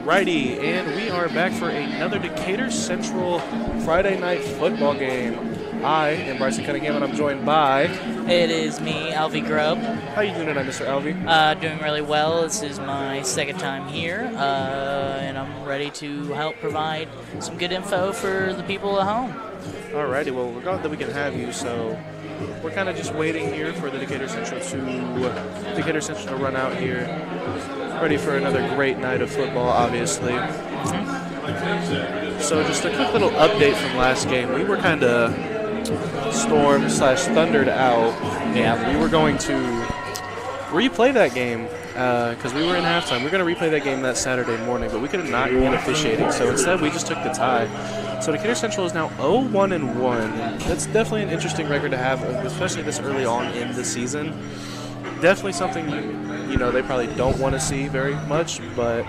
Alrighty, and we are back for another Decatur Central Friday night football game. I am Bryson Cunningham, and I'm joined by... It is me, Alvy Grubb. How are you doing tonight, Mr. Alvy? Doing really well. This is my second time here, and I'm ready to help provide some good info for the people at home. Alrighty, well, we're glad that we can have you, so we're kind of just waiting here for the Decatur Central to run out here. Ready for another great night of football, obviously. So just a quick little update from last game. We were kind of storm/thundered out. Yeah, we were going to replay that game because we were in halftime. We were going to replay that game that Saturday morning, but we could not get officiating. So instead, we just took the tie. So Decatur Central is now 0-1-1. That's definitely an interesting record to have, especially this early on in the season. Definitely something, you know, they probably don't want to see very much, but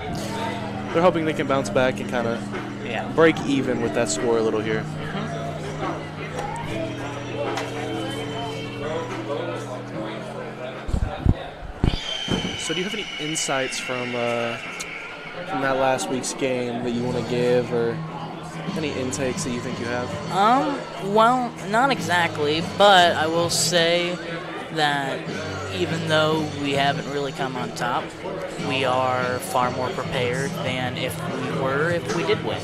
they're hoping they can bounce back and kind of break even with that score a little here. So do you have any insights from that last week's game that you want to give, or any intakes that you think you have? Well, not exactly, but I will say that even though we haven't really come on top, we are far more prepared than if we did win.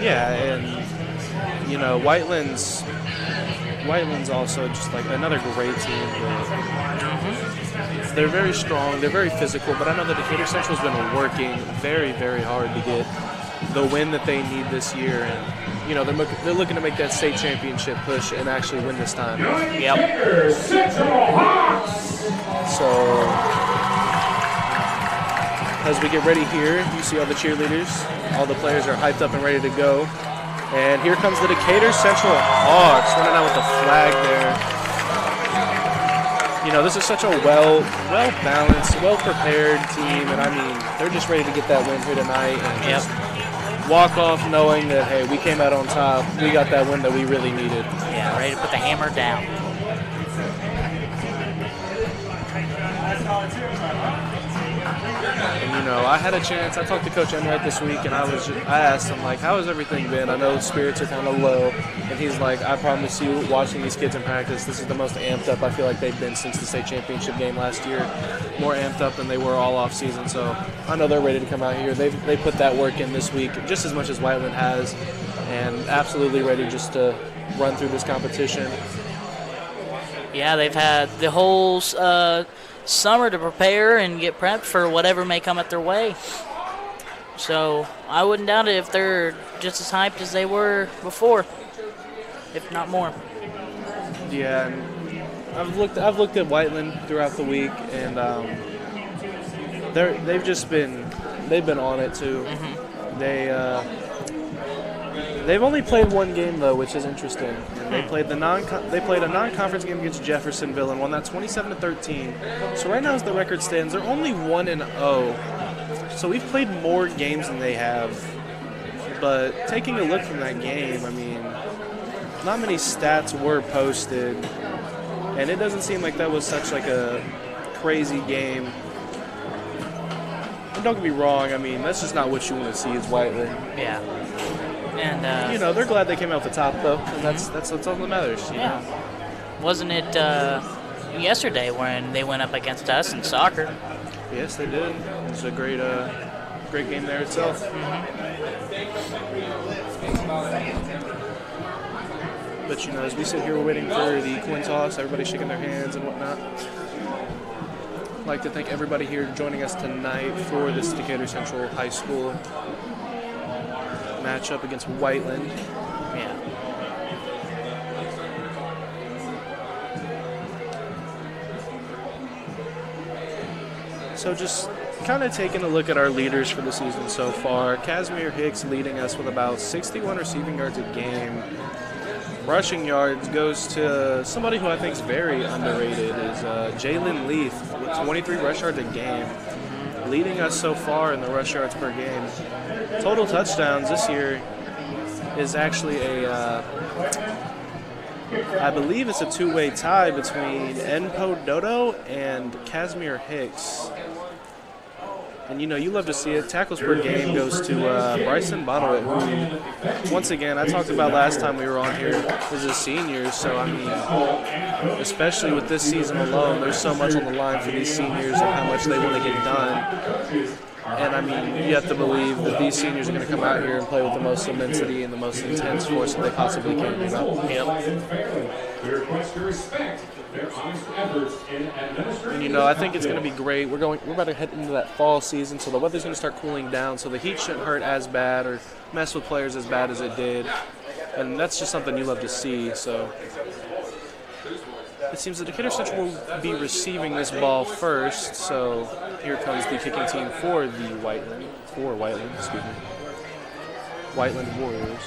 Yeah, and you know, Whiteland's also just like another great team. They're very strong, they're very physical, but I know that Decatur Central's been working very, very hard to get the win that they need this year, and you know, they're looking to make that state championship push and actually win this time. Yep. So as we get ready here, you see all the cheerleaders, all the players are hyped up and ready to go. And here comes the Decatur Central Hawks running out with the flag there. You know, this is such a well-balanced, well-prepared team, and I mean, they're just ready to get that win here tonight and just walk off knowing that, hey, we came out on top. We got that win that we really needed. Yeah, ready to put the hammer down. And, you know, I had a chance. I talked to Coach Enright this week, and I asked him, like, how has everything been? I know spirits are kind of low. And he's like, I promise you, watching these kids in practice, this is the most amped up I feel like they've been since the state championship game last year. More amped up than they were all off season. So I know they're ready to come out here. They put that work in this week just as much as Whiteland has, and absolutely ready just to run through this competition. Yeah, they've had the whole summer to prepare and get prepped for whatever may come at their way. So I wouldn't doubt it if they're just as hyped as they were before, if not more. Yeah, and I've looked at Whiteland throughout the week, and they've been on it too. Mm-hmm. They've only played one game though, which is interesting. And they played a non-conference game against Jeffersonville and won that 27-13. So right now, as the record stands, they're only 1-0. So we've played more games than they have. But taking a look from that game, I mean, not many stats were posted, and it doesn't seem like that was such like a crazy game. And don't get me wrong, I mean, that's just not what you want to see is Whiteland. Yeah. And you know, they're glad they came out the top though, and that's all that matters. You know? Wasn't it yesterday when they went up against us in soccer? Yes, they did. It was a great game there itself. But you know, as we sit here, we're waiting for the coin toss. Everybody's shaking their hands and whatnot. I'd like to thank everybody here joining us tonight for this Decatur Central High School matchup against Whiteland. Yeah. So just kind of taking a look at our leaders for the season so far. Casimir Hicks leading us with about 61 receiving yards a game. Rushing yards goes to somebody who I think is very underrated, is Jalen Leaf with 23 rush yards a game, leading us so far in the rush yards per game. Total touchdowns this year is actually I believe it's a two-way tie between Enpo Dodo and Casimir Hicks. And, you know, you love to see it. Tackles per game goes to Bryson Bottlett, who, once again, I talked about last time we were on here, is a senior. So, I mean, especially with this season alone, there's so much on the line for these seniors and how much they want to get done. And, I mean, you have to believe that these seniors are going to come out here and play with the most immensity and the most intense force that they possibly can. You know? And, you know, I think it's going to be great. We're about to head into that fall season, so the weather's going to start cooling down, so the heat shouldn't hurt as bad or mess with players as bad as it did. And that's just something you love to see. So it seems that Decatur Central will be receiving this ball first. So here comes the kicking team for Whiteland, Whiteland Warriors.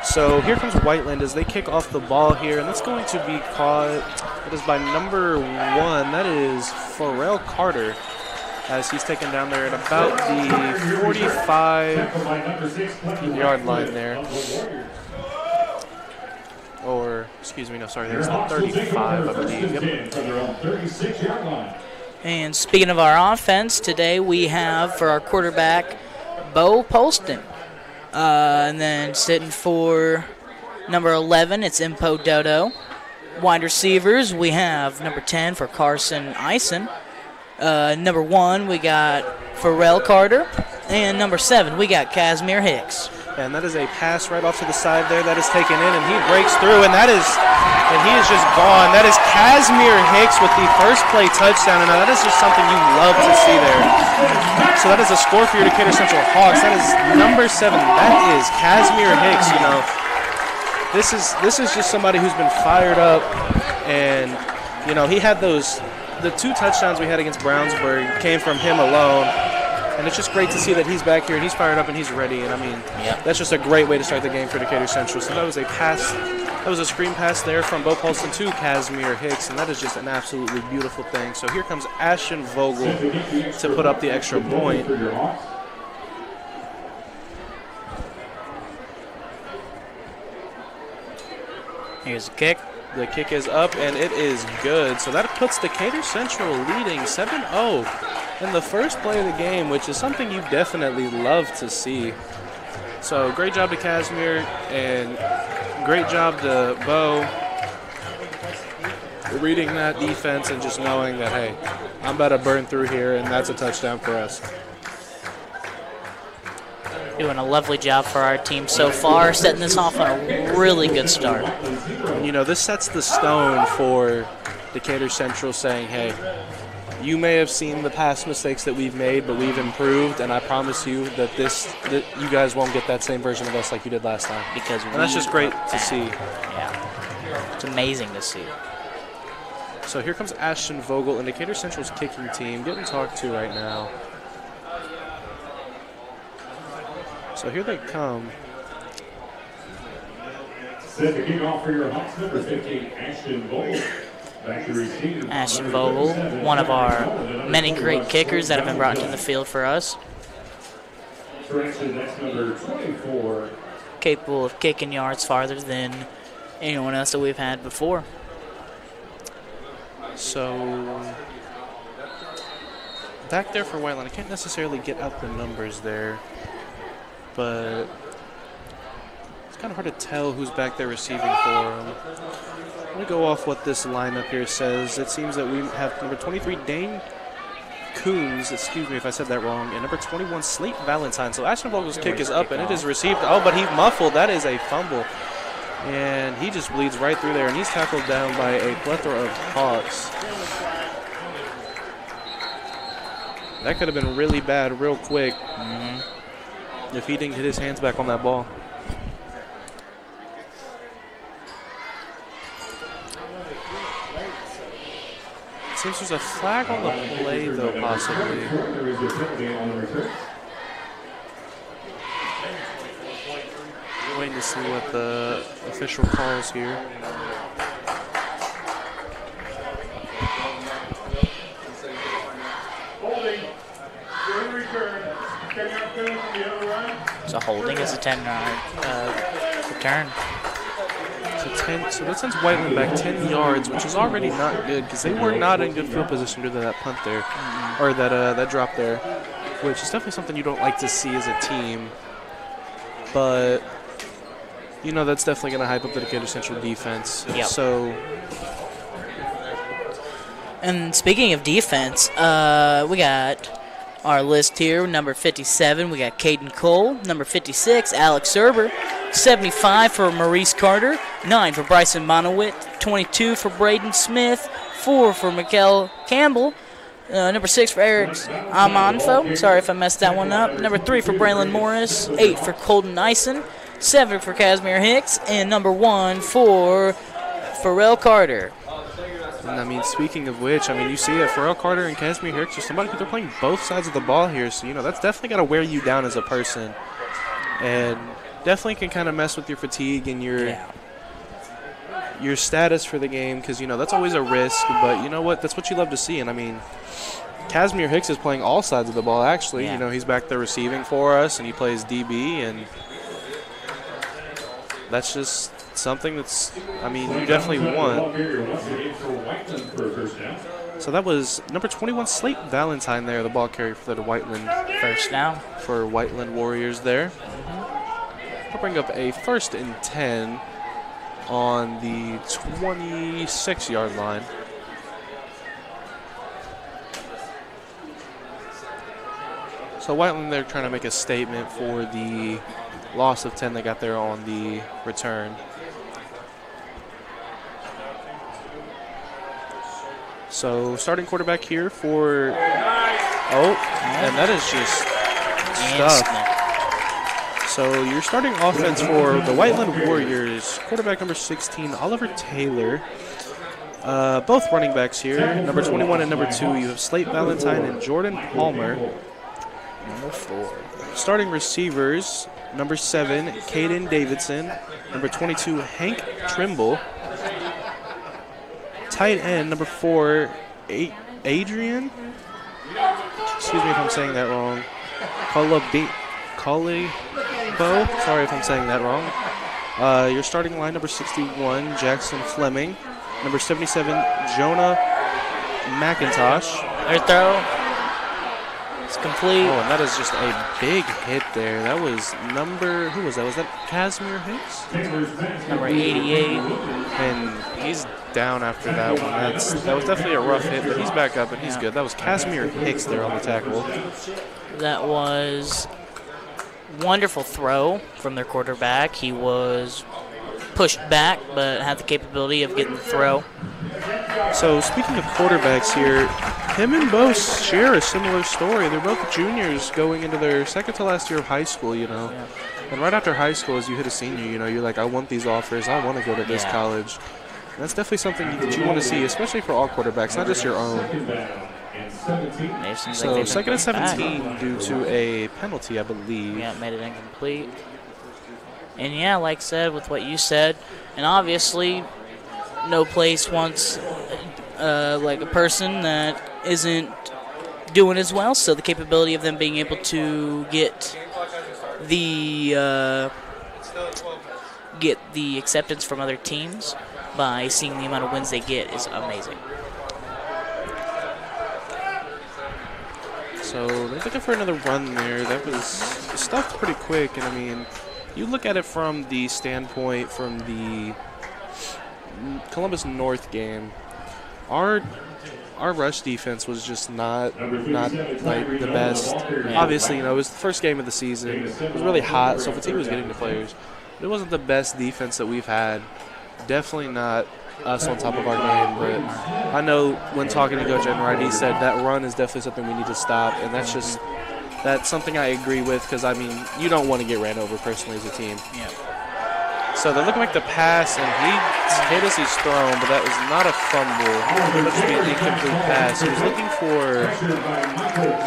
So here comes Whiteland as they kick off the ball here, and that's going to be caught. It is by number 1. That is Pharrell Carter, as he's taken down there at about the 45-yard line there. Or, excuse me, no, sorry, there's the 35, I believe. Yep. And speaking of our offense, today we have for our quarterback, Bo Polston. And then sitting for number 11, it's Impo Dodo. Wide receivers, we have number 10 for Carson Eisen. Number 1, we got Pharrell Carter. And number 7, we got Casimir Hicks. And that is a pass right off to the side there that is taken in, and he breaks through, and he is just gone. That is Casimir Hicks with the first play touchdown, and that is just something you love to see there. So that is a score for your Decatur Central Hawks. That is number 7. That is Casimir Hicks. You know, this is just somebody who's been fired up, and you know he had the 2 touchdowns we had against Brownsburg came from him alone. And it's just great to see that he's back here and he's fired up and he's ready. And I mean, That's just a great way to start the game for Decatur Central. So that was a pass, that was a screen pass there from Bo Paulson to Casimir Hicks, and that is just an absolutely beautiful thing. So here comes Ashton Vogel to put up the extra point. Here's the kick. The kick is up and it is good. So that puts Decatur Central leading 7-0. In the first play of the game, which is something you definitely love to see. So great job to Casimir and great job to Bo reading that defense and just knowing that, hey, I'm about to burn through here, and that's a touchdown for us. Doing a lovely job for our team so far, setting this off on a really good start. And, you know, this sets the stone for Decatur Central saying, hey, you may have seen the past mistakes that we've made, but we've improved, and I promise you that you guys won't get that same version of us like you did last time. And that's just great to see. Yeah, it's amazing to see. So here comes Ashton Vogel, and Decatur Central's kicking team, getting talked to right now. So here they come. Set the kickoff for your Hawks, number 15, Ashton Vogel. Ashton Vogel, one of our many great kickers that have been brought into the field for us. Capable of kicking yards farther than anyone else that we've had before. So back there for Whiteland, I can't necessarily get out the numbers there, but it's kind of hard to tell who's back there receiving for them. I'm going to go off what this lineup here says. It seems that we have number 23, Dane Coons, excuse me if I said that wrong, and number 21, Slate Valentine. So Ashton Vogel's kick is up, and it is received. Oh, but he muffled. That is a fumble. And he just bleeds right through there, and he's tackled down by a plethora of Hawks. That could have been really bad real quick if he didn't get his hands back on that ball. seems there's a flag on the play, though, possibly. There is a penalty on the return. Waiting to see what the official calls here. Holding. Good return. Check out film from the other run. So holding is a 10-yard return. So that sends Whiteland back 10 yards, which is already not good because they were not in good field position due to that punt there, or that drop there, which is definitely something you don't like to see as a team. But you know that's definitely going to hype up the Decatur Central defense. Yep. So. And speaking of defense, we got our list here. Number 57, we got Caden Cole. Number 56, Alex Serber. 75 for Maurice Carter. 9 for Bryson Monowit. 22 for Braden Smith. 4 for Mikael Campbell. Number 6 for Eric Amanfo. Sorry if I messed that one up. Number 3 for Braylon Morris. 8 for Colton Ison. 7 for Casimir Hicks. And number 1 for Pharrell Carter. And I mean, speaking of which, I mean, you see it, Pharrell Carter and Casimir Hicks are somebody who they're playing both sides of the ball here. So, you know, that's definitely got to wear you down as a person. And definitely can kind of mess with your fatigue and your status for the game because, you know, that's always a risk. But you know what? That's what you love to see. And, I mean, Casimir Hicks is playing all sides of the ball, actually. Yeah. You know, he's back there receiving for us, and he plays DB. And that's just something that's, I mean, you definitely want. So that was number 21, Slate Valentine there, the ball carrier for the Whiteland. First down. For Whiteland Warriors there. I'll bring up a 1st and 10 on the 26-yard line. So Whiteland, they're trying to make a statement for the loss of 10 they got there on the return. So starting quarterback here for, and that is just stuff. So your starting offense for the Whiteland Warriors, quarterback number 16, Oliver Taylor. Both running backs here, number 21 and number 2. You have Slate Valentine and Jordan Palmer. Number 4. Starting receivers, number 7, Caden Davidson. Number 22, Hank Trimble. Tight end, number 4, Adrian. Excuse me if I'm saying that wrong. Kalibo. Sorry if I'm saying that wrong. Your starting line, number 61, Jackson Fleming. Number 77, Jonah McIntosh. Their throw. It's complete. Oh, and that is just a big hit there. That was who was that? Was that Casimir Hicks? Number 88. And he's down after that one. That was definitely a rough hit, but he's back up and he's good. That was Casimir Hicks there on the tackle. That was wonderful throw from their quarterback. He was pushed back, but had the capability of getting the throw. So speaking of quarterbacks here, him and Bo share a similar story. They're both juniors going into their second to last year of high school, you know. Yeah. And right after high school, as you hit a senior, you know, you're like, I want these offers. I want to go to this college. And that's definitely something that you want to see, especially for all quarterbacks, not just your own. So second and 17 due to a penalty, I believe. Yeah, made it incomplete. And yeah, like I said, with what you said, and obviously no place wants like a person that isn't doing as well, so the capability of them being able to get the acceptance from other teams by seeing the amount of wins they get is amazing. So they're looking for another run there. That was stuffed pretty quick, and I mean, you look at it from the standpoint from the Columbus North game, our rush defense was just not like the best. Obviously, you know, it was the first game of the season. It was really hot, so fatigue was getting to players. It wasn't the best defense that we've had. Definitely not us on top of our game, but I know when talking to Coach Enright, he said that run is definitely something we need to stop, and that's something I agree with because, I mean, you don't want to get ran over personally as a team. Yeah. So they're looking like the pass, and he hit as he's thrown, but that was not a fumble. It must be an incomplete pass. He was looking for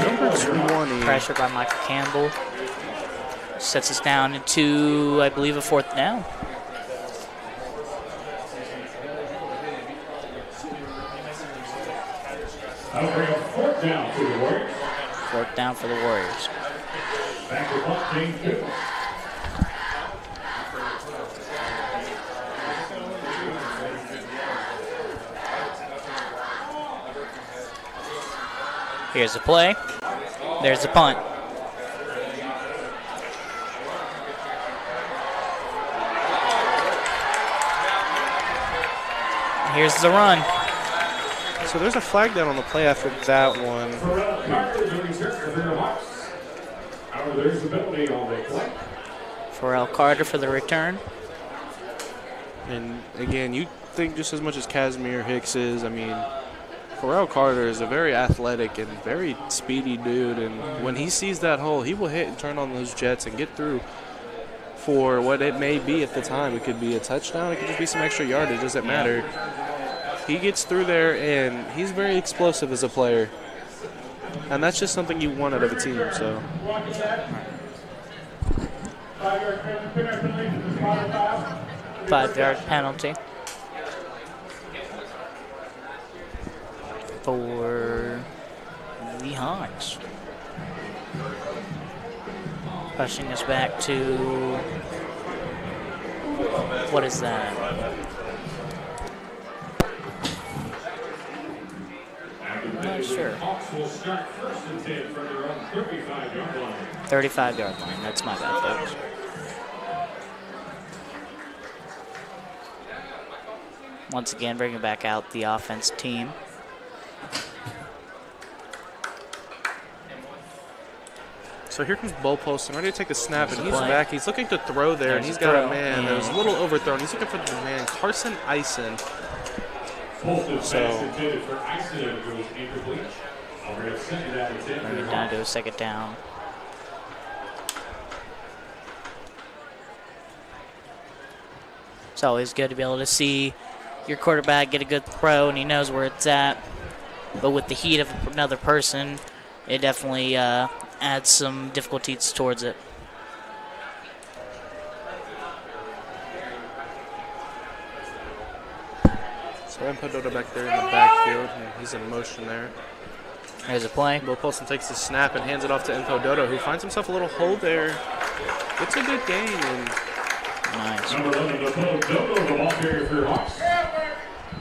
number 20. Pressure by Michael Campbell. Sets us down into, I believe, a 4th down. That'll bring up 4th down for the Warriors. 4th down for the Warriors. Back to punt, James Kickoff. Here's the play. There's the punt. Here's the run. So there's a flag down on the play after that one. Pharrell Carter for the return. And again, you think just as much as Casimir Hicks is. I mean, Pharrell Carter is a very athletic and very speedy dude, and when he sees that hole, he will hit and turn on those jets and get through for what it may be at the time. It could be a touchdown, it could just be some extra yardage, it doesn't matter. He gets through there, and he's very explosive as a player, and that's just something you want out of a team. So 5-yard penalty for the Hawks. Pushing us back to, what is that? Not sure. 35-yard line. That's my bad, folks. Once again, bringing back out the offense team. So here comes Bo Poston, ready to take the snap, and he's back. He's looking to throw there, and he's got a man that was a little overthrown. He's looking for the man, Carson Eisen. So bring it down to a 2nd down. It's always good to be able to see your quarterback get a good throw, and he knows where it's at. But with the heat of another person, it definitely adds some difficulties towards it. So Podota back there in the backfield, and he's in motion there. There's a play. Bo Poston takes the snap and hands it off to Podota, who finds himself a little hole there. It's a good game. And nice.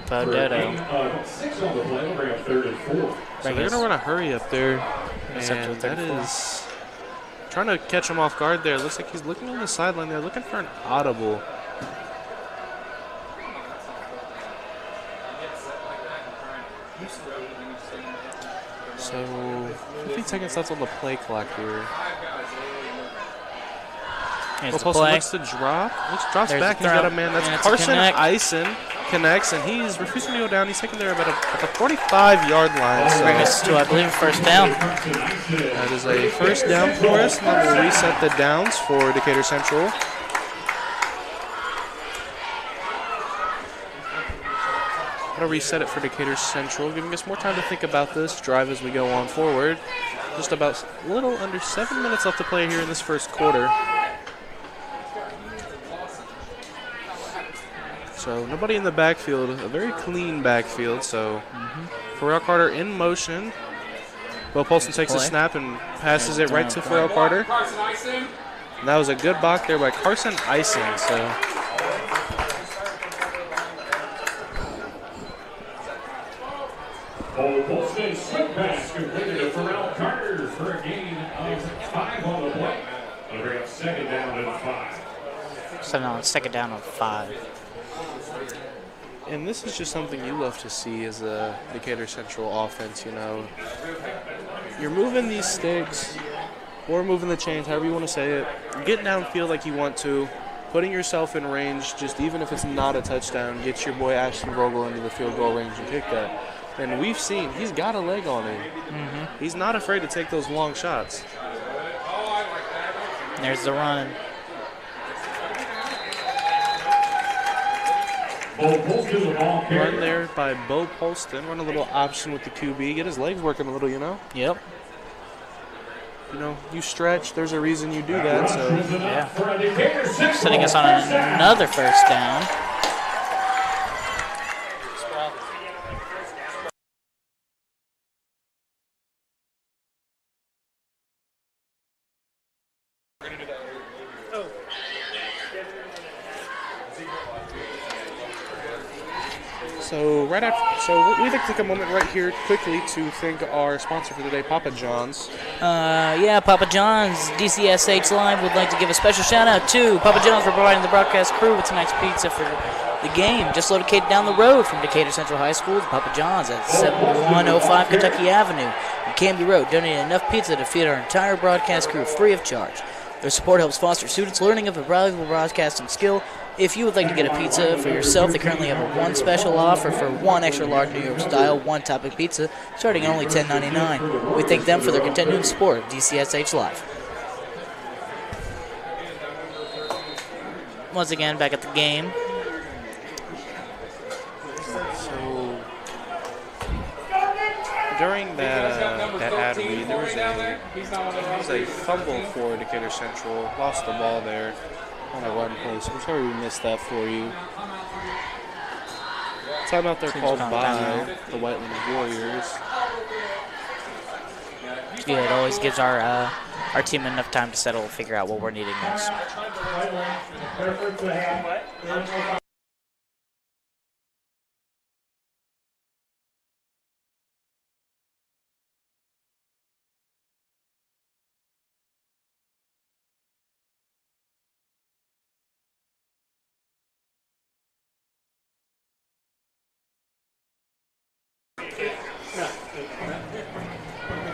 Podota. 6 on the play, bring up 3rd and 4. So they're going to run a hurry up there. And that is trying to catch him off guard there. Looks like he's looking on the sideline there, looking for an audible. So 15 seconds left on the play clock here. Looks to drop. Drops back. He's got a man. That's Carson Eisen. Connects, and he's refusing to go down. He's taken there about at the 45-yard line. So bring us to, I believe, a 1st down. That is a 1st down for us, and then we'll reset the downs for Decatur Central. Going to reset it for Decatur Central, giving us more time to think about this drive as we go on forward. Just about a little under 7 minutes left to play here in this 1st quarter. So nobody in the backfield, a very clean backfield. So Pharrell Carter in motion. Bo Poston takes a snap and passes it right to Pharrell Carter. And that was a good block there by Carson Eisen. So Bo Poston slip pass completed to Pharrell Carter for a gain of 5 on the play. They'll bring up 2nd down and 5. So now it's 2nd down and 5. And this is just something you love to see as a Decatur Central offense, you know. You're moving these sticks or moving the chains, however you want to say it. Get downfield like you want to, putting yourself in range, just even if it's not a touchdown, get your boy Ashton Vogel into the field goal range and kick that. And we've seen he's got a leg on him. He's not afraid to take those long shots. There's the run. Bo Polston, the ball carrier. Run there by Bo Polston. Run a little option with the QB. Get his legs working a little, you know. Yep. You know, you stretch. There's a reason you do that. So Yeah. Setting us on another first down. So we'd like to take a moment right here quickly to thank our sponsor for today, Papa John's. Yeah, Papa John's, DCSH Live would like to give a special shout out to Papa John's for providing the broadcast crew with tonight's pizza for the game. Just located down the road from Decatur Central High School to Papa John's at 7105 Kentucky Avenue and Canby Road. Donating enough pizza to feed our entire broadcast crew free of charge. Their support helps foster students' learning of a valuable broadcasting skill. If you would like to get a pizza for yourself, they currently have a one special offer for one extra large New York style, one topping pizza, starting at only $10.99. We thank them for their continued support of DCSH Live. Once again, back at the game. So during that ad read, there was a fumble for Decatur Central. Lost the ball there on a run play, so I'm sorry we missed that for you. Timeout there called by the Whiteland Warriors. Yeah, it always gives our team enough time to settle and figure out what we're needing next.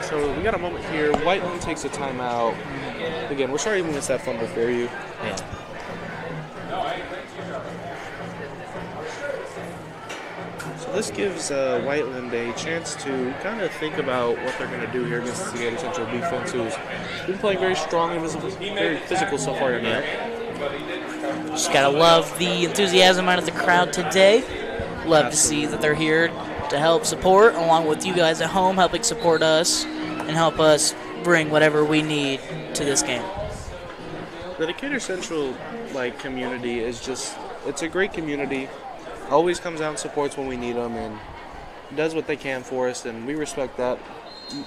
So we got a moment here. Whiteland takes a timeout. Again, we're sorry we missed that fumble for you. Yeah. So this gives Whiteland a chance to kind of think about what they're going to do here against the Decatur Central defense, who's been playing very strong and very physical so far tonight. Just gotta love the enthusiasm out of the crowd today. Love to see that they're here to help support, along with you guys at home, helping support us and help us bring whatever we need to this game. The Decatur Central community is it's a great community. Always comes out and supports when we need them and does what they can for us, and we respect that.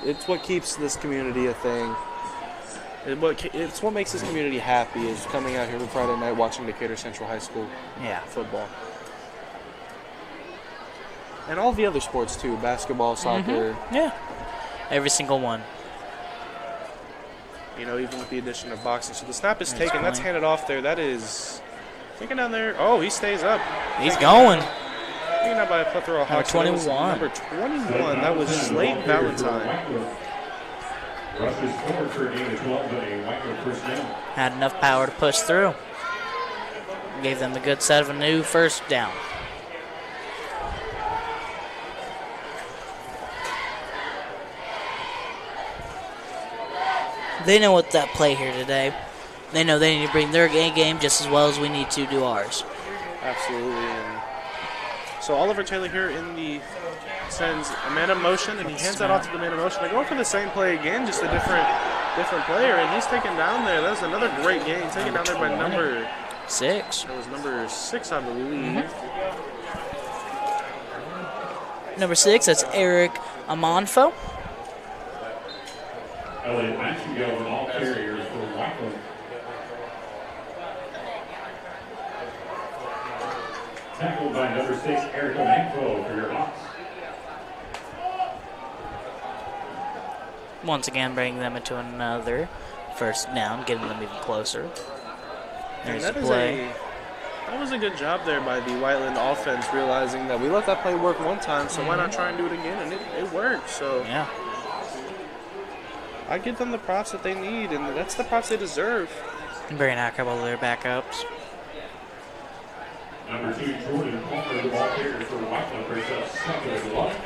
It's what keeps this community a thing. It's what makes this community happy is coming out here every Friday night watching Decatur Central High School football. And all the other sports too, basketball, soccer. Mm-hmm. Yeah, every single one. You know, even with the addition of boxing. So the snap is taken. That's handed off there. That is taken down there. Oh, he stays up. He's going. Taken out by a plethora of Hawks. Number 21. Number 21. That was Slade Valentine. Rushes forward for a gain of 12 and a Whiteland first down. Had enough power to push through. Gave them a good set of a new first down. They know what's at play here today. They know they need to bring their A game just as well as we need to do ours. Absolutely. And so Oliver Taylor here sends a man of motion, and he hands that off to the man of motion. They're going for the same play again, just a different player, and he's taken down there. That was another great game. Taken down there by number 6. That was number 6, I believe. Mm-hmm. Number 6, that's Eric Amonfo. Elliot Nightingale, all carriers for Whiteland. Tackled by number 6, Eric Amonfo for your Hawks. Once again, bringing them into another first down, getting them even closer. There's the play. That was a good job there by the Whiteland offense, realizing that we let that play work one time, so why not try and do it again? And it worked. So yeah, I give them the props that they need, and that's the props they deserve. Bringing out a couple of their backups. Number 2, Jordan Palmer, the ball carrier for Whiteland, brings up 2nd and 1.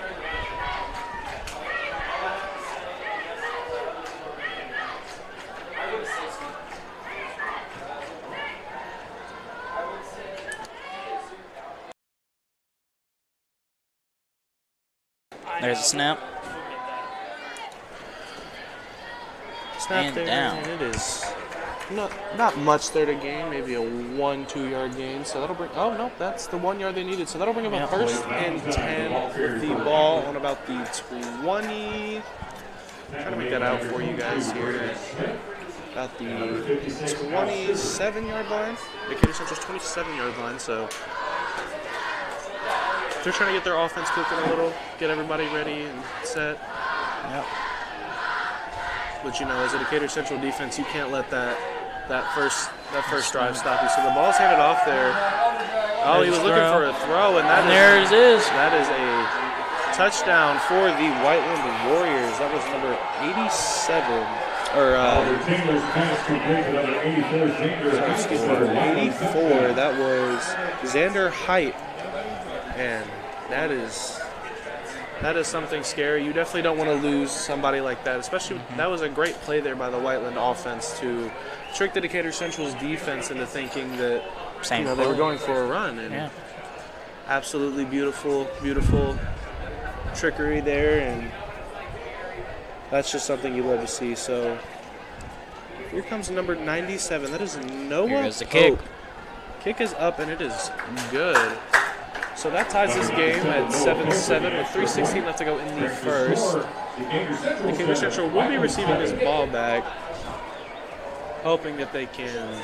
There's a snap. Snap And there, down. and it is not much there to gain, maybe a 1-2 yard gain. So that'll bring. Oh no, that's the 1 yard they needed. So that'll bring them a first and 10 with the ball on about the 20. Trying to make that out for you guys here. About the 27-yard line. Decatur Central's 27-yard line. So they're trying to get their offense cooking a little, get everybody ready and set. Yep. But you know, as a Decatur Central defense, you can't let that first drive stop you. So the ball's handed off there. Oh, he was looking for a throw, and There it is. That is a touchdown for the Whiteland Warriors. That was number 87. Or Taylor's pass completed under 84. excuse me, 84. That was Xander Height, and that is something scary. You definitely don't want to lose somebody like that, especially that was a great play there by the Whiteland offense to trick the Decatur Central's defense into thinking that they were going for a run. And absolutely beautiful trickery there, and that's just something you love to see. So here comes number 97. That is Noah Here's the kick. Pope. Kick is up, and it is good. So that ties this game at 7-7 with 3:16 left to go in the first. Decatur Central will be receiving this ball back, hoping that they can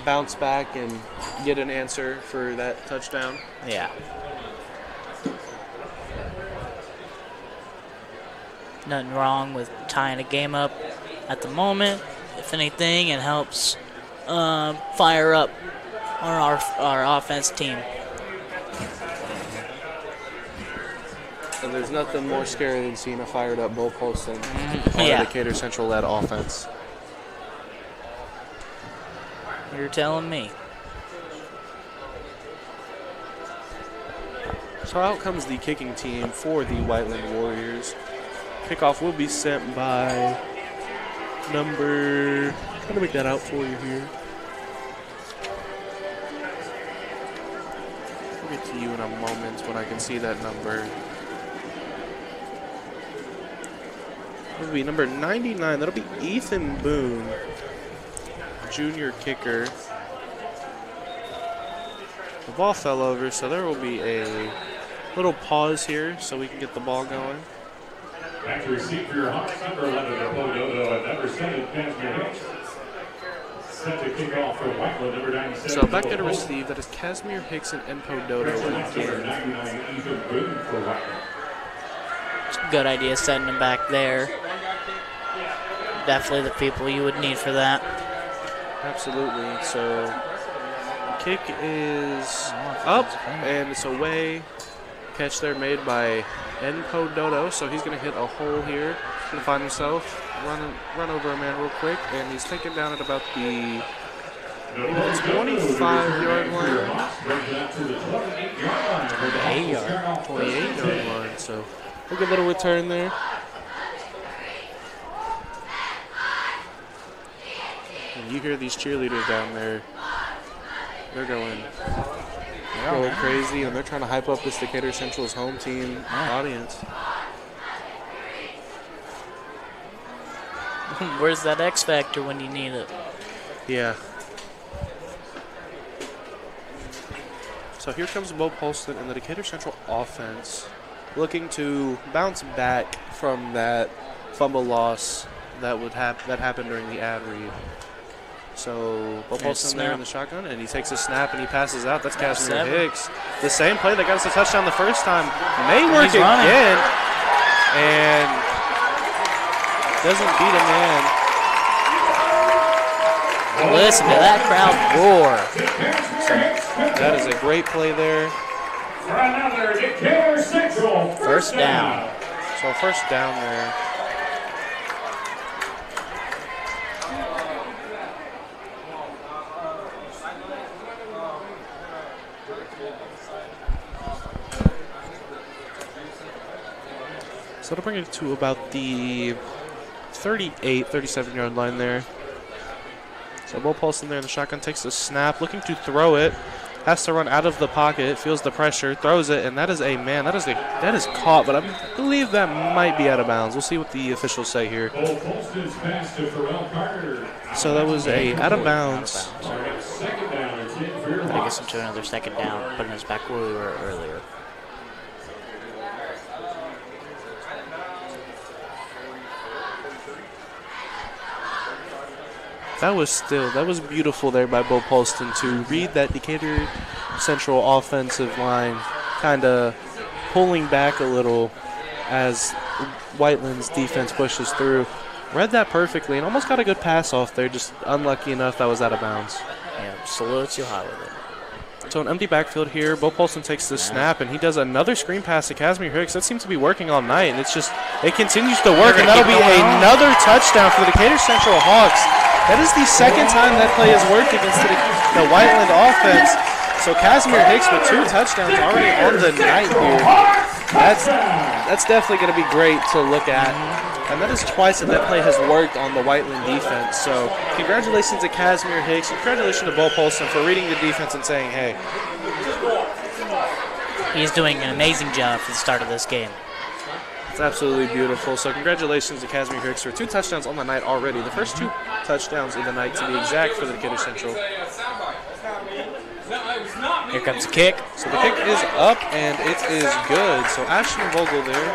bounce back and get an answer for that touchdown. Yeah. Nothing wrong with tying a game up at the moment. If anything, it helps fire up our offense team. And there's nothing more scary than seeing a fired up Bo Polston on Yeah. a Decatur Central led offense. You're telling me. So out comes the kicking team for the Whiteland Warriors. Kickoff will be sent by number. Trying to make that out for you here. We'll get to you in a moment when I can see that number. It'll be number 99. That'll be Ethan Boone, junior kicker. The ball fell over, so there will be a little pause here so we can get the ball going. Back to receive for your Hawks, number 11, Pododo, and number 7, Casimir Hicks. Set to kick off for Whiteland, number 97. So back there to receive, that is Casimir Hicks and Pododo Number again. 99, Ethan Boone for Whiteland. It's a good idea setting them back there. Definitely the people you would need for that. Absolutely. So kick is up and it's away. Catch there made by Pododo. So he's going to hit a hole here. He's going to find himself run over a man real quick, and he's taken down at about the 25-yard line. 28-yard line. So a good little return there. And you hear these cheerleaders down there. They're going crazy, and they're trying to hype up this Decatur Central's home team audience. Where's that X factor when you need it? Yeah. So here comes Bo Polston and the Decatur Central offense looking to bounce back from that fumble loss that happened during the ad read. So Bo Polston there in the shotgun, and he takes a snap and he passes out. That's Casimir Hicks. The same play that got us a touchdown the first time may work again, and doesn't beat a man. Listen to that crowd roar. That is a great play there. For another Decatur Central First down. So first down there. So it'll bring it to about the 37-yard line there. So Bo Polston there in the shotgun takes the snap, looking to throw it. has to run out of the pocket, feels the pressure, throws it, and that is that is caught, but I believe that might be out of bounds. We'll see what the officials say here. So that was a out of bounds. That gets him to another second down, putting us back where we were earlier. That was beautiful there by Bo Polston to read that Decatur Central offensive line kind of pulling back a little as Whiteland's defense pushes through. Read that perfectly and almost got a good pass off there, just unlucky enough that was out of bounds. Yeah, just a little too high with it. So an empty backfield here. Bo Polston takes the snap, and he does another screen pass to Casimir Hicks. That seems to be working all night, and it continues to work, and that'll be another touchdown for the Decatur Central Hawks. That is the second time that play has worked against the Whiteland offense. So Casimir Hicks with 2 touchdowns already on the night here. That's definitely going to be great to look at. And that is twice that play has worked on the Whiteland defense. So congratulations to Casimir Hicks. Congratulations to Bo Polston for reading the defense and saying, hey. He's doing an amazing job for the start of this game. It's absolutely beautiful. So congratulations to Casimir Hicks for 2 touchdowns on the night already. The first 2 touchdowns of the night, to be exact, for the Decatur Central. Here comes the kick. So the kick is up, and it is good. So Ashton Vogel there.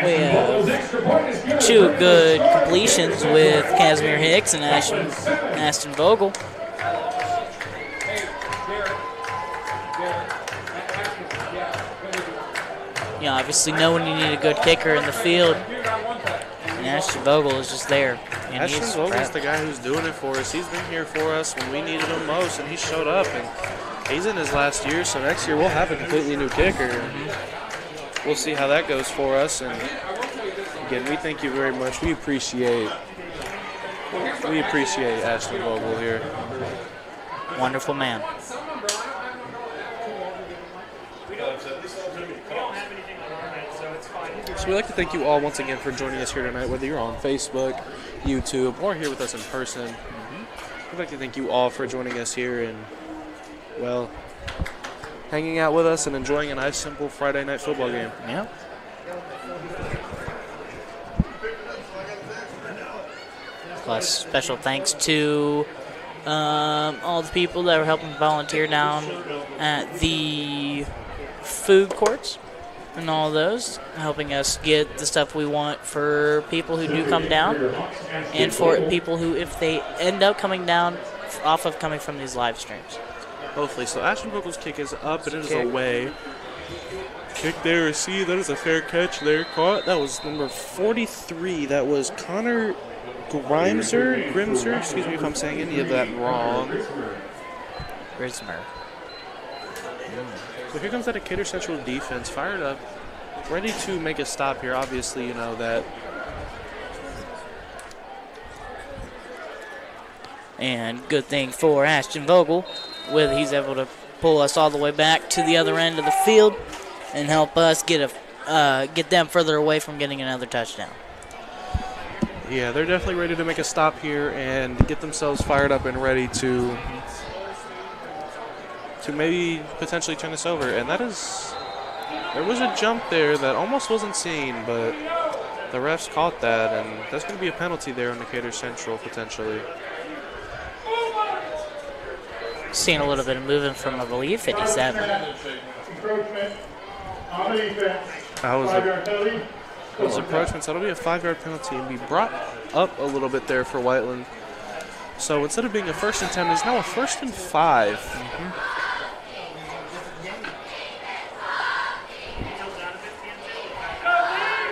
We have 2 good completions with Casimir Hicks and Ashton Vogel. You obviously know when you need a good kicker in the field. And Ashton Vogel is just there. And Ashton Vogel is the guy who's doing it for us. He's been here for us when we needed him most, and he showed up. And he's in his last year, so next year we'll have a completely new kicker. We'll see how that goes for us. And again, we thank you very much. We appreciate Ashton Vogel here. Wonderful man. So we'd like to thank you all once again for joining us here tonight, whether you're on Facebook, YouTube, or here with us in person. We'd like to thank you all for joining us here and, well, hanging out with us and enjoying a nice, simple Friday night football game. Yeah. Plus, special thanks to all the people that were helping volunteer down at the food courts and all those, helping us get the stuff we want for people who do come down and for people who, if they end up coming down off of coming from these live streams. Hopefully. So Ashton Vogel's kick is up and it is away. Kick there, see, that is a fair catch there. Caught. That was number 43. That was Connor Grimser, excuse me if I'm saying any of that wrong. Grismer. So here comes that Decatur Central defense, fired up, ready to make a stop here. Obviously, you know that. And good thing for Ashton Vogel, he's able to pull us all the way back to the other end of the field and help us get them further away from getting another touchdown. Yeah, they're definitely ready to make a stop here and get themselves fired up and ready to maybe potentially turn this over. And there was a jump there that almost wasn't seen, but the refs caught that, and that's going to be a penalty there on Decatur Central potentially. Seeing a little bit of movement from, I believe, 57. That was approachment, so that'll be a 5-yard penalty and be brought up a little bit there for Whiteland. So instead of being a 1st and 10, it's now a 1st and 5.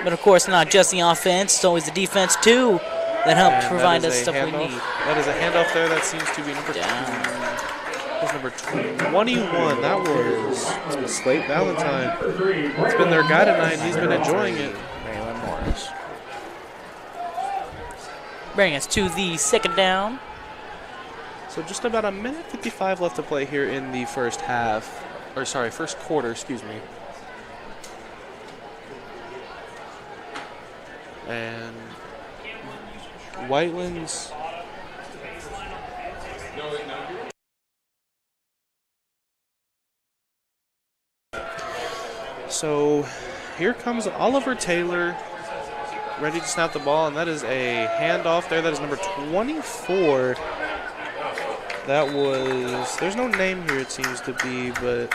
But, of course, not just the offense. It's always the defense, too, that helps provide us stuff we need. That is a handoff there. That seems to be number 21. That was Slate Valentine. It's been their guy tonight. He's been enjoying it. Braylon Morris. Bring us to the 2nd down. So just about a minute 55 left to play here in the first quarter, excuse me. And Whiteland's. So here comes Oliver Taylor, ready to snap the ball, and that is a handoff there. That is number 24. That was, there's no name here it seems to be, but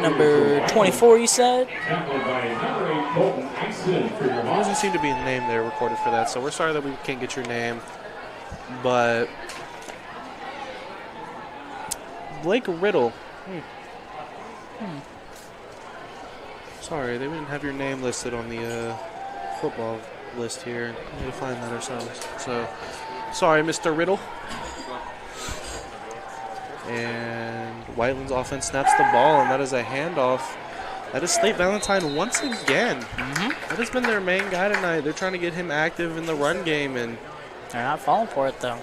Number 24, you said? there doesn't seem to be a name there recorded for that, so we're sorry that we can't get your name. But Blake Riddle. Sorry, they didn't have your name listed on the football list here. We need to find that ourselves. So, sorry, Mr. Riddle. And Whiteland's offense snaps the ball, and that is a handoff. That is Slate Valentine once again. That has been their main guy tonight. They're trying to get him active in the run game, and They're not falling for it, though.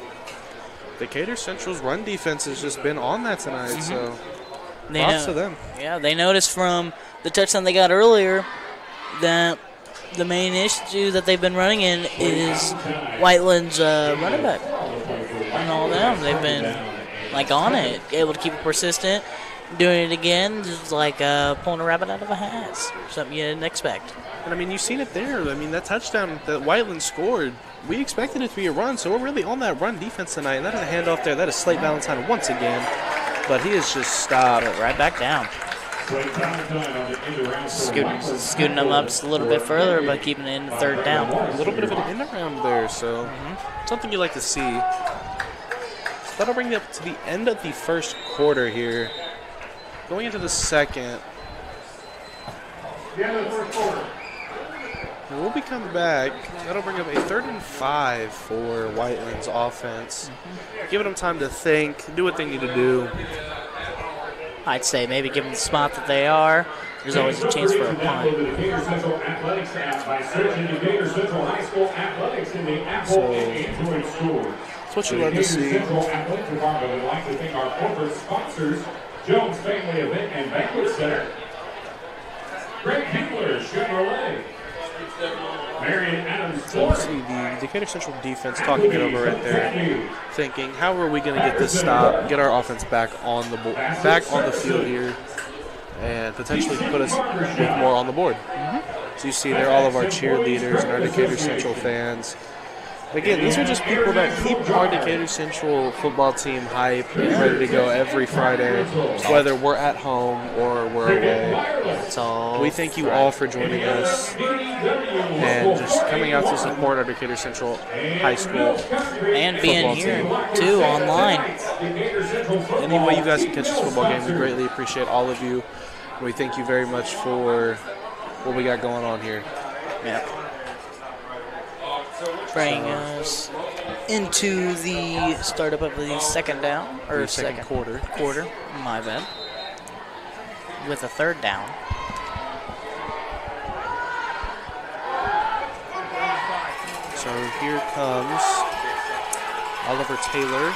Decatur Central's run defense has just been on that tonight, so They props to them. Yeah, they noticed from the touchdown they got earlier that the main issue that they've been running in is Whiteland's running back. And all them, they've been like on it, able to keep it persistent, doing it again, just like pulling a rabbit out of a hat. Something you didn't expect. And I mean, you've seen it there. I mean, that touchdown that Whiteland scored, we expected it to be a run, so we're really on that run defense tonight. And that is a handoff there. That is Slate Valentine once again, but he is just stopped. Right back down. Scooting them up just a little bit further, but keeping it in the third down. A little bit of an end around there, so something you like to see. So that'll bring me up to the end of the first quarter here. Going into the second. We'll be coming back. That'll bring up a 3rd and 5 for Whiteland's offense. Giving them time to think, do what they need to do. I'd say maybe give them the spot that they are. There's always a chance for a punt. That's what you love to see. We'd like to thank our corporate sponsors, Jones Family Event and Banquet Center, Greg Hinkler, Chevrolet, Marion Adams So you see the Decatur Central defense talking it over right there, thinking, how are we going to get this stop, get our offense back on the field here, and potentially put us with more on the board. So you see there all of our cheerleaders and our Decatur Central fans. Again, these are just people that keep our Decatur Central football team hype and ready to go every Friday, whether we're at home or we're away. That's all. We thank you all for joining us and just coming out to support our Decatur Central High School And being here, too, online. Any way you guys can catch this football game, we greatly appreciate all of you. We thank you very much for what we got going on here. Yeah. Bring us into the startup of the second down, or Second quarter. My bad. With a third down. So here comes Oliver Taylor.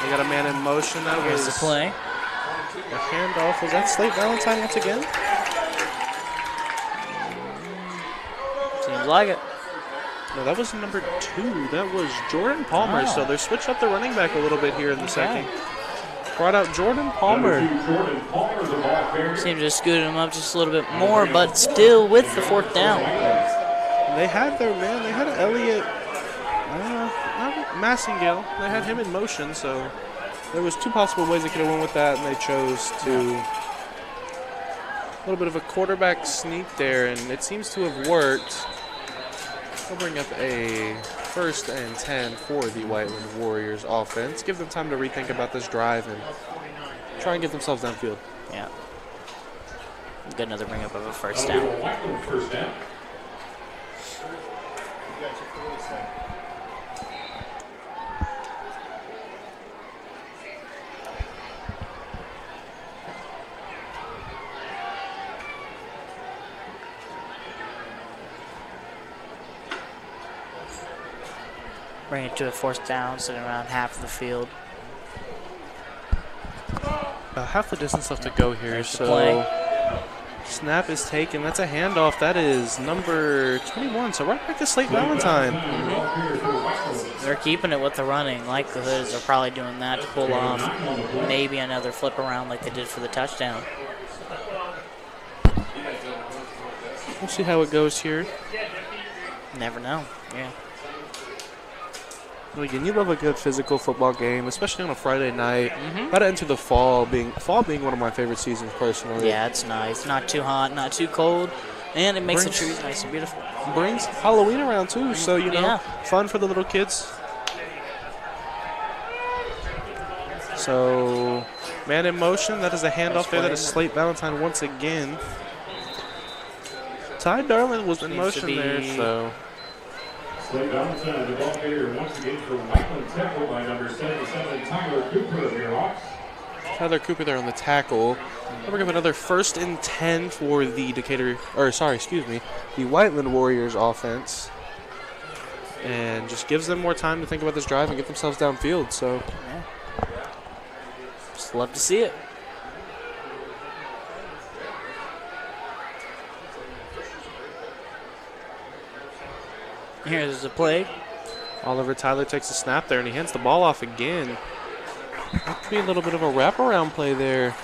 They got a man in motion. That Here's was the play. a handoff. Was that Slate Valentine once again? Seems like it. No, that was number 2. That was Jordan Palmer. Oh. So they switched up the running back a little bit here in the second. Brought out Jordan Palmer. Seems to scoot him up just a little bit more, but still with the fourth down. They had their man. They had Elliott, not Massingale. They had him in motion, so there was 2 possible ways they could have went with that, and they chose to. A little bit of a quarterback sneak there, and it seems to have worked. They'll bring up a 1st and 10 for the Whiteland Warriors offense. Give them time to rethink about this drive and try and get themselves downfield. Yeah. Get another bring up of a first down. Bring it to a fourth down, sitting around half of the field. Half the distance left to go here, There's the so play. Snap is taken. That's a handoff. That is number 21. So right back to Slate Valentine. They're keeping it with the running. Likelihood is they're probably doing that to pull off maybe another flip around like they did for the touchdown. We'll see how it goes here. Never know. Yeah. Well, again, you love a good physical football game, especially on a Friday night. About to enter the fall being one of my favorite seasons personally. Yeah, it's nice. Not too hot, not too cold, and it makes the trees nice and beautiful. Brings Halloween around too, so you know, fun for the little kids. So, man in motion. That is a handoff there. That is Slate Valentine once again. Ty Darland was in motion there, so. Slate Valentine, the ball carrier once again for Whiteland, tackle by number 77, Tyler Cooper of your Hawks. Tyler Cooper there on the tackle. We'll bring up another 1st and 10 for the the Whiteland Warriors offense. And just gives them more time to think about this drive and get themselves downfield, so. Yeah. Just love to see it. Here's the play. Oliver Tyler takes a snap there, and he hands the ball off again. That could be a little bit of a wraparound play there.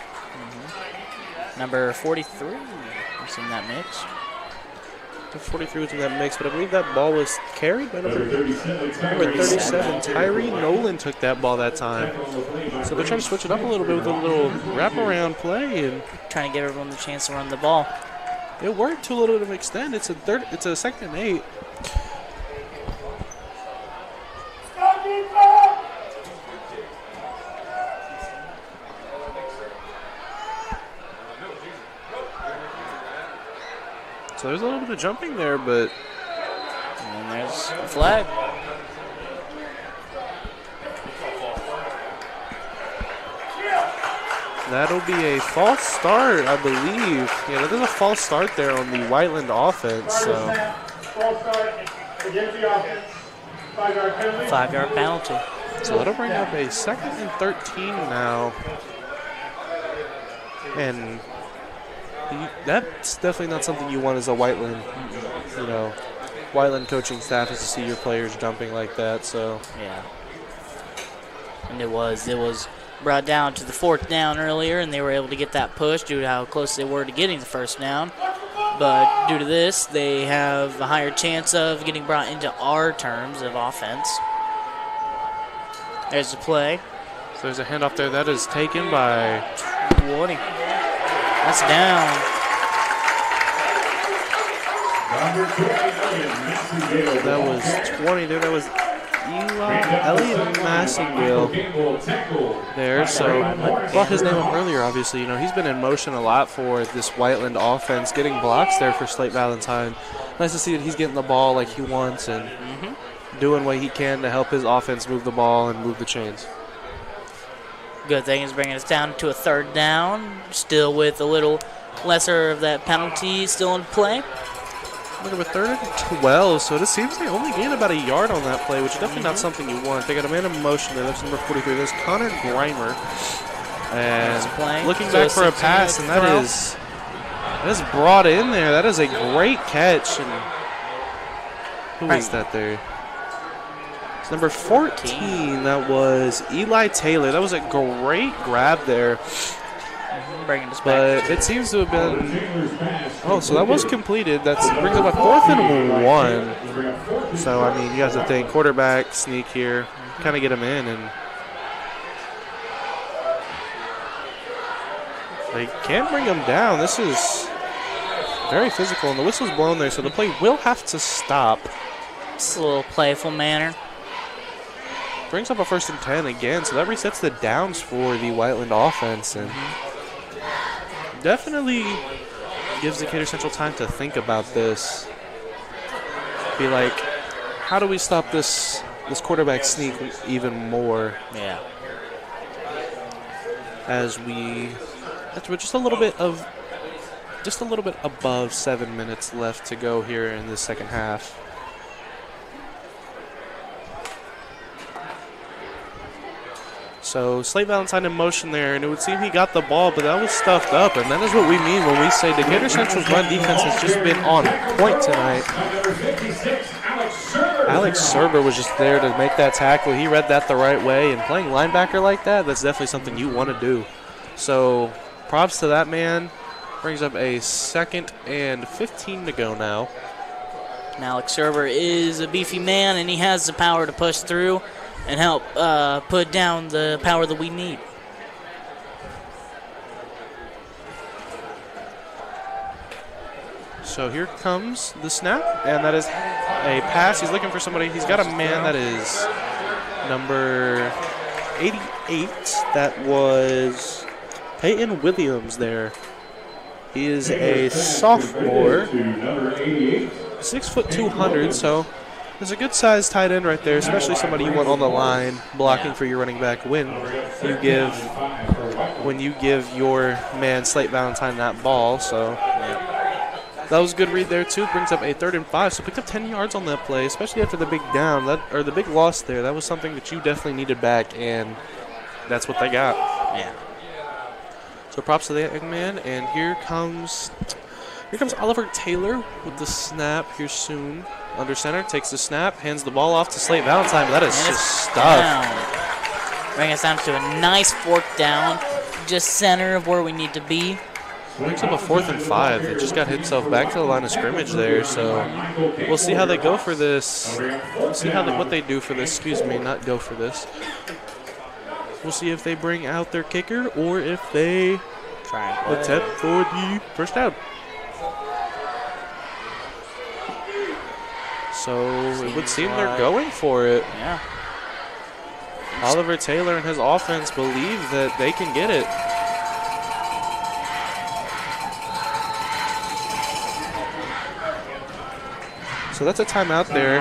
Number 43 was in that mix. The 43 was in that mix, but I believe that ball was carried by number 37. Tyree Nolan took that ball that time. So they're trying to switch it up a little bit with a little wraparound play, and trying to give everyone the chance to run the ball. It worked to a little bit of an extent. It's a 2nd and 8. So there's a little bit of jumping there, but. And there's the flag. That'll be a false start, I believe. Yeah, that is a false start there on the Whiteland offense. So. False start against the offense. 5-yard penalty. 5-yard penalty. So that'll bring up a 2nd and 13 now. And that's definitely not something you want as a Whiteland, Whiteland coaching staff is to see your players jumping like that. So yeah, and it was brought down to the 4th down earlier, and they were able to get that push due to how close they were to getting the 1st down. But due to this, they have a higher chance of getting brought into our terms of offense. There's the play. So there's a handoff there that is taken by Woody. That's down. That was 20 there. That was Elliot Massingale there. So brought his name up earlier, obviously. He's been in motion a lot for this Whiteland offense, getting blocks there for Slate Valentine. Nice to see that he's getting the ball like he wants and doing what he can to help his offense move the ball and move the chains. Good thing is bringing us down to a 3rd down, still with a little lesser of that penalty still in play. Look at a 3rd and 12, so it seems they only gained about a yard on that play, which is definitely not something you want. They got a man in motion there. That's number 43. There's Connor Grimer. And looking back for a pass, and that is brought in there. That is a great catch. And who is that there? It's number 14. That was Eli Taylor. That was a great grab there. Bringing us but back. it seems to have been. Oh, so that was completed. That brings up a 4th and 1. So, I mean, you have to think quarterback sneak here, kind of get him in, and they can't bring him down. This is very physical, and the whistle's blown there, so the play will have to stop. It's a little playful manner. Brings up a 1st and 10 again, so that resets the downs for the Whiteland offense, and definitely gives Decatur Central time to think about this. Be like, how do we stop this quarterback sneak even more? Yeah. As we're just a little bit above 7 minutes left to go here in the 2nd half. So Slate Valentine in motion there, and it would seem he got the ball, but that was stuffed up, and that is what we mean when we say Decatur Central's run defense has just been on point tonight. Alex Serber was just there to make that tackle. He read that the right way, and playing linebacker like that, that's definitely something you want to do. So props to that man. Brings up a 2nd and 15 to go now. And Alex Serber is a beefy man, and he has the power to push through and help put down the power that we need. So here comes the snap, and that is a pass. He's looking for somebody. He's got a man that is number 88. That was Peyton Williams there. He is a sophomore, 6 foot 200, so there's a good sized tight end right there, especially somebody you want on the line blocking for your running back when you give your man Slate Valentine that ball. So that was a good read there too. Brings up a 3rd and 5, so picked up 10 yards on that play, especially after the big down or the big loss there. That was something that you definitely needed back, and that's what they got. Yeah. So props to that young man, and here comes Oliver Taylor with the snap here soon. Under center, takes the snap, hands the ball off to Slate Valentine. That is just stuff. Bring us down to a nice 4th down, just center of where we need to be. Brings up a 4th and 5. They just got himself back to the line of scrimmage there, so we'll see how they go for this. We'll see what they do for this. Excuse me, not go for this. We'll see if they bring out their kicker or if they attempt for the first down. So it would seem they're going for it. Yeah. Oliver Taylor and his offense believe that they can get it. So that's a timeout there.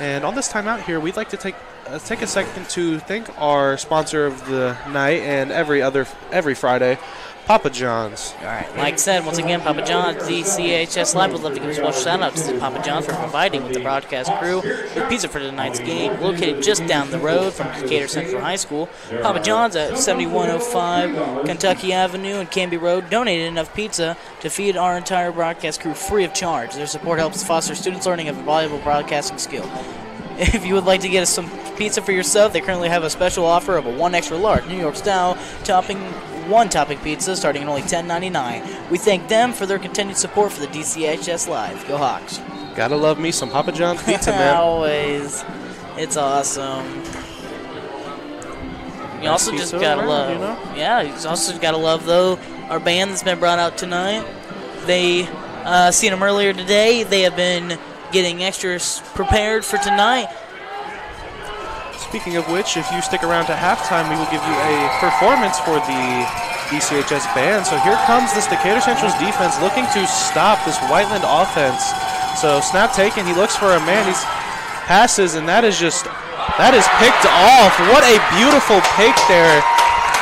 And on this timeout here, we'd like to take a second to thank our sponsor of the night and every Friday, Papa John's. All right. Like I said, once again, Papa John's, DCHS Live would love to give a special shout-out to Papa John's for providing with the broadcast crew with pizza for tonight's game. Located just down the road from Decatur Central High School, Papa John's at 7105 Kentucky Avenue and Canby Road donated enough pizza to feed our entire broadcast crew free of charge. Their support helps foster students' learning of a valuable broadcasting skill. If you would like to get some pizza for yourself, they currently have a special offer of a 1 extra large New York style one topping pizza starting at only $10.99. We thank them for their continued support for the DCHS Live. Go Hawks. Gotta love me some Papa John's pizza, man. Always. It's awesome. You also just gotta love, you know? Yeah, you also gotta love, though, our band that's been brought out tonight. They, seen them earlier today. They have been getting extras prepared for tonight. Speaking of which, if you stick around to halftime, we will give you a performance for the DCHS band. So here comes this Decatur Central's defense looking to stop this Whiteland offense. So snap taken, he looks for a man, he passes, and that is picked off. What a beautiful pick there.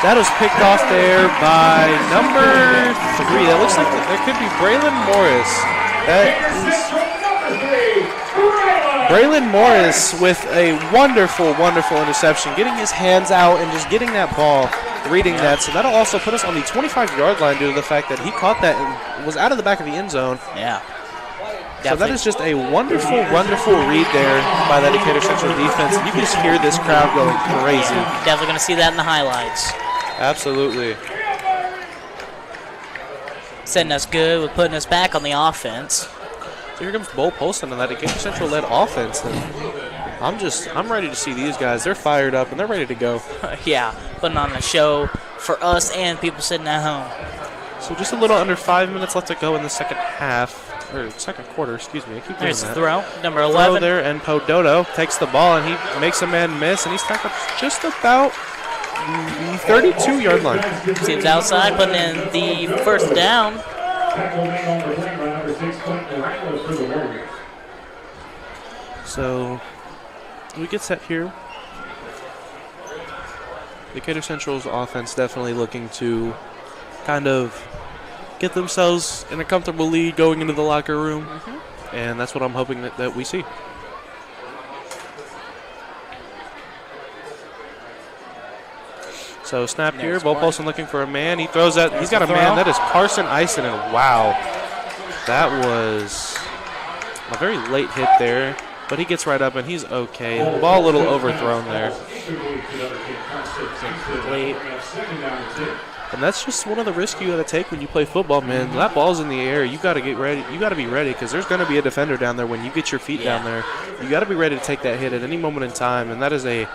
That was picked off there by number 3. That looks like there could be Braylon Morris. That is Braylon Morris with a wonderful, wonderful interception, getting his hands out and just getting that ball, reading that. So that'll also put us on the 25-yard line due to the fact that he caught that and was out of the back of the end zone. Yeah. So that is just a wonderful, wonderful read there by the Decatur Central defense. You can just hear this crowd going crazy. Definitely going to see that in the highlights. Absolutely. Setting us good with putting us back on the offense. So here comes Bo Polston on that Decatur Central led offense. And I'm ready to see these guys. They're fired up and they're ready to go. Yeah, putting on a show for us and people sitting at home. So just a little under 5 minutes left to go in the second quarter, excuse me. I keep doing There's that. the throw, number 11. Throw there, and Podoto takes the ball, and he makes a man miss, and he's tackled just about the 32-yard line. Team's outside, putting in the first down. So we get set here. Decatur Central's offense definitely looking to kind of get themselves in a comfortable lead going into the locker room. And that's what I'm hoping that we see. So snap here, Bo Polson looking for a man. He throws that. He's got a man. That is Carson Eisen, and wow, that was a very late hit there. But he gets right up, and he's okay. The ball a little overthrown there. And that's just one of the risks you got to take when you play football, man. That ball's in the air. You got to get ready. You got to be ready because there's going to be a defender down there when you get your feet down there. You got to be ready to take that hit at any moment in time, and that is a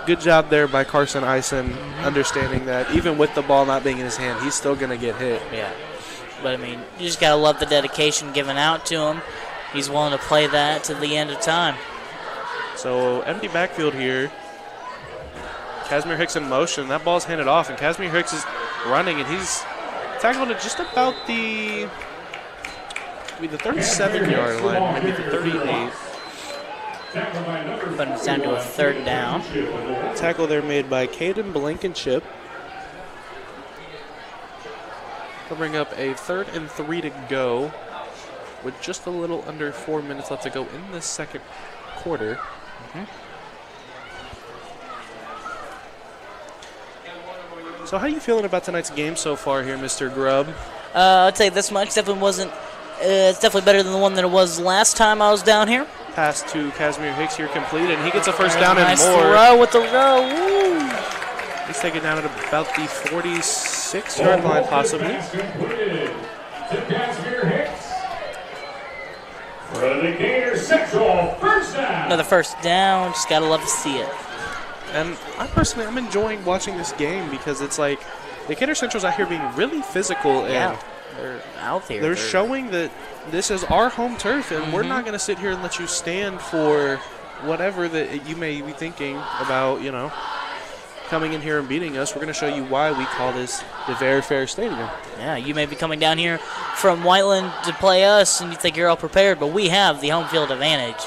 good job there by Carson Eisen, understanding that even with the ball not being in his hand, he's still going to get hit. Yeah. But, I mean, you just got to love the dedication given out to him. He's willing to play that to the end of time. So, empty backfield here. Casimir Hicks in motion. That ball's handed off, and Casimir Hicks is running, and he's tackled at just about the 37-yard line, maybe the 38. But it's down to a 3rd down. Tackle there made by Caden Blankenship. He'll bring up a 3rd and 3 to go with just a little under 4 minutes left to go in the second quarter. So how are you feeling about tonight's game so far here, Mr. Grubb? I'd say this much definitely wasn't. It's definitely better than the one that it was last time I was down here. Pass to Casimir Hicks here completed, and he gets a first down and nice more. Throw with the row. Woo. He's taken down at about the 46-yard line, possibly. Decatur Central, first down. Another first down. Just gotta love to see it. And I'm enjoying watching this game because it's like Decatur Central's out here being really physical and they're out there. They're showing that this is our home turf, and we're not going to sit here and let you stand for whatever that you may be thinking about, coming in here and beating us. We're going to show you why we call this the Very Fair Stadium. Yeah, you may be coming down here from Whiteland to play us, and you think you're all prepared, but we have the home field advantage.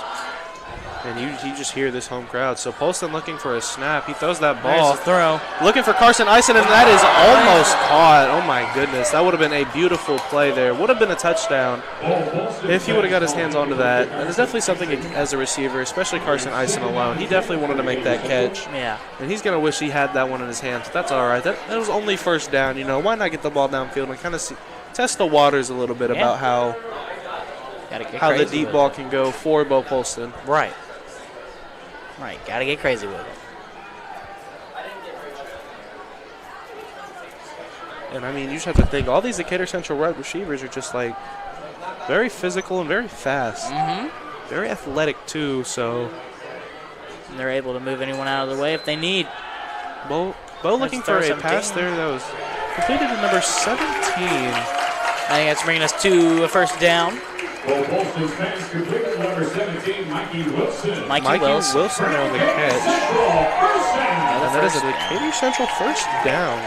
And you just hear this home crowd. So Polston looking for a snap. He throws that ball. There's the throw. Looking for Carson Eisen, and that is almost caught. Oh, my goodness. That would have been a beautiful play there. Would have been a touchdown if he would have got his hands onto that. And it's definitely something as a receiver, especially Carson Eisen alone. He definitely wanted to make that catch. Yeah. And he's going to wish he had that one in his hands. But that's all right. That was only first down. Why not get the ball downfield and kind of test the waters a little bit about how the deep ball can go for Bo Polston. Right. Right, gotta get crazy with it. And I mean, you just have to think, all these Decatur Central wide receivers are just like very physical and very fast. Very athletic too, so. And they're able to move anyone out of the way if they need. Bo looking for a pass there that was completed to number 17. I think that's bringing us to a first down. Polston's pass completed number 17, Mikey Wilson. Mikey Wilson on the catch. And that is a Decatur Central first down.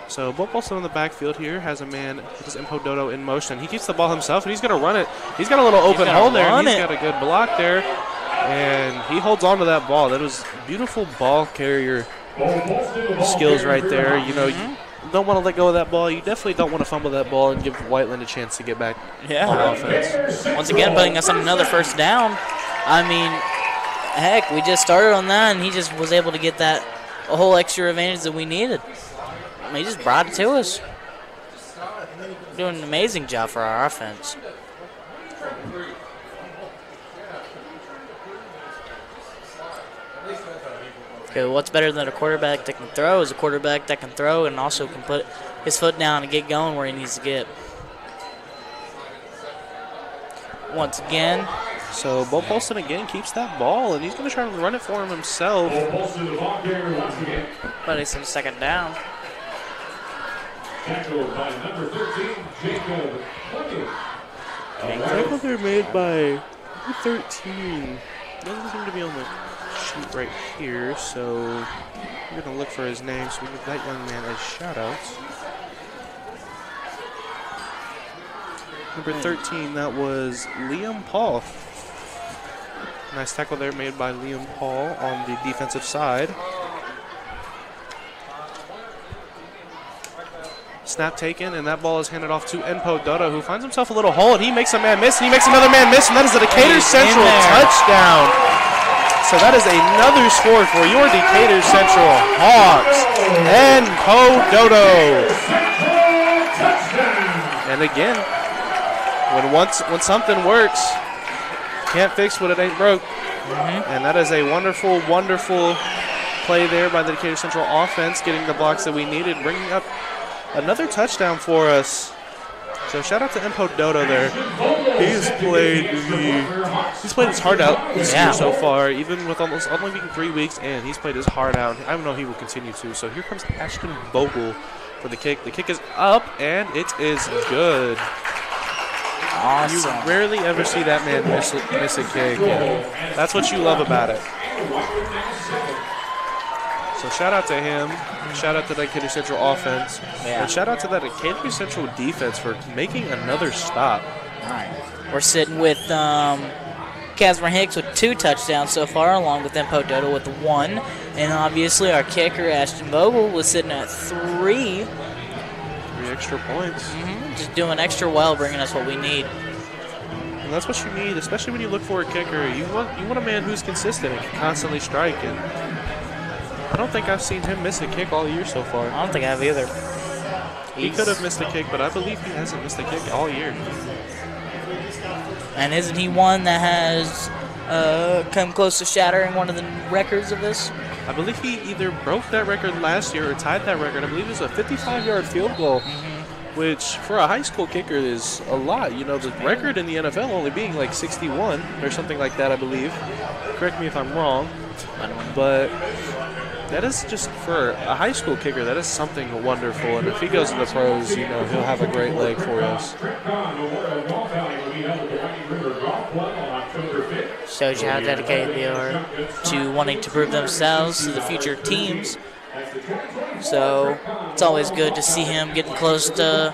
So Bo Polston on the backfield here has a man, this Impo Dodo in motion. He keeps the ball himself, and he's going to run it. He's got a little open hole there, and he's got a good block there. And he holds on to that ball. That was beautiful ball carrier skills right there. You don't want to let go of that ball. You definitely don't want to fumble that ball and give Whiteland a chance to get back on offense. Once again, putting us on another first down. I mean, heck, we just started on that, and he just was able to get that a whole extra advantage that we needed. I mean, he just brought it to us. Doing an amazing job for our offense. Okay, what's better than a quarterback that can throw is a quarterback that can throw and also can put his foot down and get going where he needs to get. Once again. So Bo Polston again keeps that ball, and he's going to try to run it for him himself. But it's a second down. Tackled by number 13, Jacob Plunkett. Tackle there made by 13. Doesn't seem to be on the sheet right here, so we're going to look for his name so we give that young man a shout-out. Number 13, that was Liam Paul. Nice tackle there made by Liam Paul on the defensive side. Snap taken, and that ball is handed off to Enpo Dodo, who finds himself a little hole, and he makes a man miss, and he makes another man miss, and that is a Decatur Central touchdown. So that is another score for your Decatur Central Hawks. Enpo Dodo. And again, when something works, can't fix what it ain't broke. And that is a wonderful, wonderful play there by the Decatur Central offense, getting the blocks that we needed, bringing up another touchdown for us. So shout out to Enpo Dodo there. He's played his heart out this year so far, even with almost only being 3 weeks in. He's played his heart out. I know he will continue to. So here comes Ashton Vogel for the kick. The kick is up, and it is good. Awesome. You rarely ever see that man miss a kick. That's what you love about it. So shout out to him. Shout out to the Decatur Central offense. And shout out to that Decatur Central defense for making another stop. All right. We're sitting with Casper Hicks with 2 touchdowns so far, along with Enpo Dodo with 1. And obviously our kicker, Ashton Vogel, was sitting at 3. 3 extra points. Just doing extra well, bringing us what we need. And that's what you need, especially when you look for a kicker. You want a man who's consistent and can constantly strike. And I don't think I've seen him miss a kick all year so far. I don't think I have either. He could have missed a kick, but I believe he hasn't missed a kick all year. And isn't he one that has come close to shattering one of the records of this? I believe he either broke that record last year or tied that record. I believe it was a 55-yard field goal, which for a high school kicker is a lot. You know, the record in the NFL only being like 61 or something like that, I believe. Correct me if I'm wrong. But that is just for a high school kicker, that is something wonderful. And if he goes to the pros, you know, he'll have a great leg for us. Shows you how dedicated they are to wanting to prove themselves to the future teams. So it's always good to see him getting close to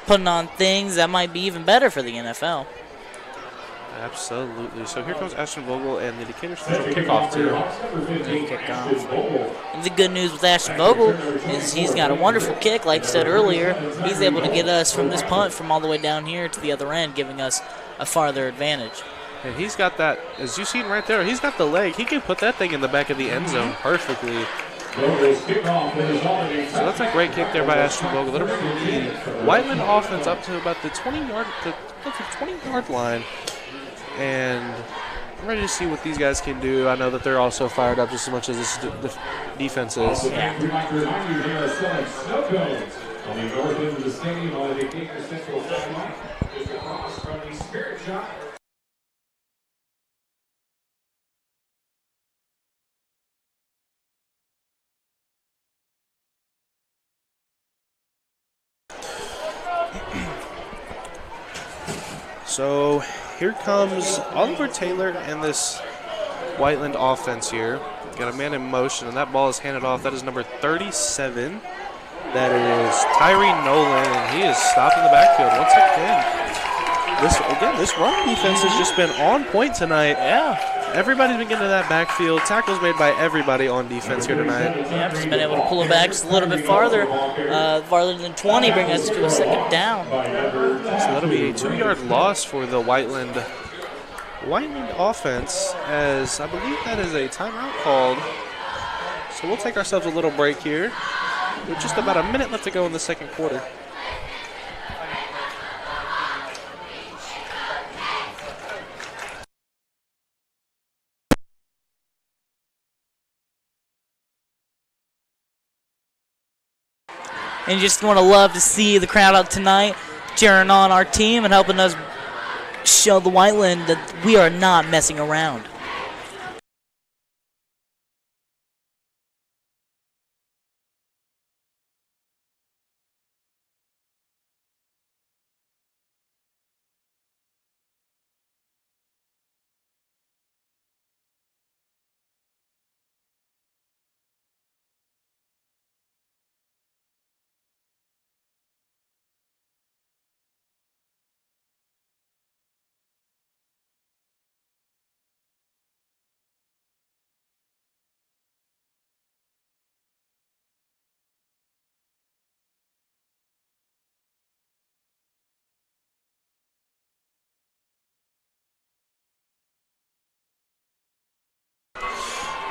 putting on things that might be even better for the NFL. Absolutely. So here comes Ashton Vogel and the Decatur Central kickoff team. And the good news with Ashton Vogel is he's got a wonderful kick. Like I said earlier, he's able to get us from this punt from all the way down here to the other end, giving us a farther advantage. And he's got that, as you've seen right there, he's got the leg. He can put that thing in the back of the end zone perfectly. So that's a great kick there by Ashton Vogel. That'll bring the Whiteland offense up to about the 20-yard line. And I'm ready to see what these guys can do. I know that they're also fired up just as much as this defense is. Yeah. We'd like to remind you there are selling snow cones on the north end of the stadium on the Decatur Central sideline, just across from the Spirit Shop. So here comes Oliver Taylor and this Whiteland offense here. Got a man in motion, and that ball is handed off. That is number 37. That is Tyree Nolan, and he is stopped in the backfield once again. This run defense has just been on point tonight. Yeah. Everybody's been getting to that backfield. Tackles made by everybody on defense here tonight. Yeah, just been able to pull it back just a little bit farther than 20, bring us to a second down. So that'll be a 2-yard loss for the Whiteland offense, as I believe that is a timeout called. So we'll take ourselves a little break here. With just about a minute left to go in the second quarter. And just want to love to see the crowd out tonight cheering on our team and helping us show the Whiteland that we are not messing around.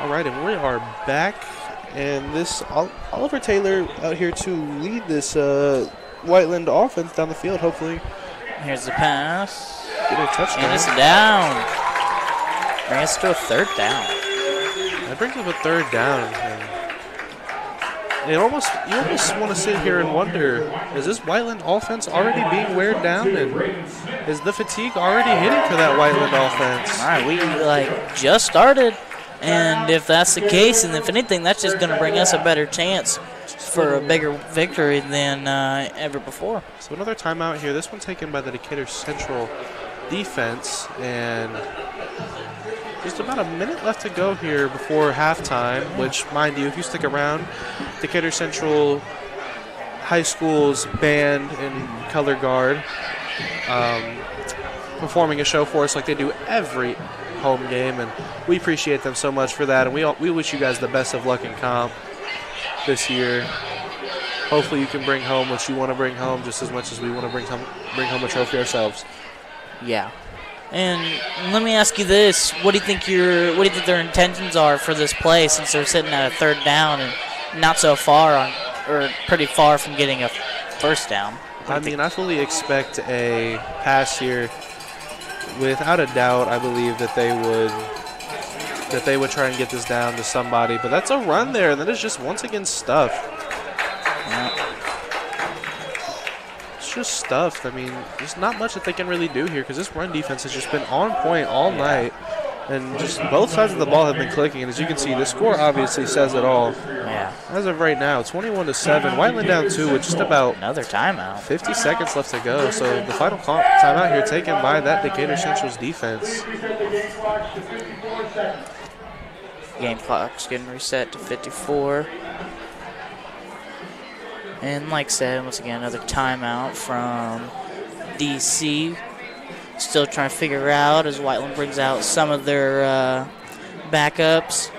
All right, and we are back, and this Oliver Taylor out here to lead this Whiteland offense down the field, hopefully. Here's the pass. Get a touchdown. And it's down. Brings us to a third down. That brings up a third down. And you almost want to sit here and wonder, is this Whiteland offense already being weared down? And is the fatigue already hitting for that Whiteland offense? All right, we just started. And if that's the case, and if anything, that's just going to bring us a better chance for a bigger victory than ever before. So another timeout here. This one taken by the Decatur Central defense. And just about a minute left to go here before halftime, which, mind you, if you stick around, Decatur Central High School's band and color guard performing a show for us like they do every home game, and we appreciate them so much for that, and we wish you guys the best of luck in comp this year. Hopefully you can bring home what you want to bring home just as much as we want to bring home a trophy ourselves. Yeah. And let me ask you this: what do you think their intentions are for this play, since they're sitting at a third down and not so far or pretty far from getting a first down? I mean, I fully expect a pass here. Without a doubt, I believe that they would try and get this down to somebody. But that's a run there, and that is just once again stuffed. Yeah. It's just stuffed. I mean, there's not much that they can really do here because this run defense has just been on point all night. And just both sides of the ball have been clicking. And as you can see, the score obviously says it all. Yeah. As of right now, 21-7. Whiteland down 2 with just about another timeout. 50 seconds left to go. So the final timeout here taken by that Decatur Central's defense. Game clock's getting reset to 54. And like I said, once again, another timeout from DC. Still trying to figure out as Whiteland brings out some of their backups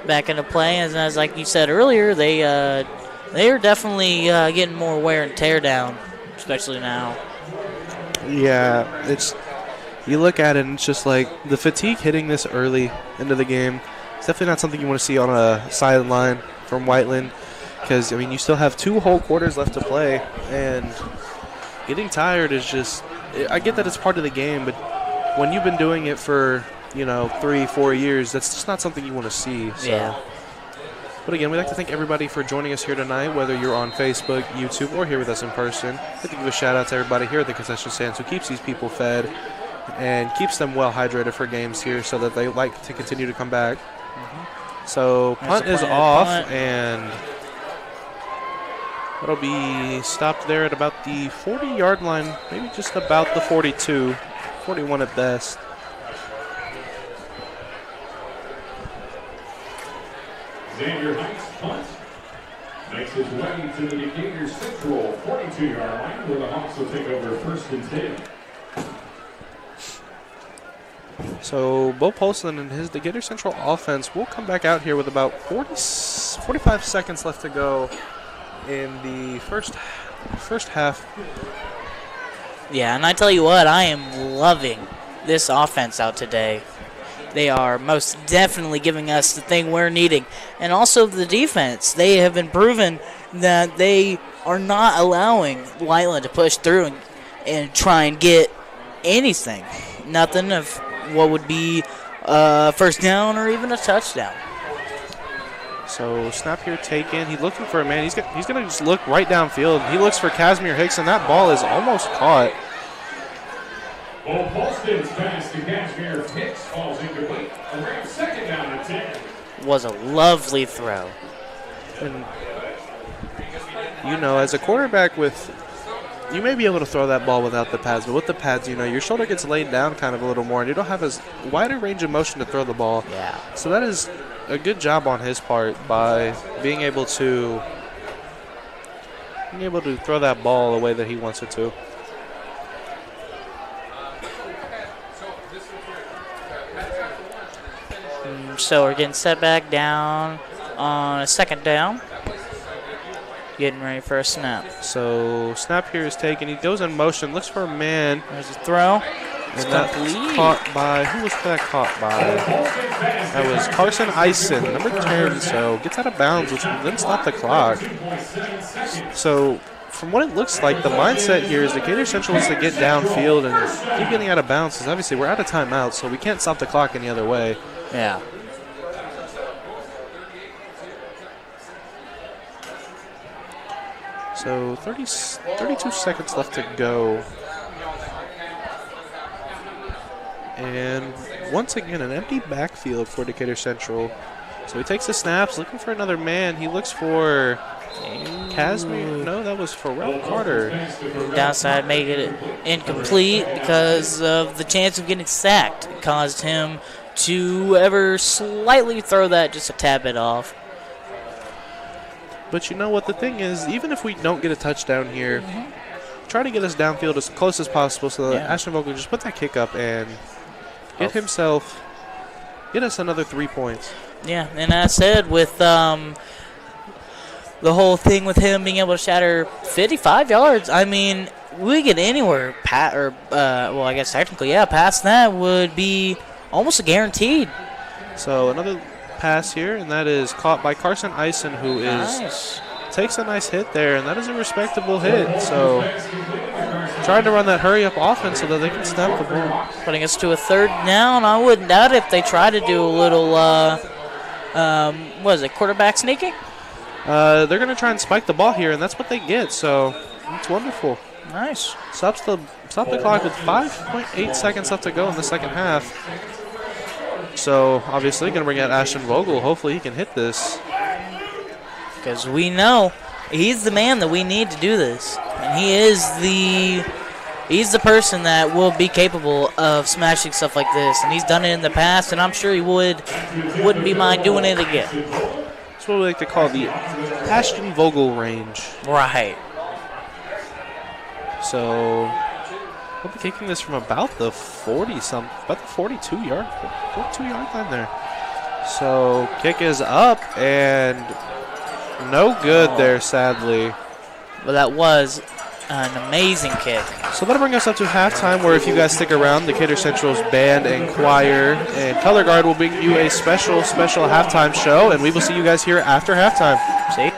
back into play. As like you said earlier, they are definitely getting more wear and tear down, especially now. Yeah, you look at it and it's just like the fatigue hitting this early into the game. It's definitely not something you want to see on a sideline from Whiteland because, I mean, you still have 2 whole quarters left to play, and getting tired is just – I get that it's part of the game, but when you've been doing it for, 3-4 years, that's just not something you want to see. So. Yeah. But again, we'd like to thank everybody for joining us here tonight, whether you're on Facebook, YouTube, or here with us in person. I'd like to give a shout out to everybody here at the concession stands who keeps these people fed and keeps them well hydrated for games here so that they like to continue to come back. Mm-hmm. So punt is off, and it'll be stopped there at about the 40-yard line, maybe just about the 42, 41 at best. Xavier Heights punt makes his way to the Decatur Central 42-yard line, where the Hawks will take over 1st and 10. So Bo Polson and his Decatur Central offense will come back out here with about 45 seconds left to go in the first half. Yeah, and I tell you what, I am loving this offense out today. They are most definitely giving us the thing we're needing. And also the defense. They have been proven that they are not allowing Whiteland to push through and try and get anything. Nothing of what would be first down or even a touchdown. So snap here taken. He's looking for a man. He's going to just look right downfield. He looks for Casimir Hicks, and that ball is almost caught. Well, Paulston's pass to Casimir Hicks falls incomplete. Around 2nd down and 10. Was a lovely throw. And, as a quarterback you may be able to throw that ball without the pads, but with the pads, your shoulder gets laid down kind of a little more, and you don't have as wide a range of motion to throw the ball. Yeah. So that is a good job on his part by being able to throw that ball the way that he wants it to. So we're getting set back down on a 2nd down. Getting ready for a snap. So snap here is taken. He goes in motion, looks for a man. There's a throw. And that's caught by, who was that caught by? That was Carson Eisen, number 10. So gets out of bounds, which will then stop the clock. So from what it looks like, the mindset here is Decatur Central is to get downfield and keep getting out of bounds, because obviously we're out of timeout, so we can't stop the clock any other way. Yeah. So 32 seconds left to go. And once again, an empty backfield for Decatur Central. So he takes the snaps, looking for another man. He looks for Casimir. No, that was Pharrell Carter. Downside made it incomplete because of the chance of getting sacked. It caused him to ever slightly throw that just a tad bit off. But you know what? The thing is, even if we don't get a touchdown here, try to get us downfield as close as possible so that Ashton Vogel just put that kick up and get us another 3 points. Yeah, and as I said, with the whole thing with him being able to shatter 55 yards, I mean, we get anywhere, well, I guess technically, past that would be almost a guaranteed. So another pass here, and that is caught by Carson Eisen, who takes a nice hit there, and that is a respectable hit. So trying to run that hurry-up offense so that they can snap the ball. Putting us to a third down. I wouldn't doubt if they try to do a little, what is it, quarterback sneaking? They're going to try and spike the ball here, and that's what they get. So it's wonderful. Nice. Stop the clock with 5.8 seconds left to go in the second half. So obviously going to bring out Ashton Vogel. Hopefully he can hit this. Because we know he's the man that we need to do this. And he's the person that will be capable of smashing stuff like this. And he's done it in the past, and I'm sure he wouldn't be mind doing it again. That's what we like to call the Ashton Vogel range. Right. So we'll be kicking this from about the 42-yard line there. So kick is up and no good there, sadly. But that was an amazing kick. So that'll bring us up to halftime, where if you guys stick around, Decatur Central's band and choir and color guard will bring you a special halftime show, and we will see you guys here after halftime. See?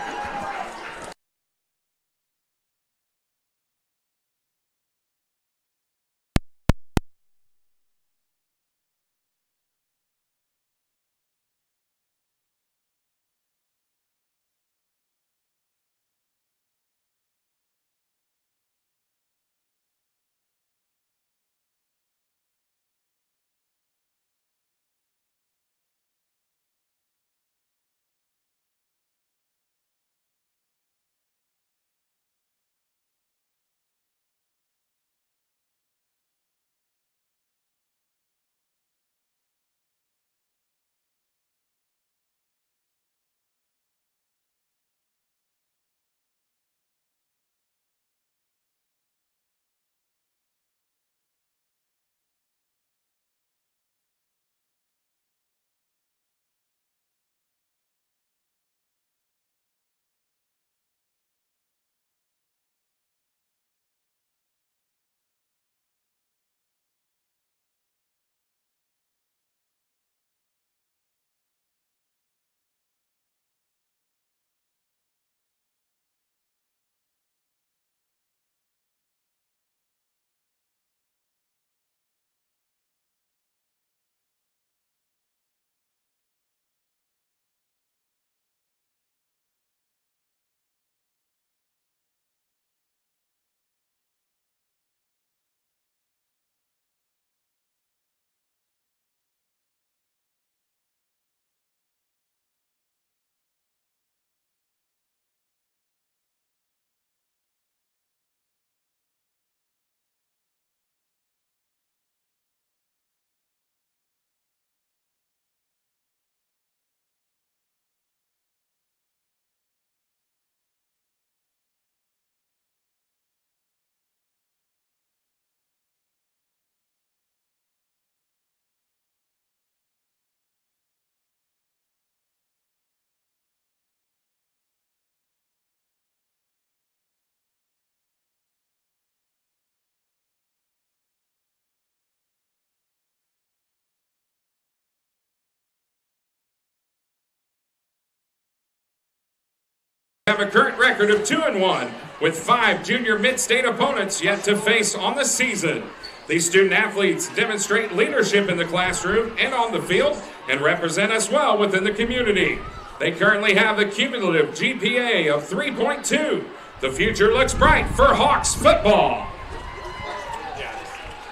Have a current record of 2-1 with 5 junior mid-state opponents yet to face on the season. These student athletes demonstrate leadership in the classroom and on the field and represent us well within the community. They currently have a cumulative GPA of 3.2. The future looks bright for Hawks football.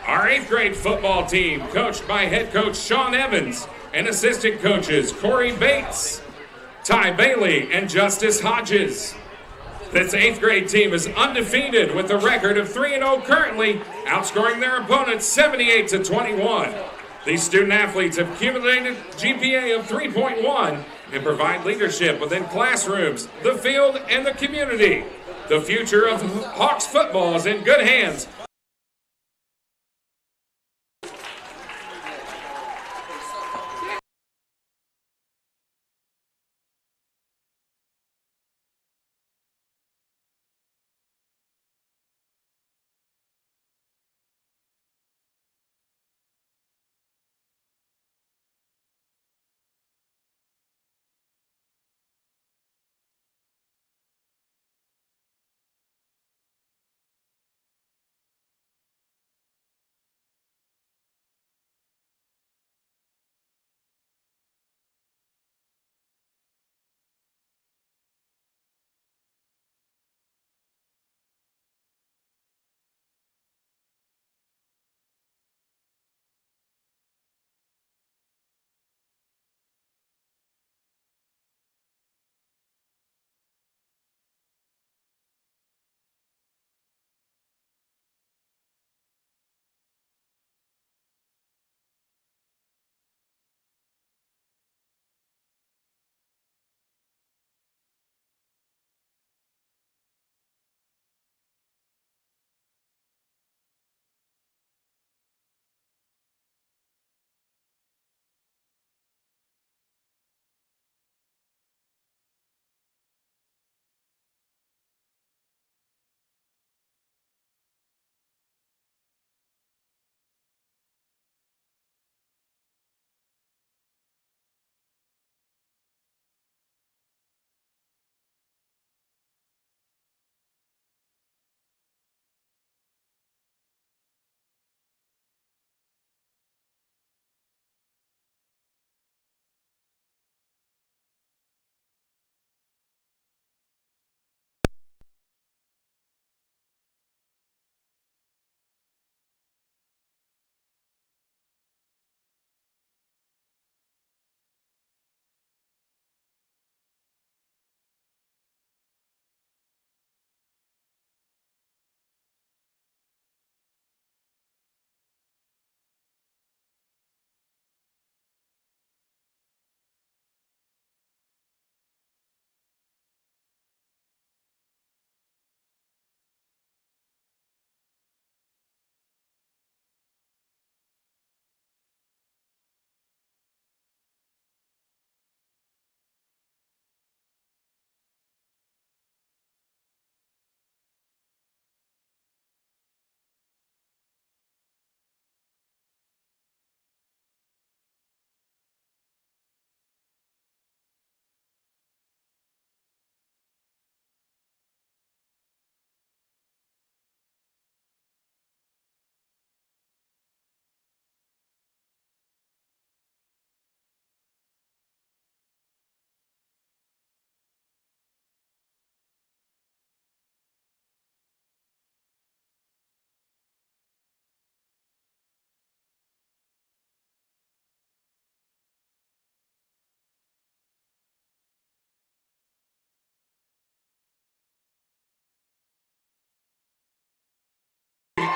Our 8th grade football team, coached by head coach Sean Evans and assistant coaches Corey Bates, Ty Bailey, and Justice Hodges. This 8th grade team is undefeated with a record of 3-0 currently, outscoring their opponents 78-21. These student athletes have accumulated GPA of 3.1 and provide leadership within classrooms, the field, and the community. The future of Hawks football is in good hands.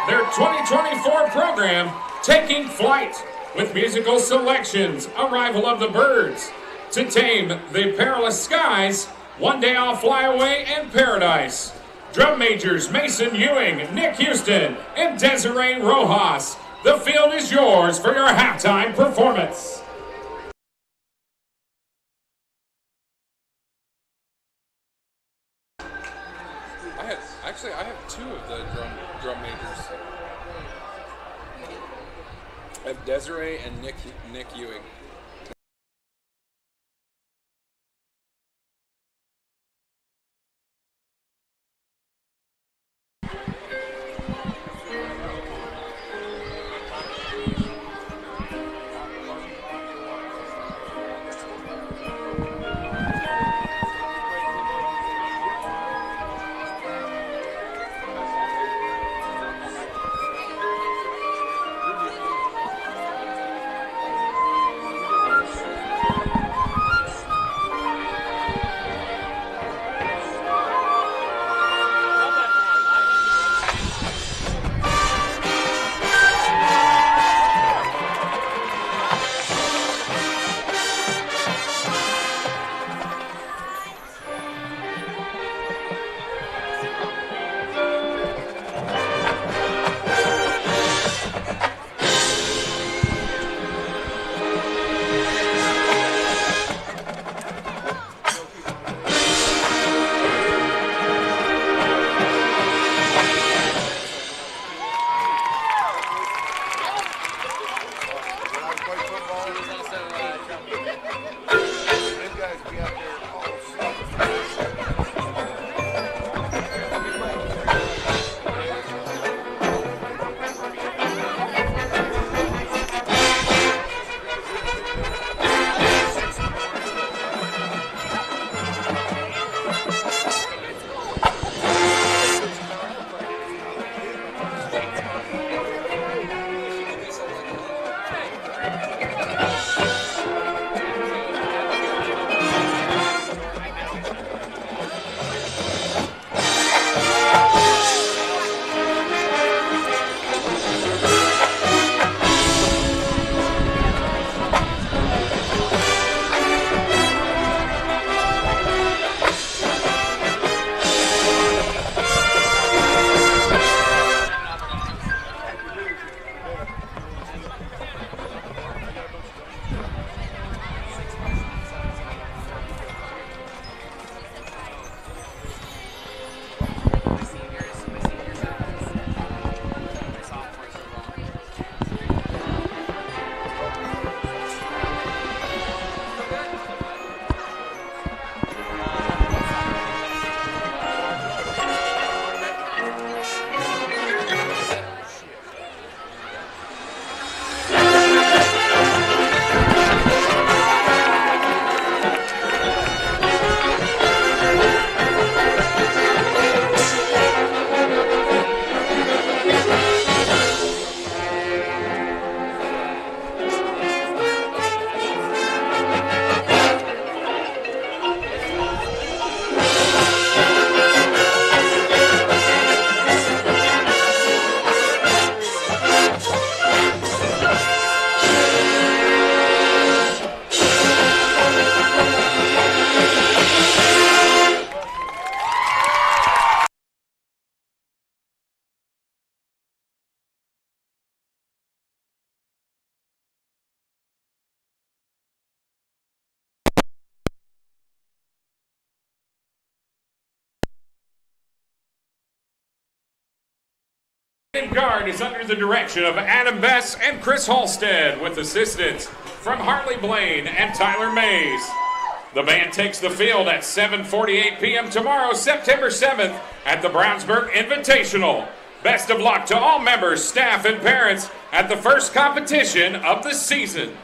Their 2024 program taking flight with musical selections, Arrival of the Birds, To Tame the Perilous Skies, One Day I'll Fly Away, and Paradise. Drum majors Mason Ewing, Nick Houston, and Desiree Rojas. The field is yours for your halftime performance. I have 2 of the drum majors. I have Desiree and Nick Ewing. Guard is under the direction of Adam Bess and Chris Halstead with assistance from Harley Blaine and Tyler Mays. The band takes the field at 7:48 p.m. tomorrow, September 7th at the Brownsburg Invitational. Best of luck to all members, staff, and parents at the first competition of the season.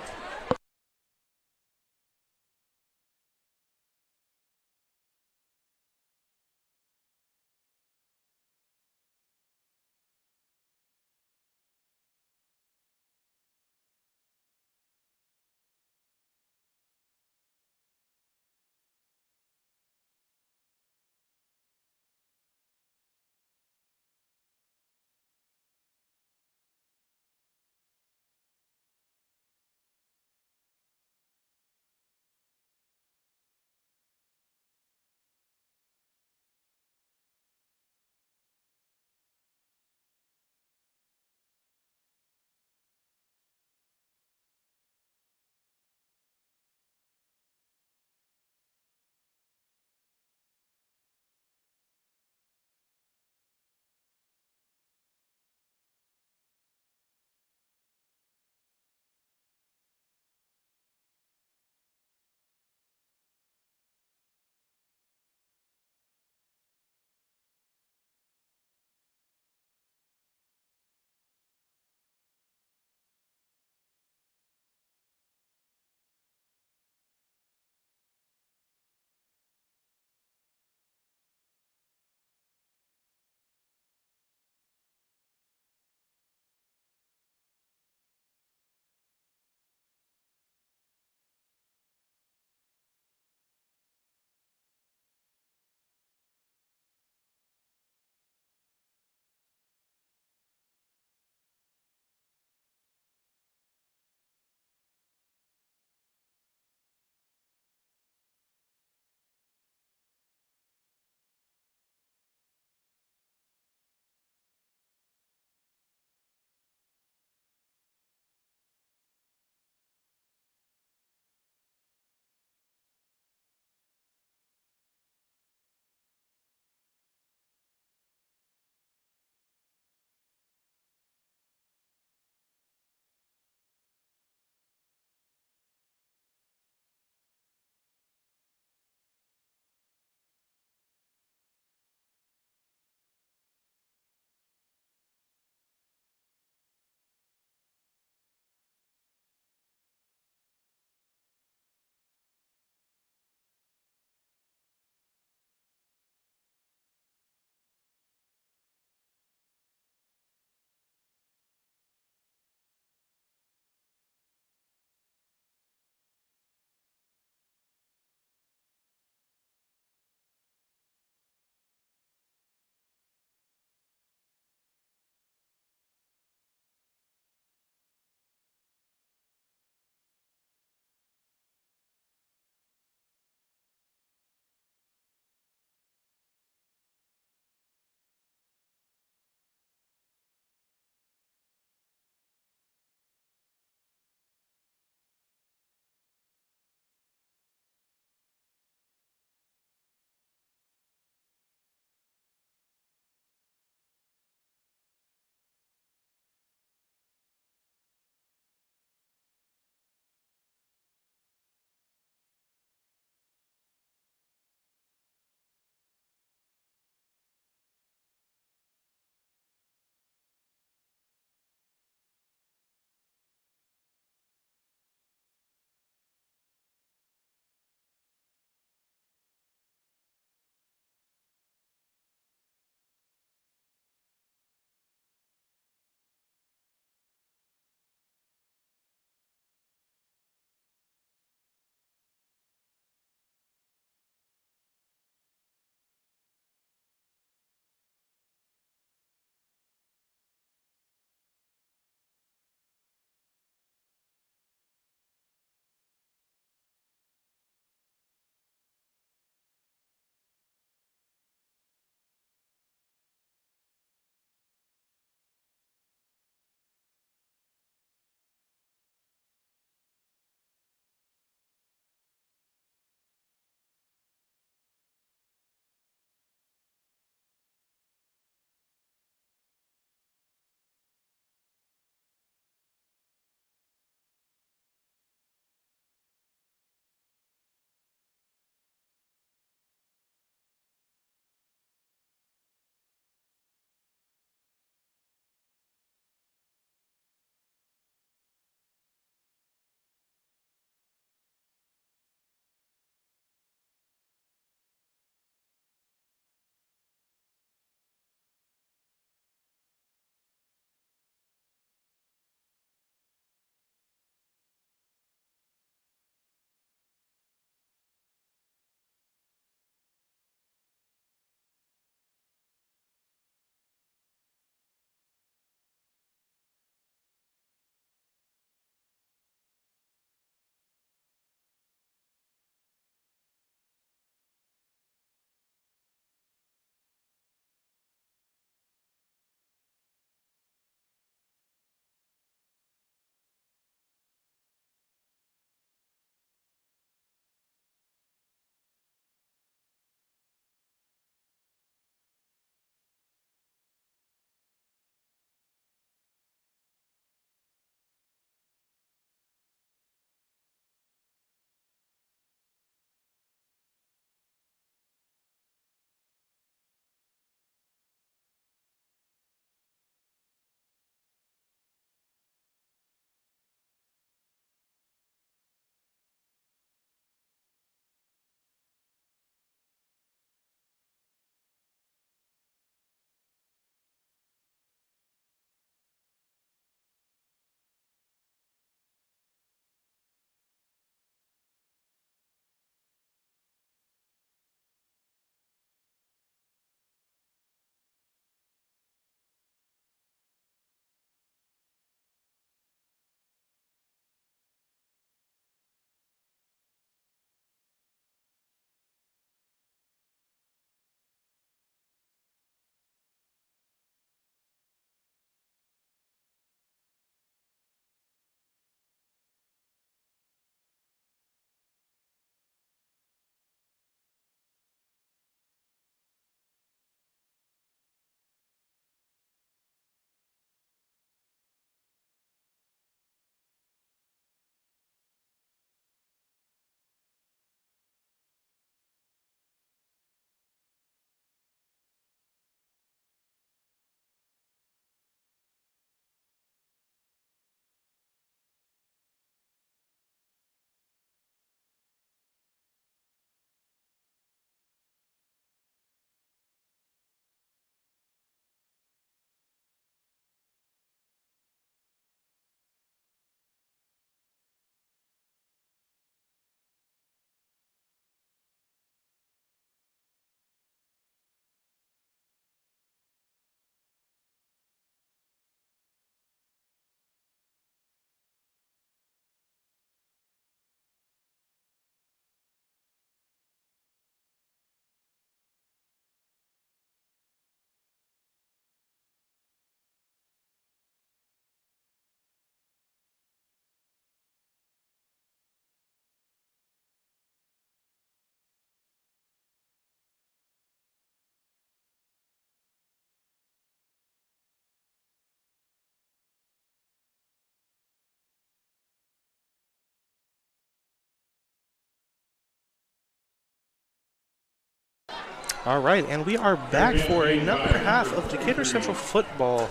All right, and we are back for another half of Decatur Central football.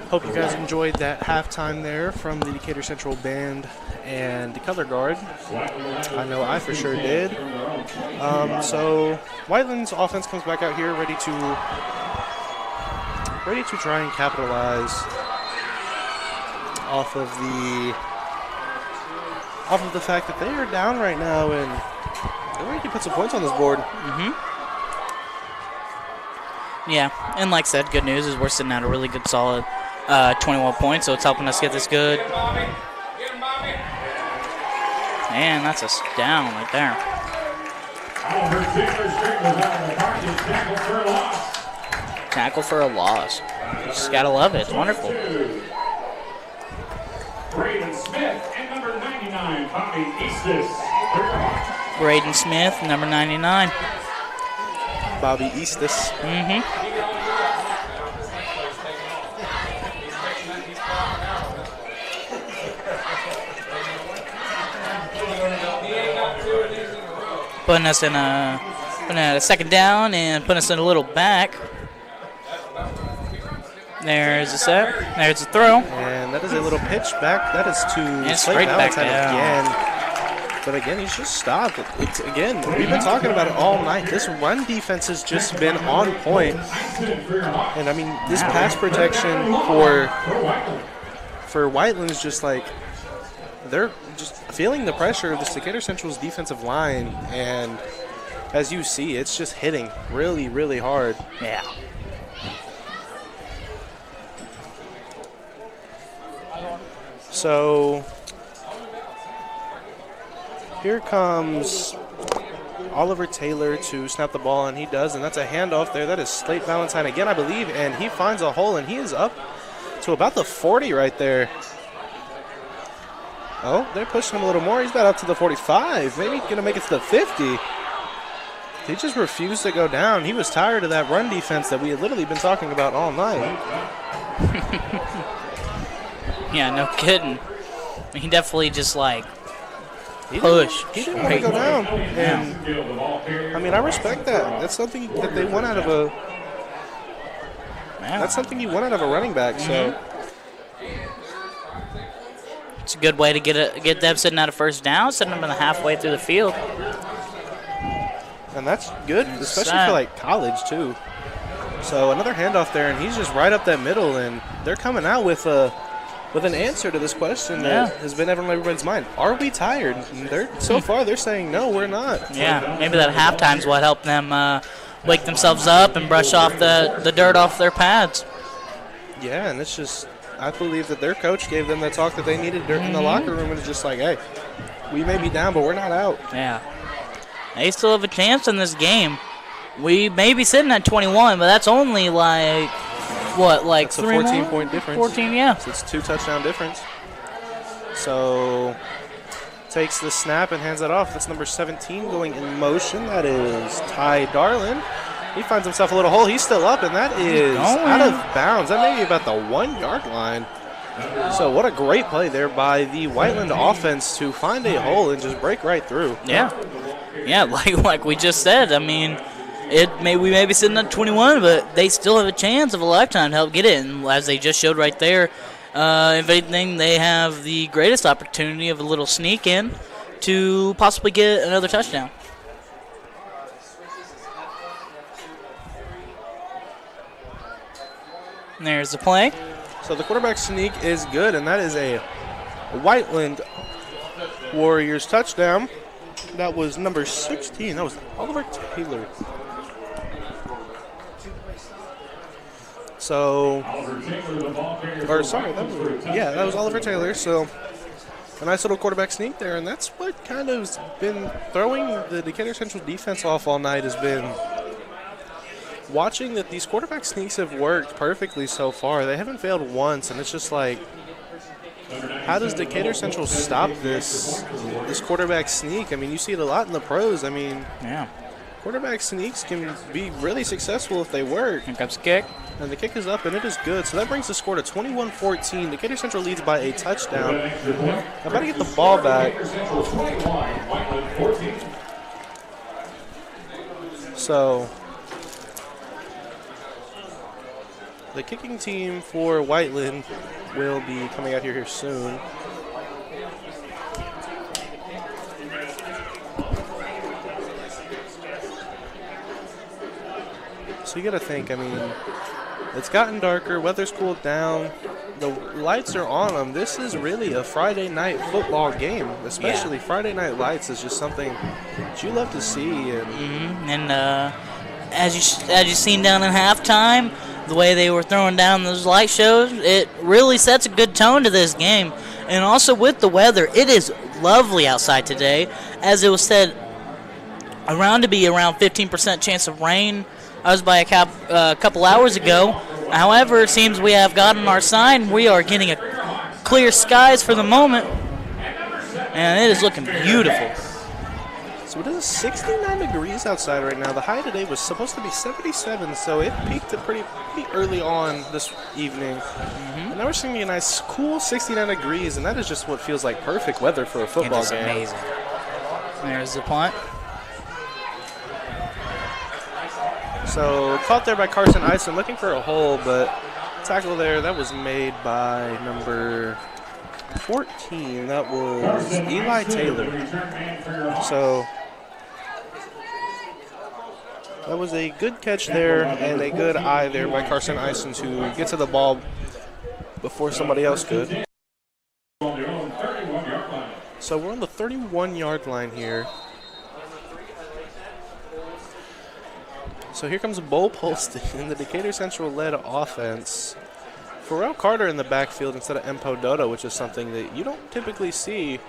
Hope you guys enjoyed that halftime there from the Decatur Central band and the color guard. I know I for sure did. So Whiteland's offense comes back out here ready to try and capitalize off of the fact that they are down right now and they're ready to put some points on this board. Yeah, and like I said, good news is we're sitting at a really good, solid 21 points, so it's helping us get this good. And that's us down right there. Tackle for a loss. Just gotta love it. It's wonderful. Braden Smith and number 99, Bobby Eastis. Braden Smith, number 99. Bobby Eastis. Putting us in a second down and putting us in a little back. There's a set. There's a throw. And that is a little pitch back. That is to straight back again. But again, he's just stopped. Again, we've been talking about it all night. This run defense has just been on point. And I mean, this pass protection for Whiteland is just like, they're just feeling the pressure of the Decatur Central's defensive line. And as you see, it's just hitting really, really hard. Yeah. So here comes Oliver Taylor to snap the ball, and he does, and that's a handoff there. That is Slate Valentine again, I believe, and he finds a hole, and he is up to about the 40 right there. Oh, they're pushing him a little more. He's about up to the 45, maybe going to make it to the 50. He just refused to go down. He was tired of that run defense that we had literally been talking about all night. Yeah, no kidding. He definitely just like He pushed. He didn't want to go down. And I mean, I respect that. That's something that they want out of a. That's something you want out of a running back. So it's a good way to get them sitting at a first down, sitting them in the halfway through the field. And that's good, especially for like college too. So another handoff there, and he's just right up that middle, and they're coming out with an answer to this question that has been on everybody's mind. Are we tired? And so far, they're saying no, we're not. Yeah, maybe that halftime's what helped them wake themselves up and brush off the dirt off their pads. Yeah, and it's just, I believe that their coach gave them the talk that they needed in the locker room, and it's just like, hey, we may be down, but we're not out. Yeah. They still have a chance in this game. We may be sitting at 21, but that's only like, what, like it's a 3 14-point difference. 14, yeah. So it's 2 touchdown difference. So takes the snap and hands that off. That's number 17 going in motion. That is Ty Darlin. He finds himself a little hole. He's still up, and that is out of bounds. That may be about the 1-yard line. So what a great play there by the Whiteland offense to find a hole and just break right through. Yeah. Yeah, like we just said. I mean, we may be sitting at 21, but they still have a chance of a lifetime to help get it. And as they just showed right there, if anything, they have the greatest opportunity of a little sneak in to possibly get another touchdown. And there's the play. So the quarterback sneak is good, and that is a Whiteland Warriors touchdown. That was number 16. That was Oliver Taylor. So, that was Oliver Taylor. So, a nice little quarterback sneak there, and that's what kind of been throwing the Decatur Central defense off all night, has been watching that these quarterback sneaks have worked perfectly so far. They haven't failed once, and it's just like, how does Decatur Central stop this quarterback sneak? I mean, you see it a lot in the pros. I mean, quarterback sneaks can be really successful if they work. Here comes the kick. And the kick is up, and it is good. So that brings the score to 21-14. Decatur Central leads by a touchdown. I'm about to get the ball back. So the kicking team for Whiteland will be coming out here soon. So you got to think, I mean, it's gotten darker, weather's cooled down, the lights are on them. This is really a Friday night football game, especially Friday night lights is just something that you love to see. And, as you seen down in halftime, the way they were throwing down those light shows, it really sets a good tone to this game. And also with the weather, it is lovely outside today. As it was said, around 15% chance of rain. I was by a couple hours ago. However, it seems we have gotten our sign. We are getting clear skies for the moment, and it is looking beautiful. So it is 69 degrees outside right now. The high today was supposed to be 77, so it peaked pretty early on this evening. And now we're seeing a nice, cool 69 degrees, and that is just what feels like perfect weather for a football game. Amazing. There's the punt. So caught there by Carson Ison, looking for a hole, but tackle there, that was made by number 14. That was Eli Taylor. So that was a good catch there and a good eye there by Carson Ison to get to the ball before somebody else could. So we're on the 31-yard line here. So here comes Bo Polston in the Decatur Central-led offense. Pharrell Carter in the backfield instead of Empo Dodo, which is something that you don't typically see.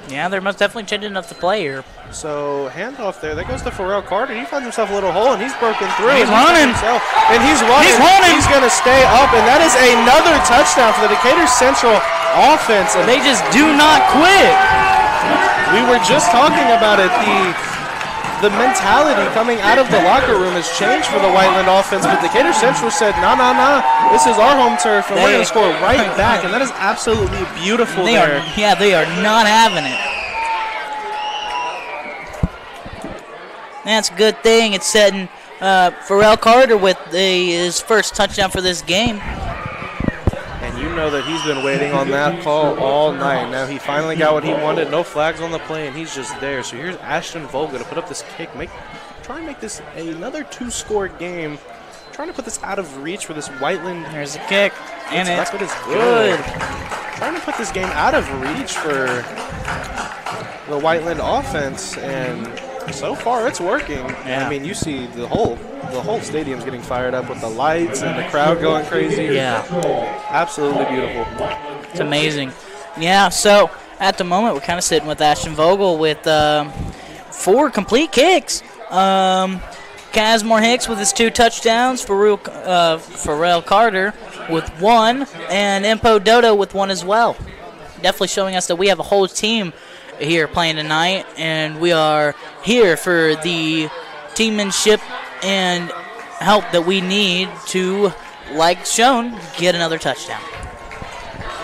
Yeah, they're most definitely changing up the play here. So handoff there. That goes to Pharrell Carter. He finds himself a little hole, and he's broken through. He's running. And he's running. He's going to stay up, and that is another touchdown for the Decatur Central offense. And they just do not quit. We were just talking about it. The mentality coming out of the locker room has changed for the Whiteland offense, but Decatur Central said, no, this is our home turf, and we're going to score right back, and that is absolutely beautiful there. They are not having it. That's a good thing. It's setting Pharrell Carter with his first touchdown for this game. And you know that he's been waiting on that call all night. Now he finally got what he wanted. No flags on the play, and he's just there. So here's Ashton Volga to put up this kick. Try and make this another two-score game. Trying to put this out of reach for this Whiteland. There's a kick. And it's good. Trying to put this game out of reach for the Whiteland offense, and so far it's working. Yeah. I mean, you see the whole stadium's getting fired up with the lights and the crowd going crazy. Yeah. Absolutely beautiful. It's amazing. Yeah, so at the moment we're kind of sitting with Ashton Vogel with 4 complete kicks. Casmore Hicks with his 2 touchdowns, Pharrell Carter with 1, and Empo Dodo with 1 as well. Definitely showing us that we have a whole team here playing tonight, and we are here for the teammanship and help that we need to, like shown, get another touchdown.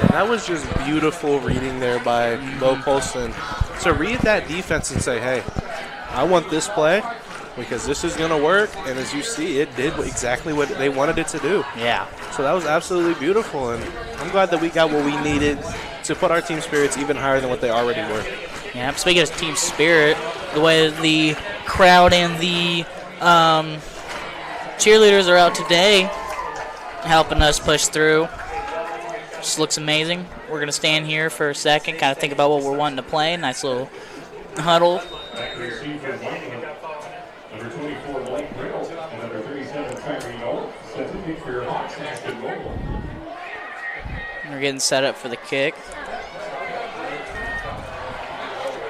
And that was just beautiful reading there by Bo Polston. So read that defense and say, hey, I want this play because this is going to work. And as you see, it did exactly what they wanted it to do. Yeah. So that was absolutely beautiful. And I'm glad that we got what we needed to put our team spirits even higher than what they already were. Yeah, speaking of team spirit, the way the crowd and the cheerleaders are out today helping us push through. Just looks amazing. We're going to stand here for a second, kind of think about what we're wanting to play. Nice little huddle. We're getting set up for the kick.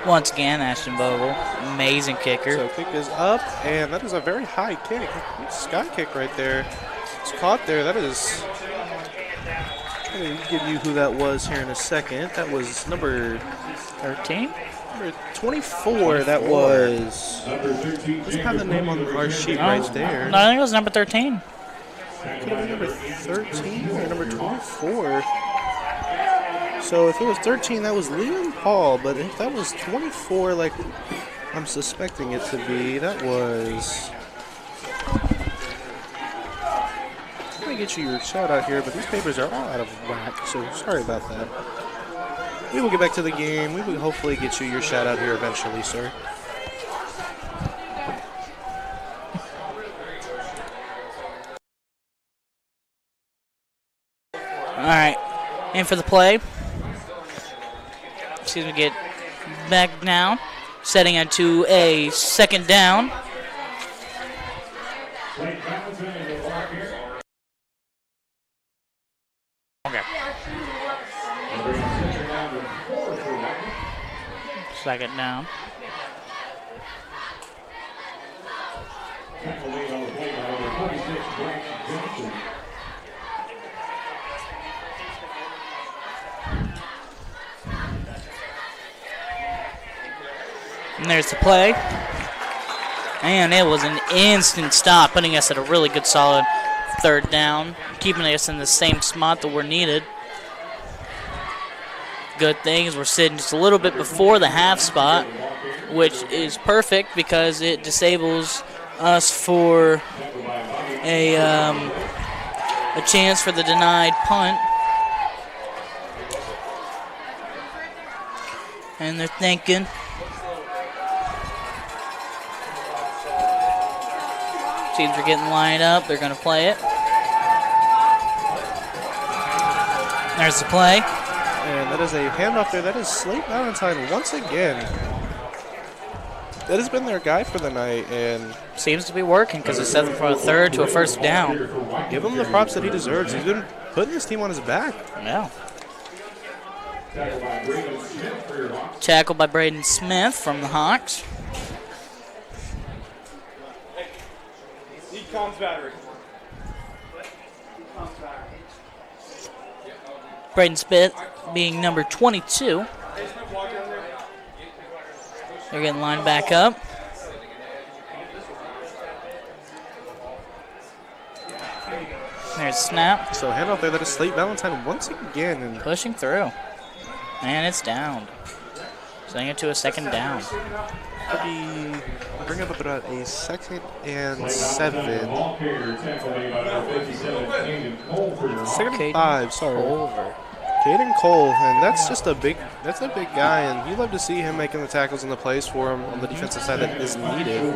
Once again, Ashton Vogel, amazing kicker. So kick is up, and that is a very high kick. Sky kick right there. It's caught there. That is... I'm going to give you who that was here in a second. That was number 13? Number 24, that was... Let's have the name on our sheet right there. No, I think it was number 13. Could have been number 13 or number 24. So if it was 13, that was Liam Paul. But if that was 24, like I'm suspecting it to be. That was... I'm going to get you your shout out here, but these papers are all out of whack, so sorry about that. We will get back to the game. We will hopefully get you your shout out here eventually, sir. All right, in for the play. See if we get back down. Setting into a second down. Okay. Second down. And there's the play. And it was an instant stop, putting us at a really good solid third down, keeping us in the same spot that we're needed. Good thing is we're sitting just a little bit before the half spot, which is perfect because it disables us for a chance for the denied punt. And they're thinking. Teams are getting lined up. They're going to play it. There's the play. And that is a handoff there. That is Slate Valentine once again. That has been their guy for the night, and seems to be working because it's set from a third to a first down. Give him the props that he deserves. He's been putting this team on his back. Yeah. Tackled by Braden Smith from the Hawks. Braden Smith being number 22. They're getting lined back up. There's a snap. So handoff there. That is Slate Valentine once again. And pushing through. And it's down. Sending it to a second down. Bring up about a 2nd and 7. 2nd and 5, sorry. Over. Caden Cole, and that's a big guy, and you love to see him making the tackles and the plays for him on the defensive side that is needed.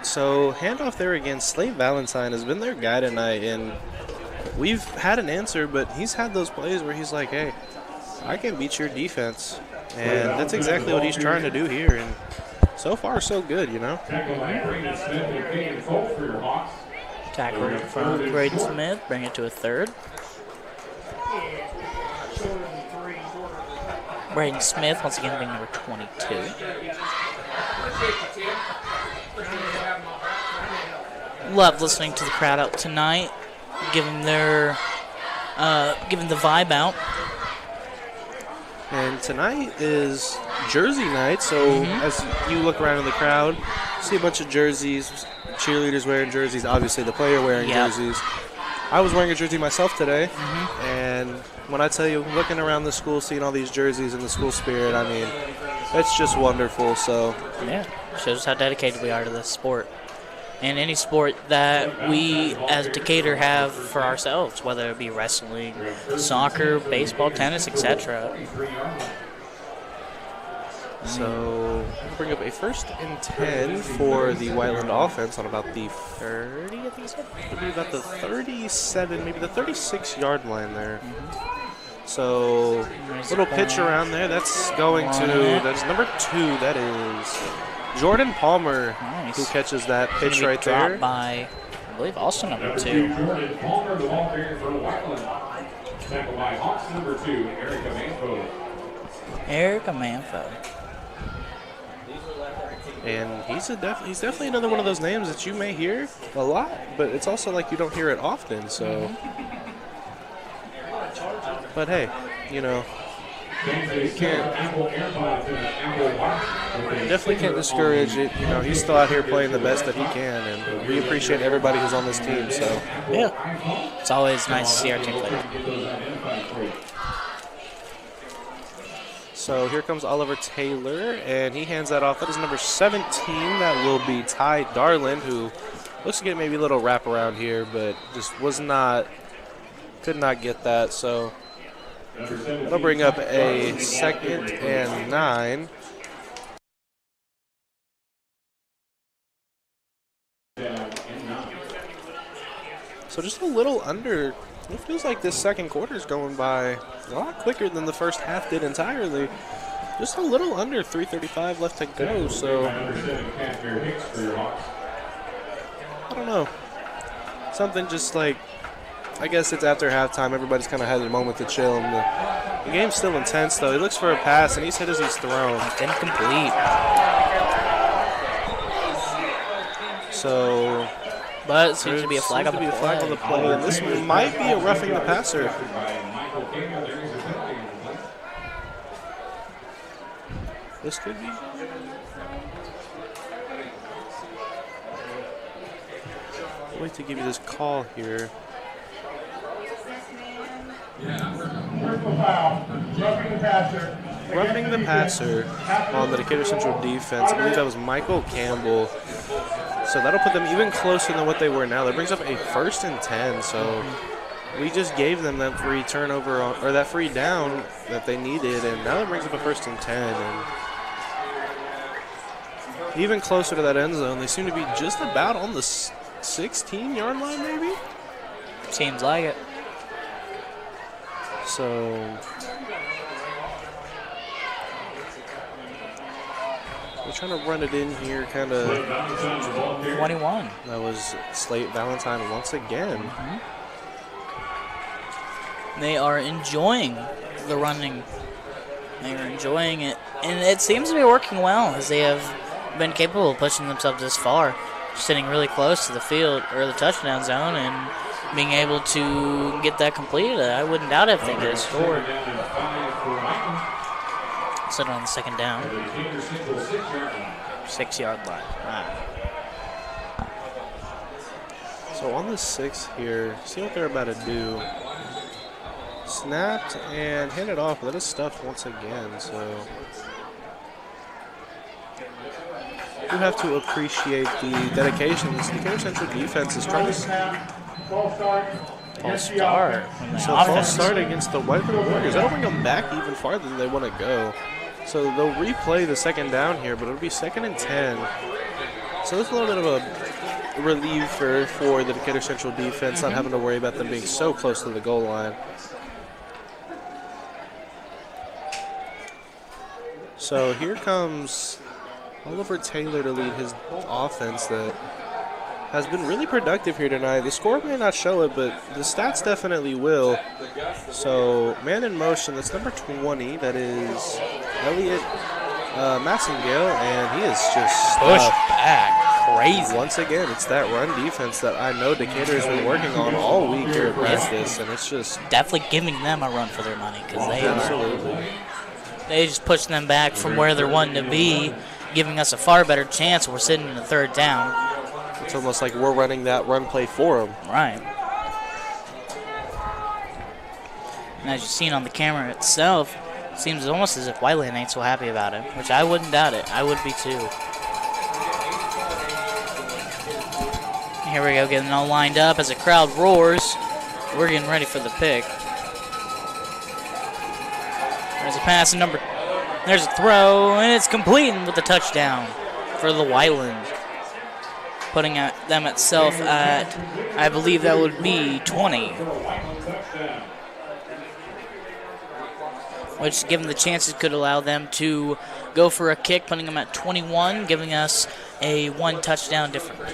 So handoff there again. Slate Valentine has been their guy tonight, and we've had an answer, but he's had those plays where he's like, hey, I can beat your defense. And that's exactly what he's trying to do here. And so far, so good, you know. Tackle from Braden Smith. Bring it to a third. Braden Smith, once again, being number 22. Love listening to the crowd out tonight, giving the vibe out. And tonight is jersey night, so as you look around in the crowd, see a bunch of jerseys, cheerleaders wearing jerseys, obviously the player wearing jerseys. I was wearing a jersey myself today, and when I tell you, looking around the school, seeing all these jerseys and the school spirit, I mean, it's just wonderful. So yeah, shows how dedicated we are to this sport. And any sport that we as Decatur have for ourselves, whether it be wrestling, soccer, baseball, tennis, etc. So we'll bring up a 1st and 10 for the Whiteland offense on about the 30, I think it's it'll be about the 37, maybe the 36-yard line there. So little pitch around there. That's going to, that's number 2. That is Jordan Palmer, who catches that pitch right there. By, I believe, also number 2. Jordan Palmer, the ball carrier for Whiteland. Tackled by Hawks number 2, Erica Manfo. Erica Manfo. And he's definitely another one of those names that you may hear a lot, but it's also like you don't hear it often. So, but hey, you know, Definitely can't discourage it. You know, he's still out here playing the best that he can, and we appreciate everybody who's on this team. So yeah, it's always nice to see our team play. So here comes Oliver Taylor, and he hands that off. That is number 17. That will be Ty Darland, who looks to get maybe a little wraparound here, but just could not get that. So that'll bring up a 2nd and 9. So just a little under. It feels like this second quarter is going by a lot quicker than the first half did entirely. Just a little under 3:35 left to go, so I don't know. Something just like, I guess it's after halftime. Everybody's kind of had a moment to chill. And the game's still intense, though. He looks for a pass, and he's hit as he's thrown. Incomplete. So, but it seems to be a flag on the play. And this might be a roughing the passer. This could be. I'll wait to give you this call here. Roughing the passer on the Decatur Central defense. I believe that was Michael Campbell. So that'll put them even closer than what they were now. That brings up a 1st and 10. So we just gave them that free turnover or that free down that they needed, and now that brings up a 1st and 10. And even closer to that end zone, they seem to be just about on the 16-yard line, maybe? Seems like it. So we're trying to run it in here, kind of. 21. That was Slate Valentine once again. They are enjoying the running. They are enjoying it. And it seems to be working well, as they have been capable of pushing themselves this far, sitting really close to the field or the touchdown zone and being able to get that completed. I wouldn't doubt it if they could have scored. Sit on the 2nd down. 6-yard line. Wow. So on the 6 here, see what they're about to do. Snapped and handed off, but that is stuffed once again. So you have to appreciate the dedication. This Decatur Central defense is trying to. False start. So false start against the Whiteland Warriors. That'll bring them back even farther than they want to go. So they'll replay the 2nd down here, but it'll be 2nd and 10. So that's a little bit of a relief for the Decatur Central defense, not having to worry about them being so close to the goal line. So here comes Oliver Taylor to lead his offense that has been really productive here tonight. The score may not show it, but the stats definitely will. So man in motion, that's number 20. That is Elliot Massingale, and he is just pushed back. Crazy. Once again, it's that run defense that I know Decatur has been working on all week here at practice, and it's just definitely giving them a run for their money, because they just push them back from where they're wanting to be, giving us a far better chance. We're sitting in the 3rd down. It's almost like we're running that run play for them. Right. And as you've seen on the camera itself, it seems almost as if Whiteland ain't so happy about it, which I wouldn't doubt it. I would be too. Here we go, getting all lined up as the crowd roars. We're getting ready for the pick. There's a pass, there's a throw, and it's complete with the touchdown for the Whiteland. Putting them itself at, I believe that would be 20. Which, given the chances, could allow them to go for a kick, putting them at 21, giving us a 1 touchdown difference.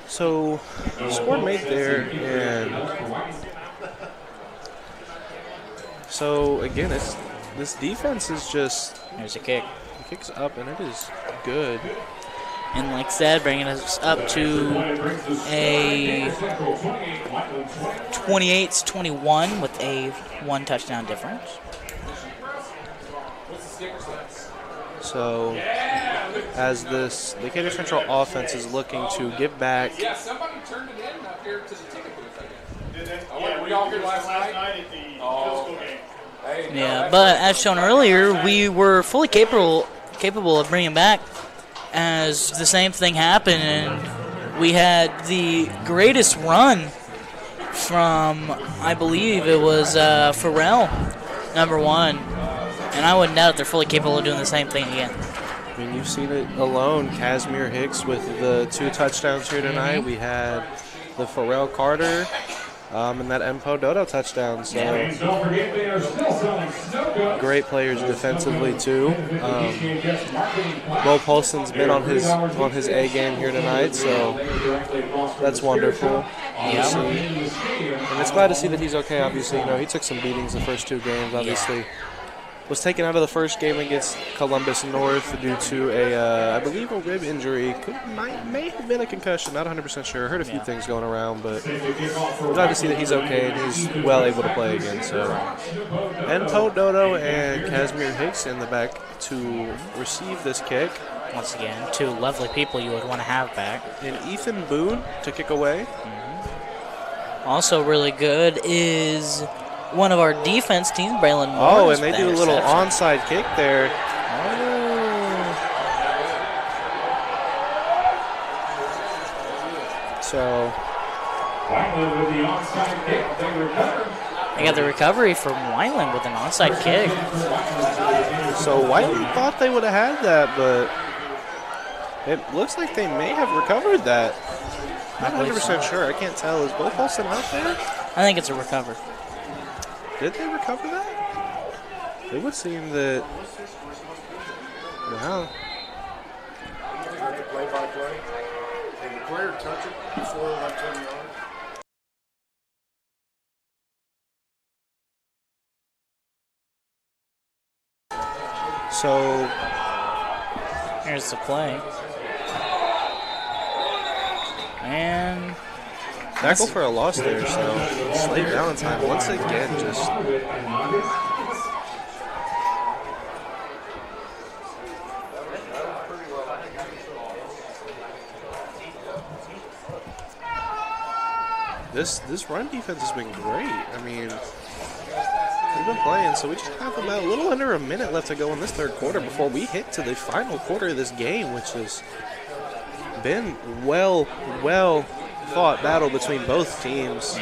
So, score made there, and so again, this defense is just. There's a kick. It kicks up, and it is good. And like I said, bringing us up to a 28-21 with a 1 touchdown difference. So, as this Decatur Central offense is looking to get back. Yeah, somebody turned it in up here to the ticket booth, I guess. Were we all here last night at the physical game? Hey, Yeah, but as shown earlier, we were fully capable of bringing back as the same thing happened, and we had the greatest run from, I believe it was Farrell, number 1. And I wouldn't doubt they're fully capable of doing the same thing again. I mean, you've seen it alone. Casimir Hicks with the 2 touchdowns here tonight. We had the Pharrell Carter and that Mpo Dodo touchdown. So great players defensively too. Bo Polson's been on his A game here tonight, so that's wonderful. Yeah. And it's glad to see that he's okay. Obviously, he took some beatings the first 2 games. Obviously. Was taken out of the first game against Columbus North due to I believe, a rib injury. May have been a concussion. Not 100% sure. Heard a few things going around, but we're glad to see that he's okay and he's well able to play again. So, Mpo Dodo and Casimir Hicks in the back to receive this kick. Once again, 2 lovely people you would want to have back. And Ethan Boone to kick away. Also really good is one of our defense teams, Braylon Moore. Oh, and they do a little onside kick there. So, they got the recovery from Whiteland with an onside kick. So Whiteland thought they would have had that, but it looks like they may have recovered that. Not 100% sure. I can't tell. Is Bo Paulson out there? I think it's a recover. Did they recover that? It would seem that. Wow. The play-by-play. Did the player touch it before it went 10 yards? So here's the play. And tackle for a loss there, so Slade Valentine once again just. This run defense has been great. I mean, we've been playing, so we just have about a little under a minute left to go in this third quarter before we hit to the final quarter of this game, which has been well fought battle between both teams.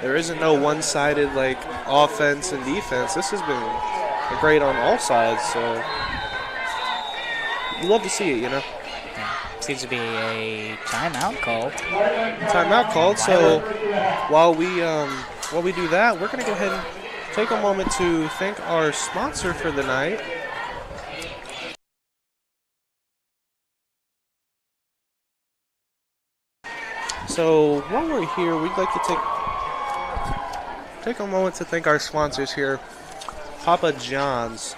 There isn't no one-sided like offense and defense. This has been great on all sides, so you love to see it, Seems to be a timeout called. So while we do that, we're going to go ahead and take a moment to thank our sponsor for the night. So while we're here, we'd like to take a moment to thank our sponsors here, Papa John's.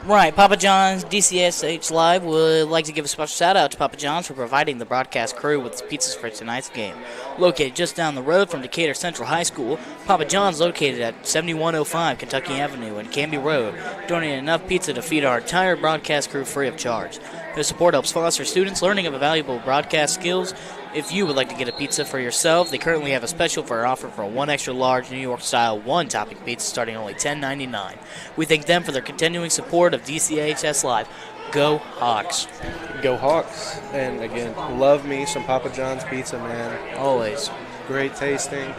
Right, Papa John's DCSH Live would like to give a special shout out to Papa John's for providing the broadcast crew with pizzas for tonight's game. Located just down the road from Decatur Central High School, Papa John's located at 7105 Kentucky Avenue and Canby Road, donating enough pizza to feed our entire broadcast crew free of charge. Their support helps foster students' learning of valuable broadcast skills. If you would like to get a pizza for yourself, they currently have a special for an offer for a 1 extra large New York style 1-topping pizza starting only $10.99. We thank them for their continuing support of DCHS Live. Go Hawks. Go Hawks. And again, love me some Papa John's pizza, man. Always. Great tasting.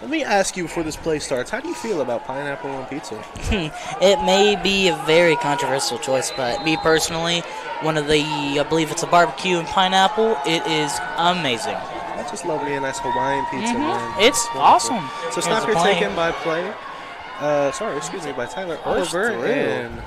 Let me ask you before this play starts, how do you feel about pineapple on pizza? It may be a very controversial choice, but me personally, one of the, I believe it's a barbecue and pineapple, it is amazing. I just love me a nice Hawaiian pizza, man. It's awesome. So stop here taken by by Tyler Oliver and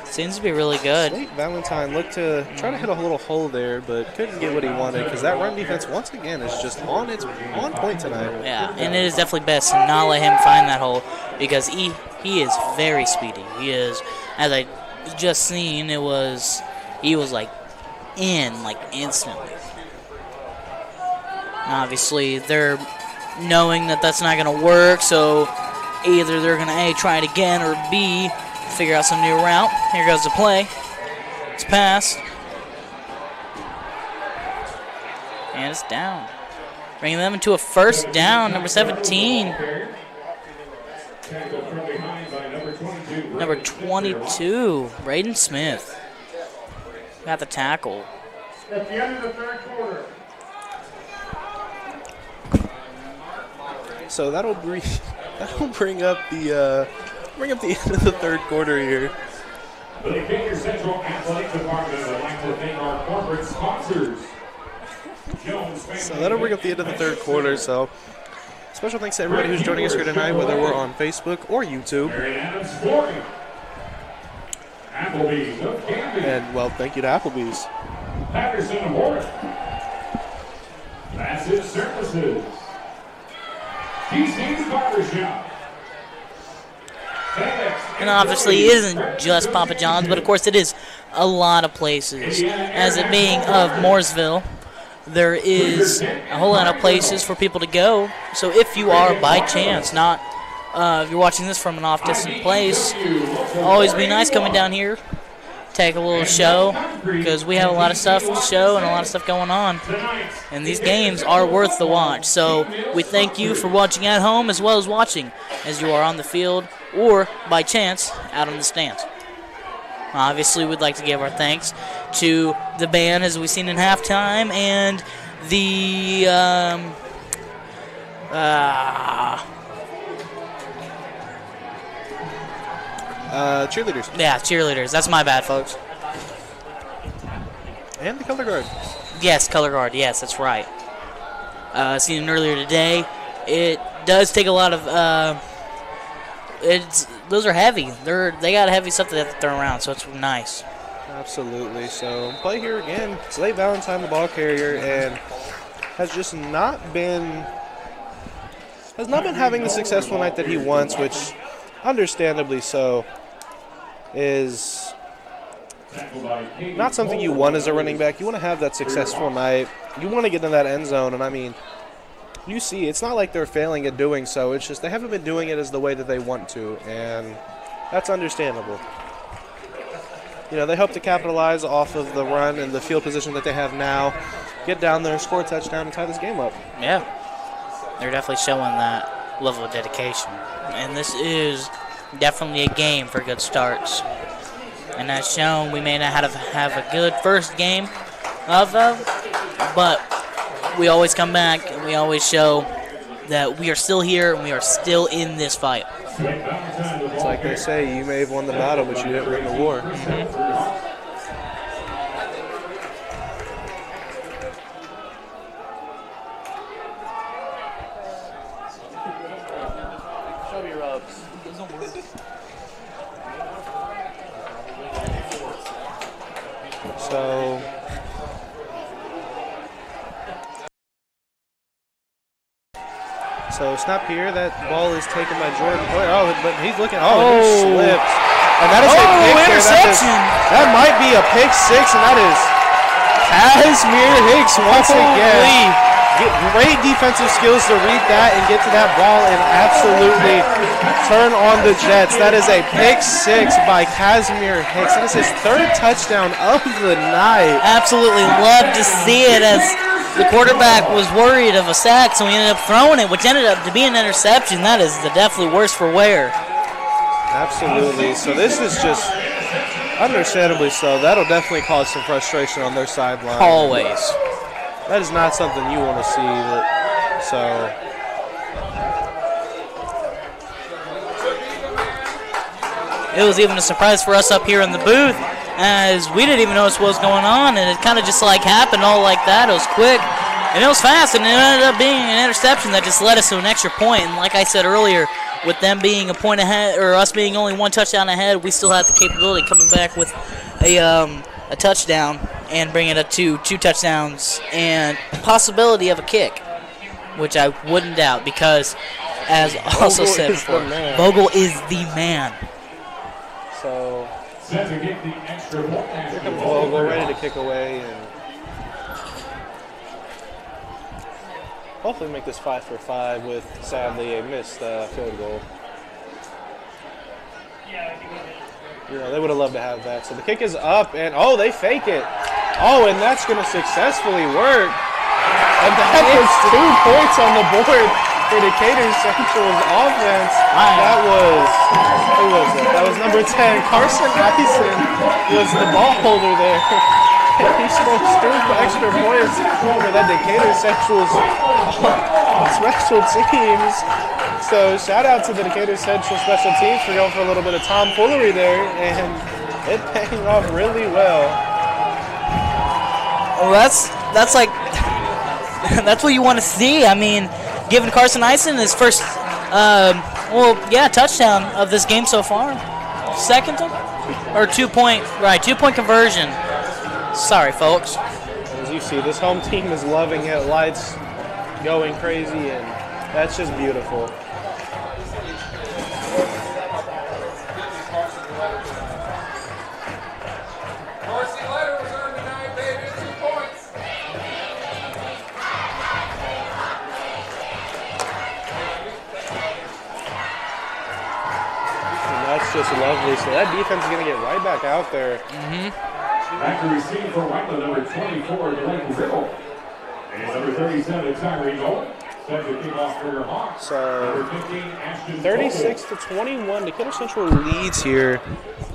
seems to be really good. Slate Valentine looked to try to hit a little hole there, but couldn't get what he wanted because that run defense once again is just on point tonight. Yeah, and it is definitely best to not let him find that hole because he is very speedy. He is, as I just seen, he was like in, like, instantly. Obviously, they're knowing that that's not going to work, so either they're going to A, try it again, or B, figure out some new route. Here goes the play. It's passed. And it's down. Bringing them into a first down, number 17. Number 22, Braden Smith. Got the tackle. At the end of the third quarter. So that'll bring up the end of the third quarter here. The Decatur Central Athletic Department would like to thank our corporate sponsors. So that'll bring up the end of the third quarter. So special thanks to everybody who's joining us here tonight, whether we're on Facebook or YouTube. And, well, thank you to Applebee's. Patterson Award. Massive Services. TC's Barbershop. And obviously it isn't just Papa John's, but of course it is a lot of places. As it being of Mooresville, there is a whole lot of places for people to go. So if you are by chance not, if you're watching this from an off-distant place, always be nice coming down here, take a little show, because we have a lot of stuff to show and a lot of stuff going on. And these games are worth the watch. So we thank you for watching at home as well as watching as you are on the field or by chance out on the stands. Obviously, we'd like to give our thanks to the band, as we've seen in halftime, and the Cheerleaders. Yeah, cheerleaders. That's my bad, folks. And the color guard. Yes, color guard. Yes, that's right. Seen it earlier today. It does take a lot of. Those are heavy. They got heavy stuff that they have to throw around, so it's nice. Absolutely. So play here again. Slade Valentine, the ball carrier, and has just not been having the successful night that he wants, which, understandably so, is not something you want as a running back. You want to have that successful night. You want to get in that end zone, and I mean, you see, it's not like they're failing at doing so. It's just they haven't been doing it as the way that they want to, and that's understandable. You know, they hope to capitalize off of the run and the field position that they have now, get down there, score a touchdown, and tie this game up. Yeah, they're definitely showing that level of dedication. And this is definitely a game for good starts. And as shown, we may not have a good first game of them, but we always come back and we always show that we are still here and we are still in this fight. It's like they say, you may have won the battle, but you didn't win the war. So snap here. That ball is taken by Jordan. Oh, but he's looking. Oh, he slipped. And that is a pick interception. That might be a pick six, and that is Casimir Hicks once again. Great defensive skills to read that and get to that ball and absolutely turn on the Jets. That is a pick six by Casimir Hicks. That is his third touchdown of the night. Absolutely love to see it, as the quarterback was worried of a sack, so he ended up throwing it, which ended up to be an interception. That is definitely worse for wear. Absolutely. So this is just understandably so. That'll definitely cause some frustration on their sideline. Always. That is not something you want to see. It was even a surprise for us up here in the booth, as we didn't even notice what was going on, and it kind of just like happened all like that. It was quick, and it was fast, and it ended up being an interception that just led us to an extra point. And like I said earlier, with them being a point ahead, or us being only one touchdown ahead, we still have the capability of coming back with a touchdown and bring it up to 2 touchdowns and possibility of a kick, which I wouldn't doubt, because, as also said before, Vogel is the man. So Set to kick the extra point. Here comes Vogel, ready to kick away, and hopefully make this 5 for 5 with, sadly, a missed field goal. You know, they would have loved to have that. So the kick is up, and oh, they fake it. Oh, and that's going to successfully work. And that was 2 points on the board for Decatur Central's offense. That was, who was it? That was number 10, Carson Eisen was the ball holder there. He smoked 2 extra points for that Decatur Central's special teams. So shout out to the Decatur Central special teams for going for a little bit of tomfoolery there, and it paying off really well. Well, that's like that's what you want to see. I mean, giving Carson Eisen his first, touchdown of this game so far. Second or 2-point, right? 2-point conversion. Sorry, folks. As you see, this home team is loving it. Lights going crazy, and that's just beautiful. Just lovely. So that defense is going to get right back out there. Back to receive for Whiteland, number 24, Blake Riddle. And number 37, Tyree Nolan. Set to kick off for your Hawks. So 36-21, Decatur Central leads here.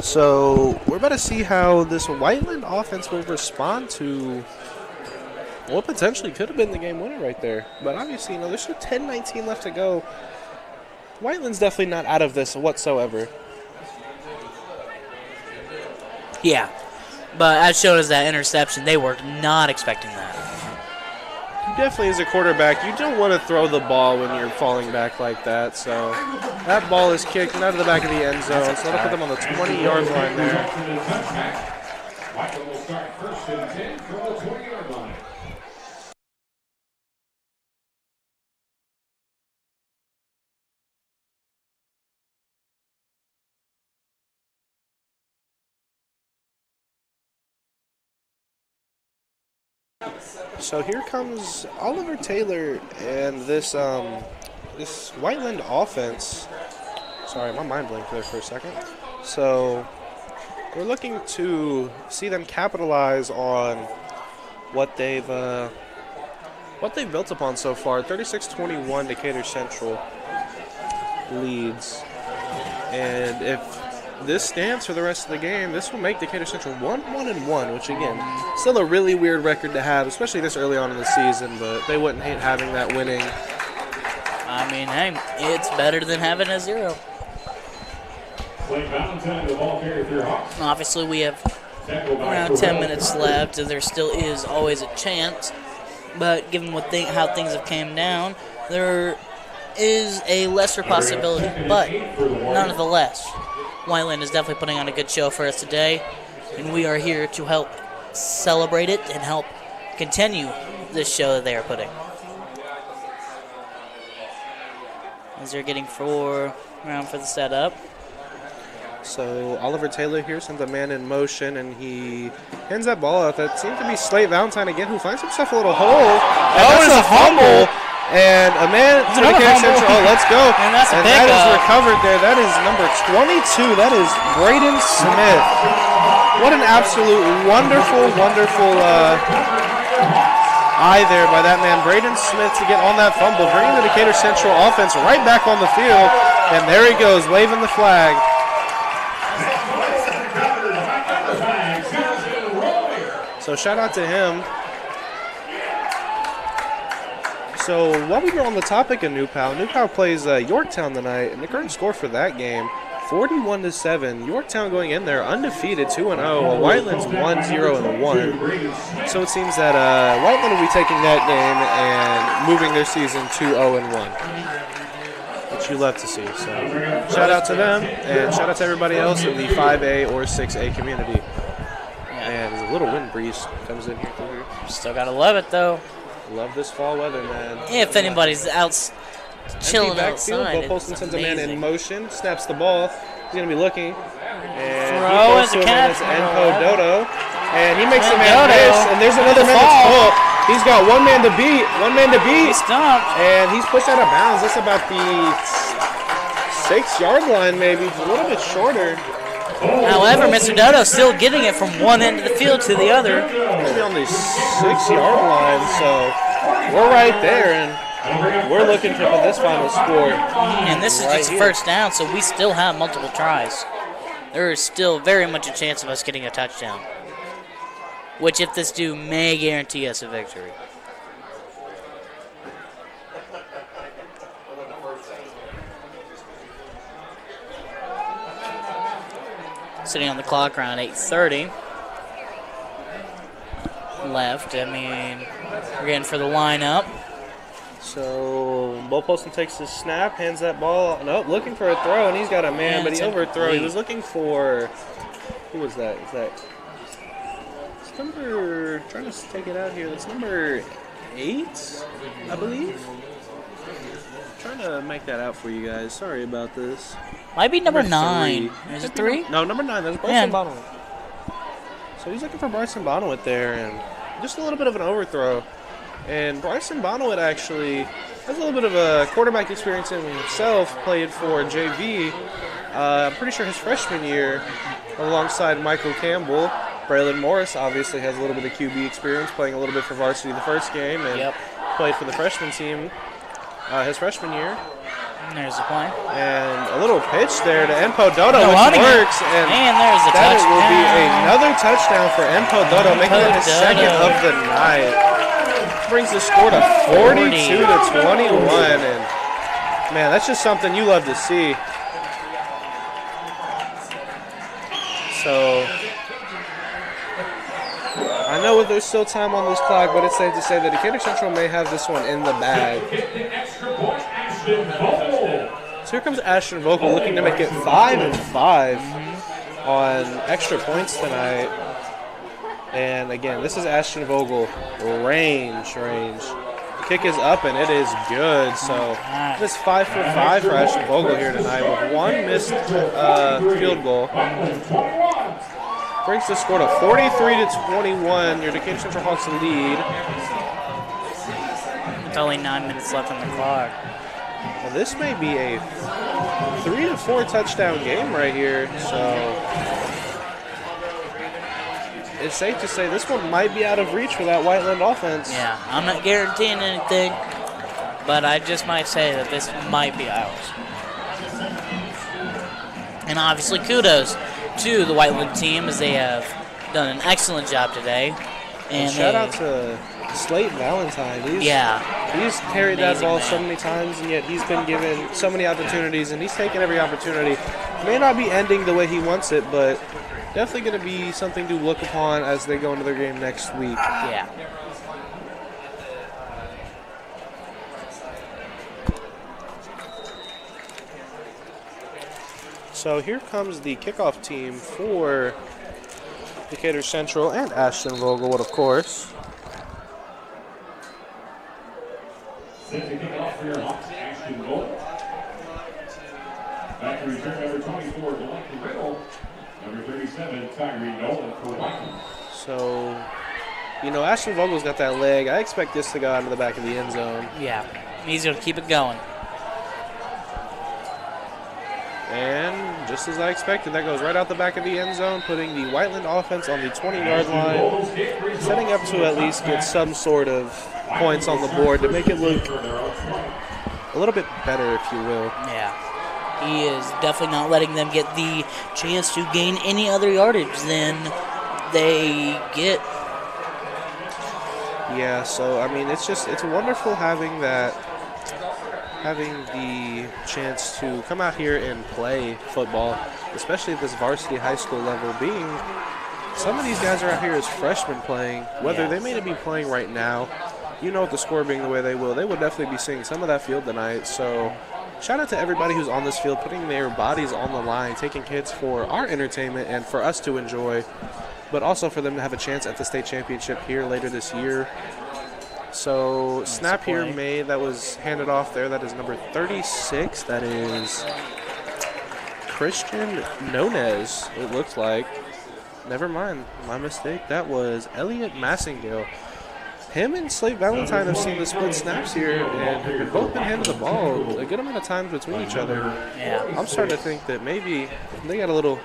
So we're about to see how this Whiteland offense will respond to what potentially could have been the game winner right there. But obviously, you know, there's still 10-19 left to go. Whiteland's definitely not out of this whatsoever. Yeah, but as shown as that interception, they were not expecting that. You definitely, as a quarterback, you don't want to throw the ball when you're falling back like that. So that ball is kicked out of the back of the end zone. So that'll put them on the 20-yard line there. Whiteland will start first and 10 from the 20-yard line. So here comes Oliver Taylor and this this Whiteland offense. Sorry, my mind blinked there for a second. So we're looking to see them capitalize on what they've built upon so far. 36-21, Decatur Central leads, and if this stands for the rest of the game, this will make Decatur Central 1-1-1, which again, still a really weird record to have, especially this early on in the season, but they wouldn't hate having that winning. I mean, hey, it's better than having a 0. Obviously, we have around 10 minutes left, and there still is always a chance, but given how things have came down, there is a lesser possibility, but nonetheless, Whiteland is definitely putting on a good show for us today, and we are here to help celebrate it and help continue this show that they are putting. As they're getting around for the setup. So Oliver Taylor here sends a man in motion, and he hands that ball out. That seems to be Slate Valentine again, who finds himself a little hole. And that's a fumble. And a man to the Decatur Central. Oh, let's go. And that's and that is recovered there. That is number 22. That is Braden Smith. What an absolute wonderful eye there by that man, Braden Smith, to get on that fumble, bringing the Decatur Central offense right back on the field. And there he goes, waving the flag. So shout out to him. So while we were on the topic of New Pal plays Yorktown tonight, and the current score for that game, 41-7. Yorktown going in there undefeated, 2-0. While Whiteland's 1-0-1. So it seems that Whiteland will be taking that game and moving their season to 0-1, which you love to see. So shout out to them, and shout out to everybody else in the 5A or 6A community. And a little wind breeze comes in here through here. Still gotta love it though. Love this fall weather, man. If anybody's out chilling Empty backfield. outside. Bo Polston It's sends a man in amazing. motion, snaps the ball. He's going to be looking. And Throw he throws is to a him, and it's catch. Enpo Dodo. And he makes a Dodo. man miss, and there's another man that's full. He's got one man to beat. He's stopped. And he's pushed out of bounds. That's about the 6-yard line, maybe. It's a little bit shorter. However, Mr. Dodo still getting it from one end of the field to the other. Maybe on the 6-yard line, so we're right there, and we're looking for this final score. And this is right just a here. first down, so we still have multiple tries. There is still very much a chance of us getting a touchdown, which, if this do, may guarantee us a victory. Sitting on the clock around 8:30 left. I mean, we're getting for the lineup. So Bo Polston takes his snap, hands that ball. Nope, looking for a throw, and he's got a man, And but it's he overthrew. He incomplete. was looking for, who was that? It's number, trying to take it out here. That's number 8, I believe. Trying to make that out for you guys. Sorry about this. Might be number 9. 3. Is it 3? No, number 9. That's Yeah. Bryson Bonowit. So he's looking for Bryson Bonowit there, and just a little bit of an overthrow. And Bryson Bonowit actually has a little bit of a quarterback experience in himself. Played for JV. I'm pretty sure his freshman year, alongside Michael Campbell. Braylon Morris obviously has a little bit of QB experience, playing a little bit for varsity the first game, and played for the freshman team his freshman year. And there's the play. And a little pitch there to Enpo Dodo, No, which hunting it. works. And there's the that touchdown. will be another touchdown for Enpo Dodo, making it his Dodo. second of the night. Brings the score to 42 to 21. And, man, that's just something you love to see. So, I know there's still time on this clock, but it's safe to say that Decatur Central may have this one in the bag. So here comes Ashton Vogel looking to make it 5-5 on extra points tonight. And again, this is Ashton Vogel. Range. The kick is up and it is good. So this 5 for 5 for Ashton Vogel here tonight with one missed field goal. Brings the score to 43 to 21. Your Decatur Central Hawks lead. With only 9 minutes left on the clock. Well, this may be a 3 to 4 touchdown game right here. So it's safe to say this one might be out of reach for that Whiteland offense. Yeah, I'm not guaranteeing anything, but I just might say that this might be ours. And obviously kudos to the Whiteland team, as they have done an excellent job today. And shout out to Slate Valentine. He's carried that ball so many times, and yet he's been given so many opportunities, and he's taken every opportunity. May not be ending the way he wants it, but definitely going to be something to look upon as they go into their game next week. Yeah. So here comes the kickoff team for Decatur Central and Ashton Vogelwood, of course. Set to kick off for your Hawks, Ashton Vogel. Back to return number 24, Delaney Riddle. Number 37, Tyree Nolan for Whiteland. So, Ashton Vogel's got that leg. I expect this to go out of the back of the end zone. Yeah, he's going to keep it going. And just as I expected, that goes right out the back of the end zone, putting the Whiteland offense on the 20-yard line, setting up to at least get some sort of points on the board to make it look a little bit better, if you will. Yeah. He is definitely not letting them get the chance to gain any other yardage than they get. Yeah, so, it's wonderful having the chance to come out here and play football, especially at this varsity high school level, being some of these guys are out here as freshmen playing, whether they may not be playing right now, with the score being the way they will definitely be seeing some of that field tonight. So shout out to everybody who's on this field, putting their bodies on the line, taking hits for our entertainment and for us to enjoy, but also for them to have a chance at the state championship here later this year. So snap here play. made. That was handed off there. That is number 36. That is Christian Nunez, it looks like. Never mind. My mistake. That was Elliot Massingale. Him and Slate Valentine have seen the split snaps here and have both been handed the ball a good amount of times between each other. Yeah. I'm starting to think that maybe they got a little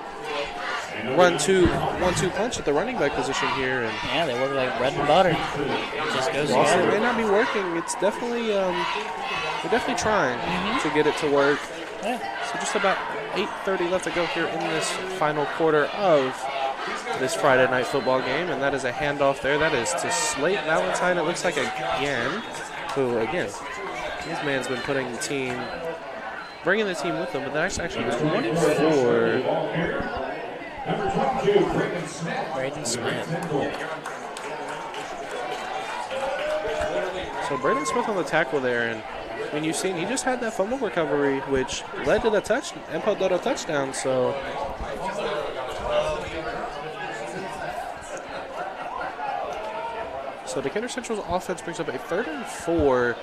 one-two punch at the running back position here. And Yeah, they work like bread and butter. It just goes whilst it together. may not be working, it's definitely they're definitely trying to get it to work. Yeah. So just about 8:30 left to go here in this final quarter of this Friday night football game, and that is a handoff there. That is to Slate Valentine, it looks like again, who again, this man's been bringing the team with him, but that's actually 24. Braden Smith. So Braden Smith on the tackle there, and when you've seen, he just had that fumble recovery, which led to the touchdown. So Decatur Central's offense brings up a 3rd and 4.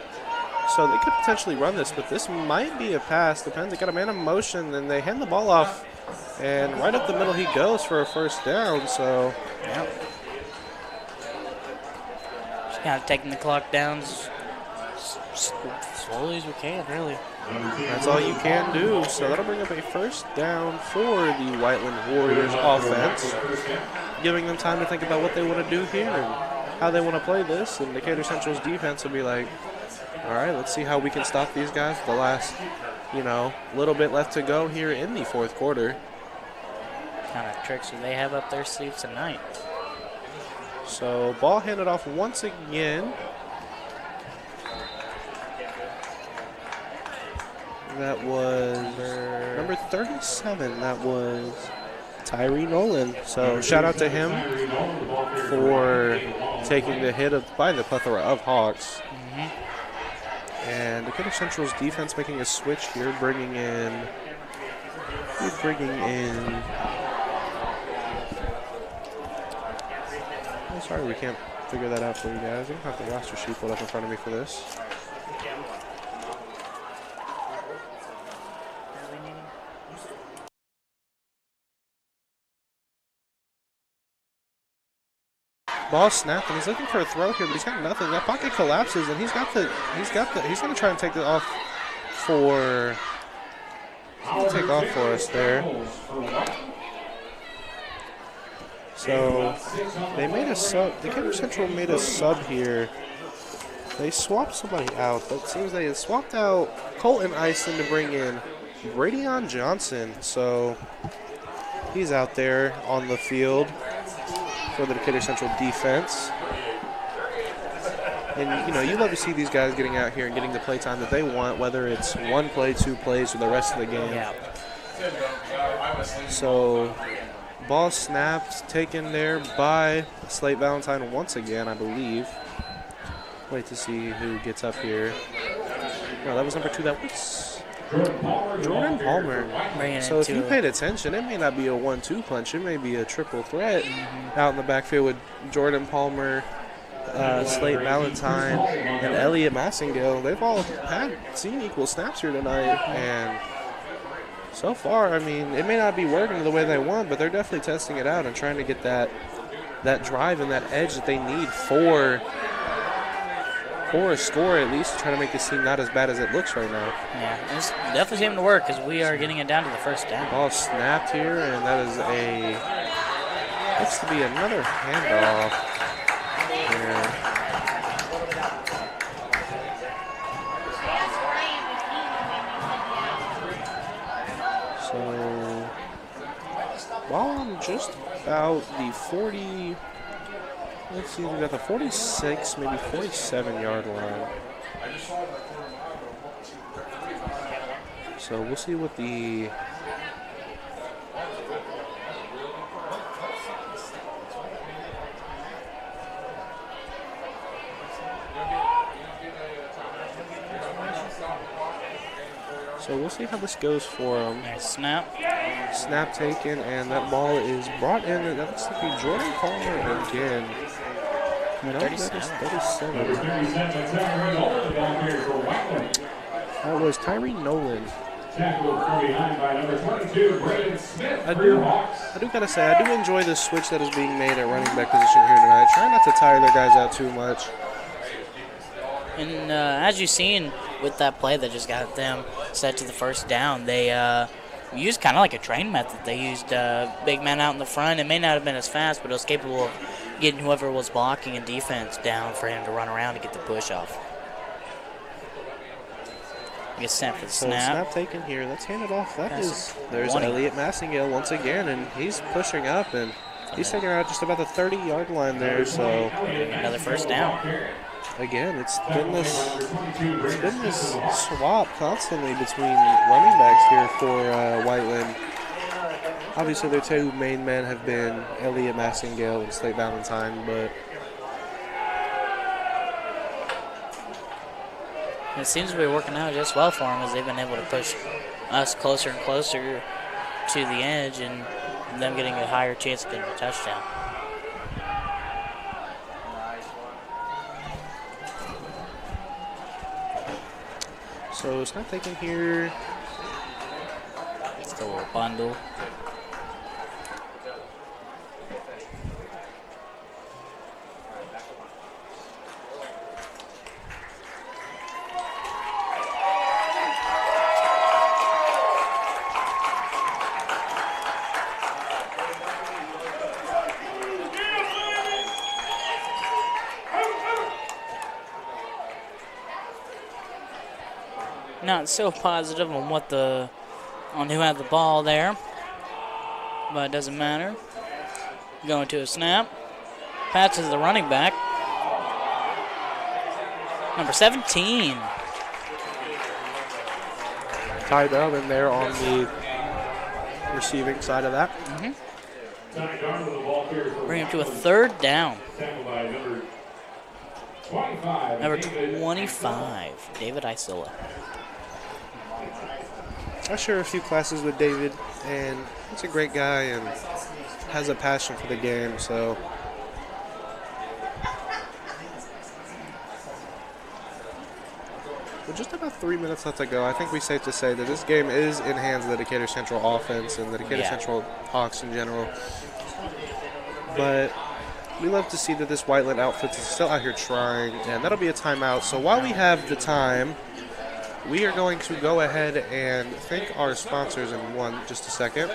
So they could potentially run this, but this might be a pass. Depends. They got a man in motion, and they hand the ball off, and right up the middle he goes for a 1st down. So Yeah. Just kind of taking the clock down as slowly as we can, really. that's all you can do. So that'll bring up a 1st down for the Whiteland Warriors offense, giving them time to think about what they want to do here and how they want to play this. And Decatur Central's defense will be like, all right, let's see how we can stop these guys. The last, little bit left to go here in the 4th quarter. Kind of tricks do they have up their sleeves tonight? So ball handed off once again. That was number 37. That was Tyree Nolan. So shout out to him for taking the hit by the plethora of Hawks. And Decatur Central's defense making a switch here, bringing in. I'm sorry we can't figure that out for you guys. I don't have the roster sheet pulled up in front of me for this. Ball snapped, and he's looking for a throw here, but he's got nothing. That pocket collapses, and he's going to try and take it off for. He's going to take off for us there. So they made a sub. Decatur Central made a sub here. They swapped somebody out, but it seems they had swapped out Colton Ison to bring in Bradeon Johnson. So he's out there on the field for the Decatur Central defense. And, you love to see these guys getting out here and getting the play time that they want, whether it's 1 play, 2 plays, or the rest of the game. Yeah. So ball snapped, taken there by Slate Valentine once again, I believe. Wait to see who gets up here. No, that was number 2. That was Jordan Palmer. So if you paid attention, it may not be a 1-2 punch. It may be a triple threat out in the backfield with Jordan Palmer, Slate Valentine, and Elliot Massingale. They've all seen equal snaps here tonight, and so far, I mean, it may not be working the way they want, but they're definitely testing it out and trying to get that drive and that edge that they need for a score, at least, to try to make this team not as bad as it looks right now. Yeah, it's definitely seeming to work because we are getting it down to the 1st down. Ball snapped here, and that is looks to be another handoff here. So, ball on just about the 40. Let's see, we got the 46, maybe 47-yard line. So we'll see what the. So we'll see how this goes for them. Nice snap. Snap taken, and that ball is brought in. That looks to be Jordan Palmer again. No, 37. that is 37. Number 37, Tyree Nolan, the ball carrier for Whiteland. That was Tyree Nolan. Tackled from behind by number 22, Braden Smith. I for do, the Hawks. I do gotta say, I do enjoy the switch that is being made at running back position here tonight. Try not to tire their guys out too much. And as you've seen with that play that just got them set to the first down, they used kind of like a train method. They used big men out in the front. It may not have been as fast, but it was capable of getting whoever was blocking and defense down for him to run around to get the push off. Gets sent for the So snap. snap taken here. Let's hand it off. There's 20. Elliot Massingale once again, and he's pushing up, and he's taking her out just about the 30-yard line there. So Another first down. again, it's been this swap constantly between running backs here for Whiteland. Obviously, their two main men have been Elliot Massingale and Slate Valentine, but It seems to be working out just well for them as they've been able to push us closer and closer to the edge and them getting a higher chance of getting a touchdown. so it's not taken here. It's a little bundle. Not so positive on who had the ball there, but it doesn't matter. Going to a snap. Passes the running back. Number 17. Ty Bellman there on the receiving side of that. Bring him to a third down. Tackled by number 25. Number 25, David Isola. I share a few classes with David, and he's a great guy and has a passion for the game, so with just about 3 minutes left to go, I think we're safe to say that this game is in hands of the Decatur Central offense and the Decatur Central Hawks in general. But we love to see that this Whiteland outfit is still out here trying, and that'll be a timeout. So while we have the time, we are going to go ahead and thank our sponsors in just a second.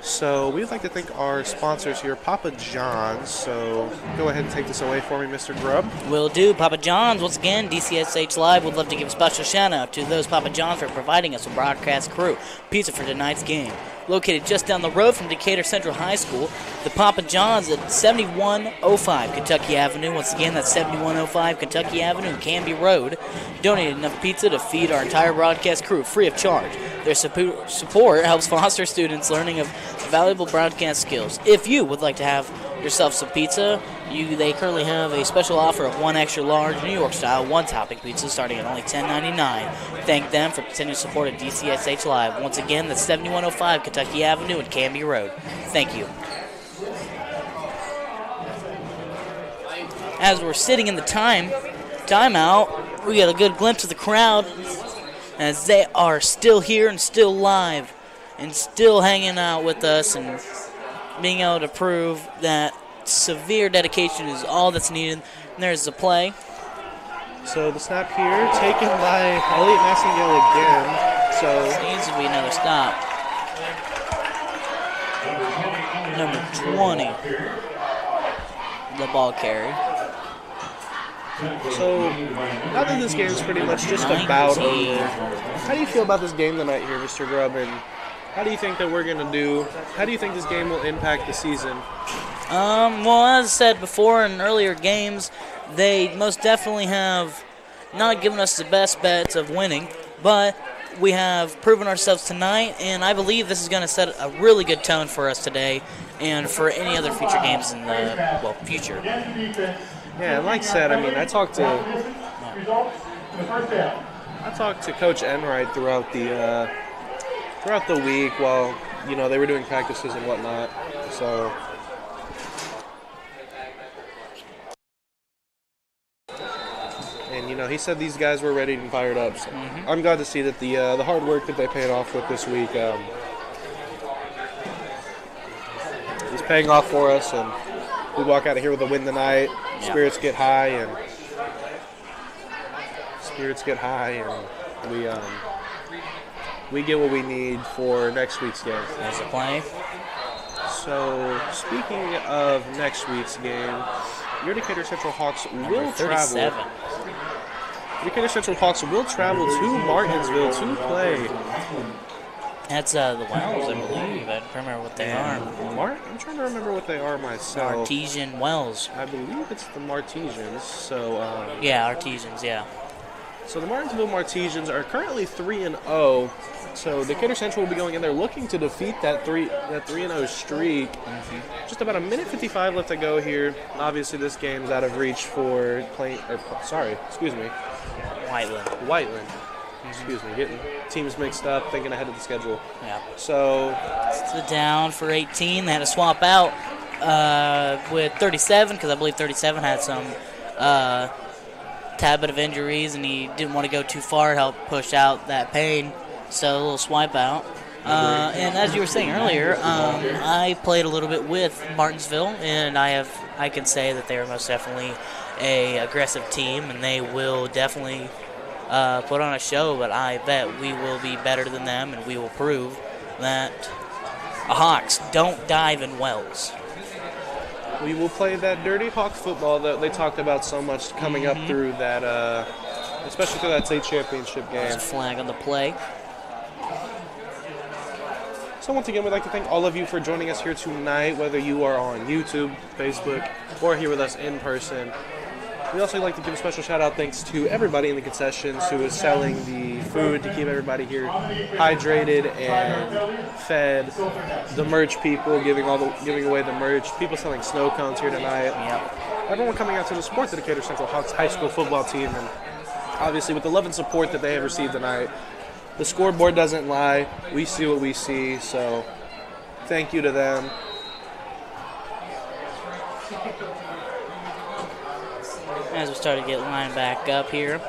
So we'd like to thank our sponsors here, Papa John's. So go ahead and take this away for me, Mr. Grubb. Will do. Papa John's, once again, DCSH Live would love to give a special shout out to those Papa John's for providing us a broadcast crew. Pizza for tonight's game. Located just down the road from Decatur Central High School, the Papa John's at 7105 Kentucky Avenue. Once again, that's 7105 Kentucky Avenue, Canby Road. Donated enough pizza to feed our entire broadcast crew free of charge. Their support helps foster students' learning of valuable broadcast skills. If you would like to have yourself some pizza, they currently have a special offer of one extra large New York style one-topping pizza starting at only $10.99. Thank them for continued support of DCSH Live. Once again, that's 7105 Kentucky Avenue and Canby Road. Thank you. As we're sitting in the timeout, we get a good glimpse of the crowd as they are still here and still live and still hanging out with us and being able to prove that severe dedication is all that's needed. And there's the play. So the snap here, taken by Elliot Massingale again. So Needs to be another stop. Number 20, the ball carry. So now that this game is pretty much just about over, how do you feel about this game tonight here, Mr. Grubb? And how do you think that we're going to do? How do you think this game will impact the season? Well, as I said before in earlier games, they most definitely have not given us the best bets of winning, but we have proven ourselves tonight, and I believe this is going to set a really good tone for us today and for any other future games in the, future. Yeah, and like I said, I mean, I talked to I talked to Coach Enright throughout the week while they were doing practices and whatnot. So. And he said these guys were ready and fired up. So I'm glad to see that the hard work that they paid off with this week is paying off for us, and we walk out of here with a win tonight. Spirits get high, and we get what we need for next week's game. As a play. So speaking of next week's game, your Decatur Central Hawks will travel. Decatur Central Hawks will travel to Martinsville to play. That's the Wells, I believe. I don't remember what they are. I'm trying to remember what they are myself. Artesian Wells. I believe it's the Martesians. So. Artesians. Yeah. So the Martinsville Martesians are currently 3-0. So Decatur Central will be going in there looking to defeat that 3-0 streak. Just about a minute 55 left to go here. Obviously, this game's out of reach for Whiteland. Excuse me, getting teams mixed up, thinking ahead of the schedule. Yeah. So it's down for 18. They had to swap out with 37 because I believe 37 had some tad bit of injuries and he didn't want to go too far to help push out that pain. So a little swipe out. And as you were saying earlier, I played a little bit with Martinsville, and I can say that they are most definitely a aggressive team, and they will definitely put on a show. But I bet we will be better than them, and we will prove that Hawks don't dive in wells. We will play that dirty Hawk football that they talked about so much coming up through that, especially through that state championship game. There's a flag on the play. So once again, we'd like to thank all of you for joining us here tonight, whether you are on YouTube, Facebook, or here with us in person. We'd also like to give a special shout-out thanks to everybody in the concessions who is selling the food to keep everybody here hydrated and fed. The merch people giving away the merch. People selling snow cones here tonight. Yep. Everyone coming out to support the Decatur Central Hawks high school football team, and obviously with the love and support that they have received tonight. The scoreboard doesn't lie. We see what we see, so thank you to them. As we start to get lined back up here.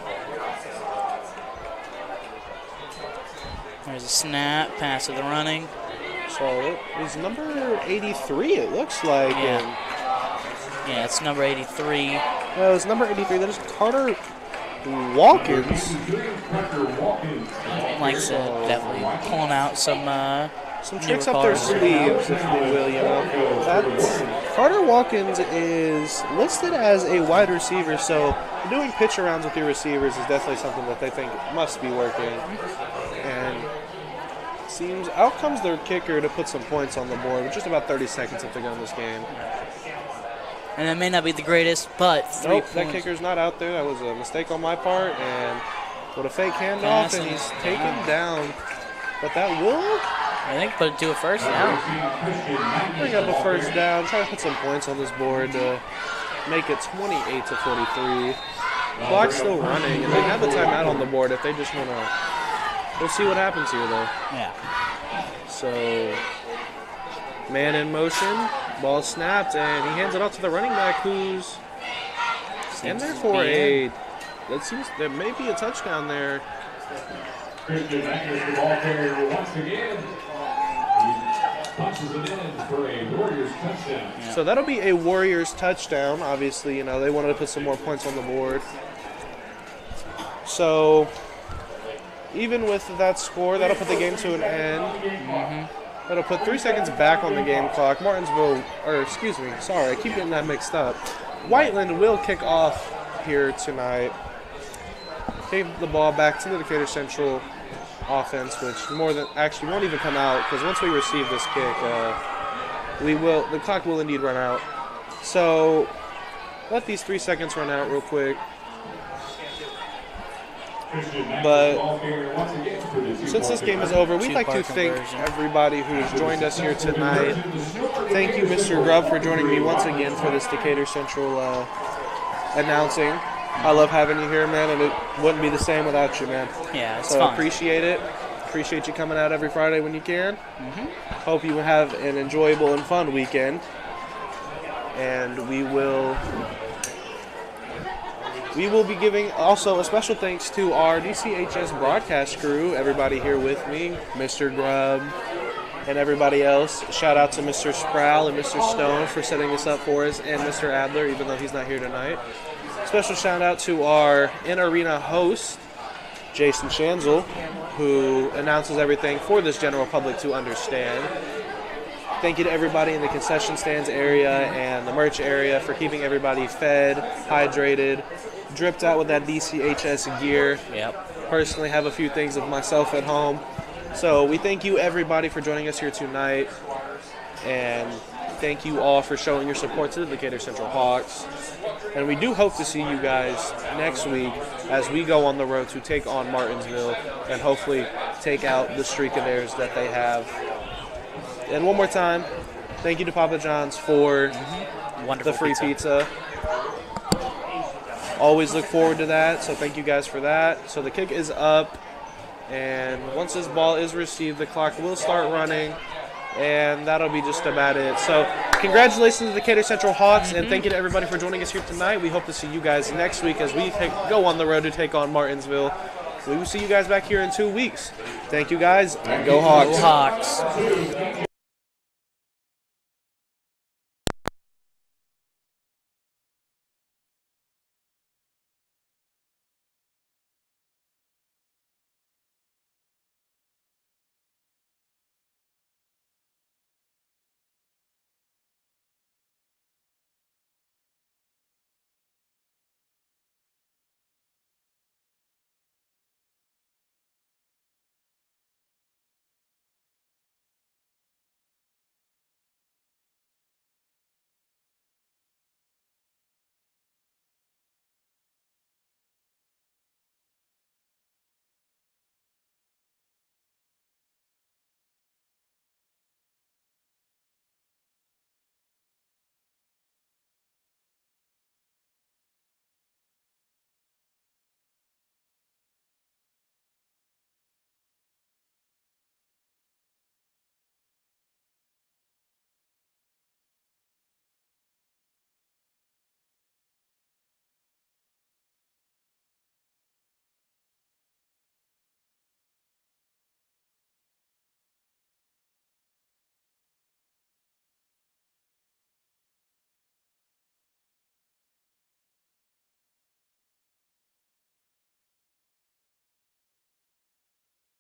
There's a snap, pass to the running. So it was number 83, it looks like. Yeah, it's number 83. It was number 83. That is Carter Watkins. Like I said, definitely pulling out some tricks up their sleeves, if you will. Carter Watkins is listed as a wide receiver, so doing pitch arounds with your receivers is definitely something that they think must be working. And out comes their kicker to put some points on the board with just about 30 seconds left to go in this game. And it may not be the greatest, but 3 points. That kicker's not out there. That was a mistake on my part, and with a fake handoff, and he's taken down. But that will, I think, put it to a first down. Bring up a first down. Try to put some points on this board to make it 28-43. Clock's still running, and they have the timeout on the board if they just want to. We'll see what happens here, though. Yeah. So, man in motion, ball snapped, and he hands it off to the running back, who's in there for there may be a touchdown there. Christian Magnus, the ball carrier, once again. He punches it in for a Warriors touchdown. Yeah. So that'll be a Warriors touchdown. Obviously, they wanted to put some more points on the board. So, even with that score, that'll put the game to an end. That'll put 3 seconds back on the game clock. I keep getting that mixed up. Whiteland will kick off here tonight. Take the ball back to the Decatur Central offense, which won't even come out, because once we receive this kick, the clock will indeed run out. So let these 3 seconds run out real quick. But since this game is over, we'd like to thank everybody who's joined us here tonight. Thank you, Mr. Grubb, for joining me once again for this Decatur Central announcing. I love having you here, man, and it wouldn't be the same without you, man. Yeah, it's So fun. appreciate it. Appreciate you coming out every Friday when you can. Hope you have an enjoyable and fun weekend. And we will be giving also a special thanks to our DCHS broadcast crew, everybody here with me, Mr. Grubb, and everybody else. Shout out to Mr. Sproul and Mr. Stone for setting this up for us, and Mr. Adler, even though he's not here tonight. Special shout out to our in-arena host, Jason Schanzel, who announces everything for this general public to understand. Thank you to everybody in the concession stands area and the merch area for keeping everybody fed, hydrated, dripped out with that DCHS gear. Yep. Personally have a few things of myself at home. So we thank you everybody for joining us here tonight. And thank you all for showing your support to the Decatur Central Hawks. And we do hope to see you guys next week as we go on the road to take on Martinsville and hopefully take out the streak of theirs that they have. And one more time, thank you to Papa John's for Wonderful the free pizza. Always look forward to that, so thank you guys for that. So the kick is up, and once this ball is received, the clock will start running, and that'll be just about it. So congratulations to the Decatur Central Hawks, and thank you to everybody for joining us here tonight. We hope to see you guys next week as we go on the road to take on Martinsville. We will see you guys back here in 2 weeks. Thank you guys, and go Hawks. Go Hawks.